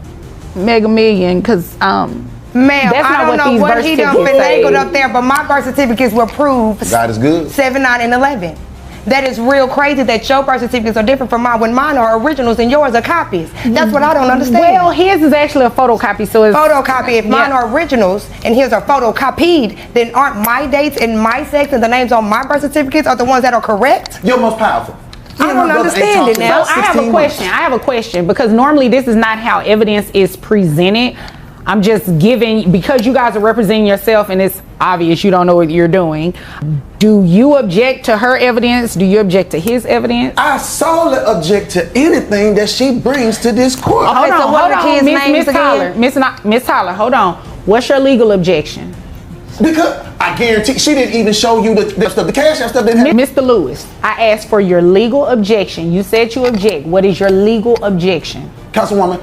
S: Mega Million, because
N: Ma'am,
S: that's
N: I
S: not
N: don't
S: what
N: know
S: these
N: what
S: birth
N: he done
S: certificates
N: finagled
S: say.
N: up there, but my birth certificates were proved
I: God is good.
N: 7, 9, and 11. That is real crazy that your birth certificates are different from mine when mine are originals and yours are copies. That's what I don't understand.
S: Well, his is actually a photocopy, so it's
N: photocopy. If mine are originals and his are photocopied, then aren't my dates and my sex and the names on my birth certificates are the ones that are correct?
I: You're most powerful.
N: I don't understand it now.
S: So I have a question because normally this is not how evidence is presented. I'm just giving, because you guys are representing yourself and it's obvious you don't know what you're doing. Do you object to her evidence? Do you object to his evidence?
I: I solely object to anything that she brings to this court.
S: Hold on, Miss Tyler. Miss Tyler, hold on. What's your legal objection?
I: Because I guarantee she didn't even show you the stuff, the cash stuff didn't have.
S: Mr. Lewis, I asked for your legal objection. You said you object. What is your legal objection?
I: Councilwoman,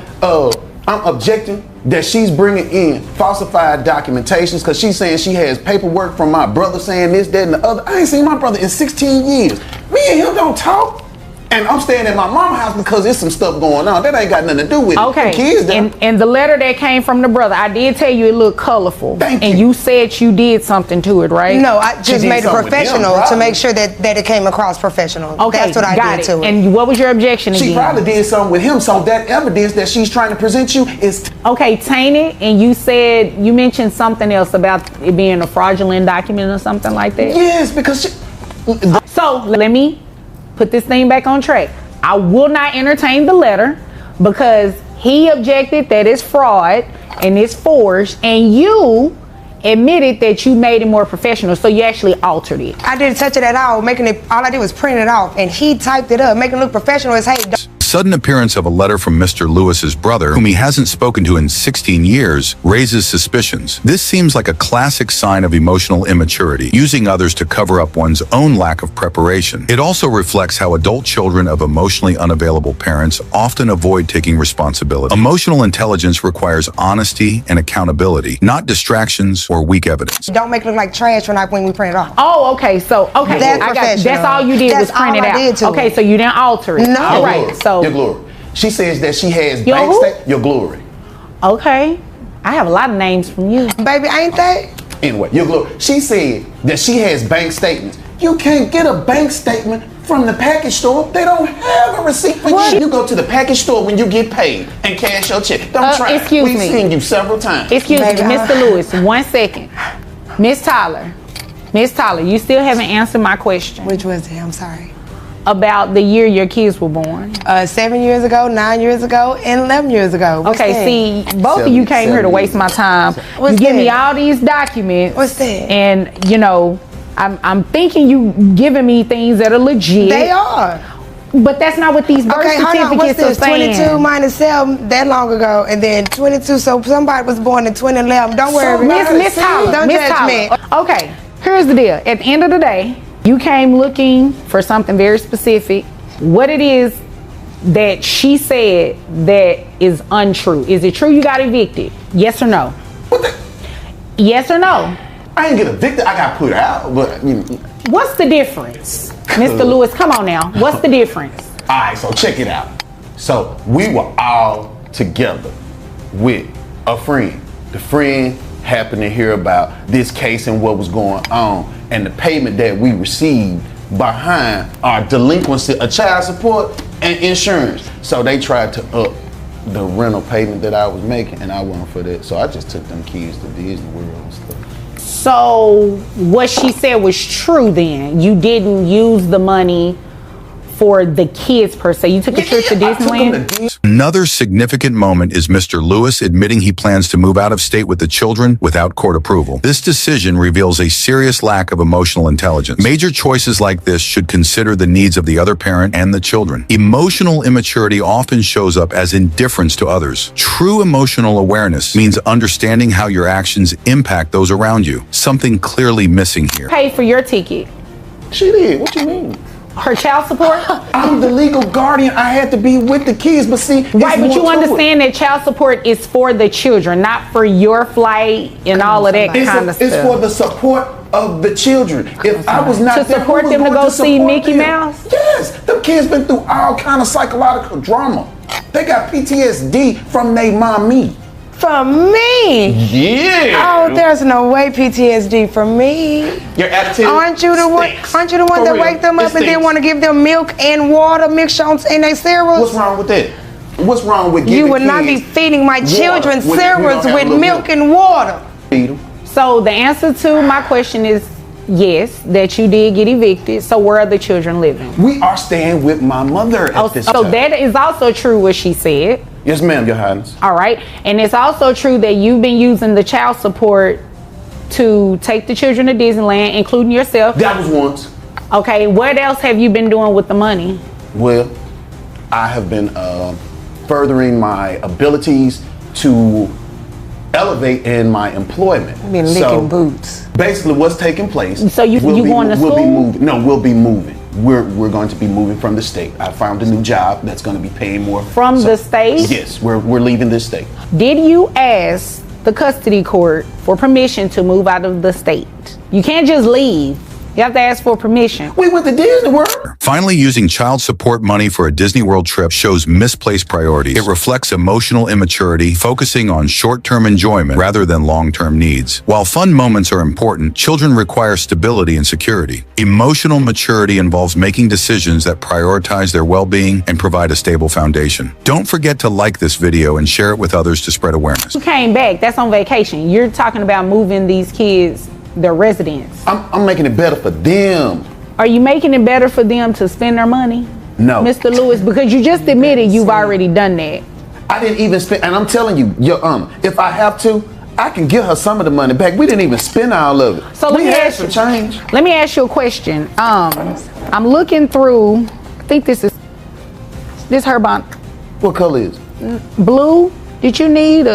I: I'm objecting that she's bringing in falsified documentations because she's saying she has paperwork from my brother saying this, that, and the other. I ain't seen my brother in 16 years. Me and him don't talk. And I'm staying at my mama's house because there's some stuff going on. That ain't got nothing to do with it.
S: Okay.
I: The kids
S: and the letter that came from the brother, I did tell you it looked colorful.
I: And
S: you said you did something to it, right?
N: No, I just made it professional to make sure that it came across professional.
S: Okay,
N: that's what I did to it.
S: And what was your objection again?
I: She probably did something with him, so that evidence that she's trying to present you is
S: okay, tainted. And you mentioned something else about it being a fraudulent document or something like that.
I: Yes, because
S: so let me put this thing back on track. I will not entertain the letter because he objected that it's fraud and it's forged, and you admitted that you made it more professional, so you actually altered it.
N: I didn't touch it at all, all I did was print it off, and he typed it up, making it look professional as hey.
U: Sudden appearance of a letter from Mr. Lewis's brother, whom he hasn't spoken to in 16 years, raises suspicions. This seems like a classic sign of emotional immaturity, using others to cover up one's own lack of preparation. It also reflects how adult children of emotionally unavailable parents often avoid taking responsibility. Emotional intelligence requires honesty and accountability, not distractions or weak evidence.
N: Don't make it look like trash when we print it off.
S: Oh, okay. So, okay.
N: That's
S: professional. That's all you did was print it out. Okay, so you didn't alter it.
N: No.
S: All right. So.
I: Your glory. She says that she has bank statements. Your glory.
S: Okay. I have a lot of names from you.
N: Baby, ain't they?
I: Anyway, your glory. She said that she has bank statements. You can't get a bank statement from the package store. They don't have a receipt for you. You go to the package store when you get paid and cash your check. Don't try.
S: Excuse me.
I: We've seen you several times.
S: Excuse me, Mr. Lewis, 1 second. Miss Tyler, you still haven't answered my question.
N: Which was it? I'm sorry.
S: About the year your kids were born.
N: 7 years ago, 9 years ago, and 11 years ago. What's
S: okay,
N: that?
S: see, both of you came here to waste my time. You give me all these documents.
N: What's that?
S: And, I'm thinking you giving me things that are legit.
N: They are.
S: But that's not what these birth certificates are saying.
N: 22 minus 7 that long ago, and then 22. So somebody was born in 2011. Don't worry.
S: Miss Tyler,
N: don't judge me.
S: Okay, here's the deal. At the end of the day, you came looking for something very specific. What it is that she said that is untrue. Is it true you got evicted? Yes or no? Yes or no?
I: I didn't get evicted. I got put out. But
S: what's the difference, Mr. Lewis? Come on now. What's the difference?
I: All right, so check it out. So we were all together with a friend. The friend happened to hear about this case and what was going on, and the payment that we received behind our delinquency of child support and insurance. So they tried to up the rental payment that I was making, and I wasn't for that. So I just took them keys to Disney World and stuff.
S: So what she said was true then. You didn't use the money for the kids per se. You took a trip to Disneyland?
U: Another significant moment is Mr. Lewis admitting he plans to move out of state with the children without court approval. This decision reveals a serious lack of emotional intelligence. Major choices like this should consider the needs of the other parent and the children. Emotional immaturity often shows up as indifference to others. True emotional awareness means understanding how your actions impact those around you. Something clearly missing here.
S: Pay for your ticket.
I: She did. What you mean?
S: Her child support?
I: I'm the legal guardian. I had to be with the kids, but see,
S: right, but you understand that child support is for the children, not for your flight and all of that kind of stuff.
I: It's for the support of the children. If I was not
S: to
I: there,
S: support them to go see Mickey Mouse?
I: Yes, the kids been through all kind of psychological drama. They got PTSD from their mommy.
N: From me?
I: Yeah.
N: Oh, there's no way PTSD from me.
I: Your attitude.
N: Aren't you the one that wake them up and then want to give them milk and water mixed in their cereals?
I: What's wrong with that? What's wrong with giving
N: You would not be feeding my children cereals with milk and water.
I: Feed them.
S: So the answer to my question is yes, that you did get evicted. So where are the children living?
I: We are staying with my mother at this time.
S: So that is also true what she said.
I: Yes, ma'am, Your Highness.
S: All right. And it's also true that you've been using the child support to take the children to Disneyland, including yourself.
I: That was once.
S: Okay. What else have you been doing with the money?
I: Well, I have been furthering my abilities to elevate in my employment.
N: I've been licking boots.
I: Basically, what's taking place.
S: So you going to school?
I: We'll be moving. No, we'll be moving. We're going to be moving from the state. I found a new job that's going to be paying more.
S: From the state?
I: Yes, we're leaving this state.
S: Did you ask the custody court for permission to move out of the state? You can't just leave You have to ask for permission.
I: We went to Disney World.
U: Finally, using child support money for a Disney World trip shows misplaced priorities. It reflects emotional immaturity, focusing on short-term enjoyment rather than long-term needs. While fun moments are important, children require stability and security. Emotional maturity involves making decisions that prioritize their well-being and provide a stable foundation. Don't forget to like this video and share it with others to spread awareness.
S: You came back. That's on vacation. You're talking about moving these kids, their residence.
I: I'm making it better for them.
S: Are you making it better for them to spend their money?
I: No.
S: Mr. Lewis, because you just admitted you've already done that.
I: I didn't even spend, and I'm telling you, if I have to, I can give her some of the money back. We didn't even spend all of it.
S: So let me ask you,
I: change.
S: Let me ask you a question. I'm looking through, I think this her bond.
I: What color is
S: it? Blue. Did you need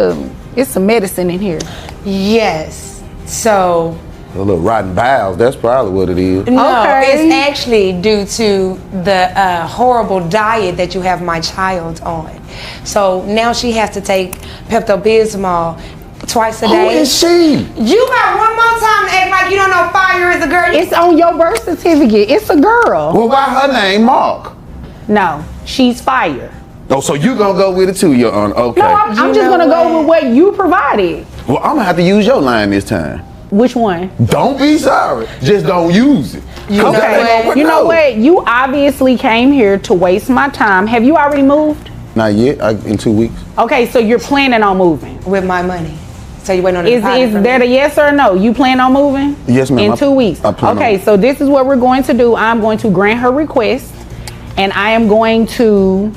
S: it's some medicine in here?
N: Yes. So
I: a little rotten bowels, that's probably what it is.
N: no, it's actually due to the horrible diet that you have my child on. So now she has to take Pepto-Bismol twice a day.
I: Who is she?
N: You got one more time to act like you don't know Fire is a girl.
S: It's on your birth certificate. It's a girl.
I: Well, why her name Mark?
S: No, she's Fire.
I: Oh, so you gonna go with it too, Your Honor? Okay.
S: No, I'm just gonna go with what you provided.
I: Well, I'm gonna have to use your line this time.
S: Which one?
I: Don't be sorry. Just don't use it.
S: You know what? You obviously came here to waste my time. Have you already moved?
I: Not yet. In 2 weeks.
S: Okay, so you're planning on moving
N: with my money. So you waiting on the
S: Is that a yes or a no? You plan on moving?
I: Yes, ma'am.
S: In 2 weeks. Okay, so this is what we're going to do. I'm going to grant her request, and I am going to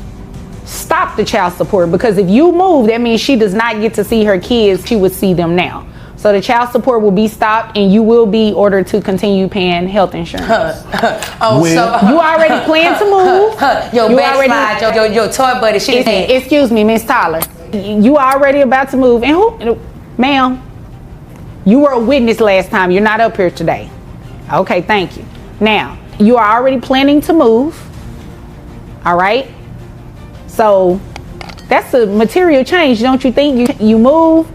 S: stop the child support, because if you move, that means she does not get to see her kids. She would see them now. So the child support will be stopped, and you will be ordered to continue paying health insurance. You already plan to move.
N: Your toy buddy.
S: Excuse me, Miss Tyler. You already about to move, and who, ma'am? You were a witness last time. You're not up here today. Okay, thank you. Now you are already planning to move. All right. So that's a material change, don't you think? You move,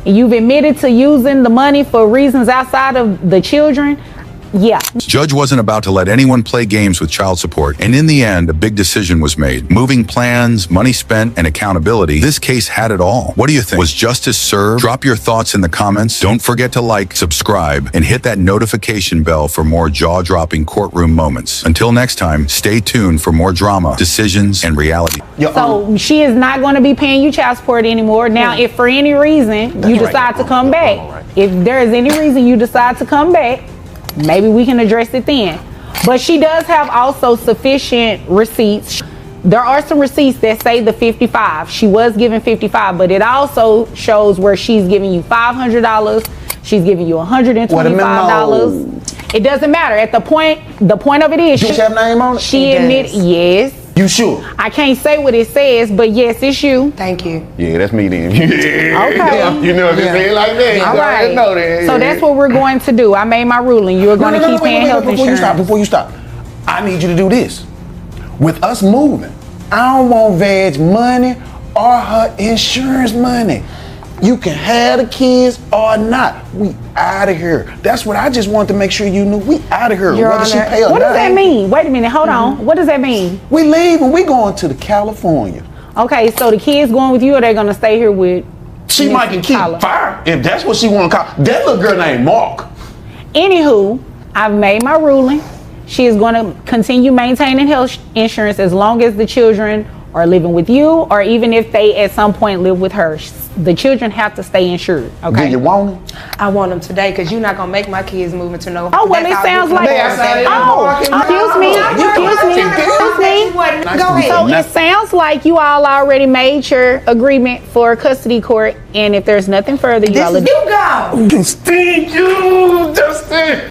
S: and you've admitted to using the money for reasons outside of the children. Yeah.
U: Judge wasn't about to let anyone play games with child support, and in the end, a big decision was made. Moving plans, money spent, and accountability. This case had it all. What do you think? Was justice served? Drop your thoughts in the comments. Don't forget to like, subscribe, and hit that notification bell for more jaw-dropping courtroom moments. Until next time, stay tuned for more drama, decisions, and reality.
S: So she is not going to be paying you child support anymore. Now, if for any reason you decide to come back, if there is any reason you decide to come back, maybe we can address it then. But she does have also sufficient receipts. There are some receipts that say the 55. She was given 55, but it also shows where she's giving you $500. She's giving you $125. It doesn't matter. At the point of it is,
I: she have name on it?
S: She admitted, yes.
I: You sure?
S: I can't say what it says, but yes, it's you.
N: Thank you.
I: Yeah, that's me then.
S: Okay.
I: You know, if you say it like that,
S: all
I: you
S: right.
I: know that.
S: So that's what we're going to do. I made my ruling. You're going to keep paying health insurance.
I: Before you stop, I need you to do this. With us moving, I don't want Veg money or her insurance money. You can have the kids or not. We out of here. That's what I just wanted to make sure you knew. We out of here.
S: Your
I: whether she
S: Honor,
I: pay or
S: what
I: not.
S: does that mean? Wait a minute. Hold on. What does that mean?
I: We leaving. We going to the California.
S: Okay, so the kids going with you, or they're going to stay here with
I: She might can keep Fire if that's what she want to call. That little girl named Mark.
S: Anywho, I've made my ruling. She is going to continue maintaining health insurance as long as the children are living with you, or even if they at some point live with her. The children have to stay insured. Okay.
I: Do you want them?
N: I want them today, because you're not gonna make my kids move into no.
S: Oh well, it sounds like. Excuse me. Go ahead. So it sounds like you all already made your agreement for custody court, and if there's nothing further, you all.
N: You go.
I: Stink you, Justin.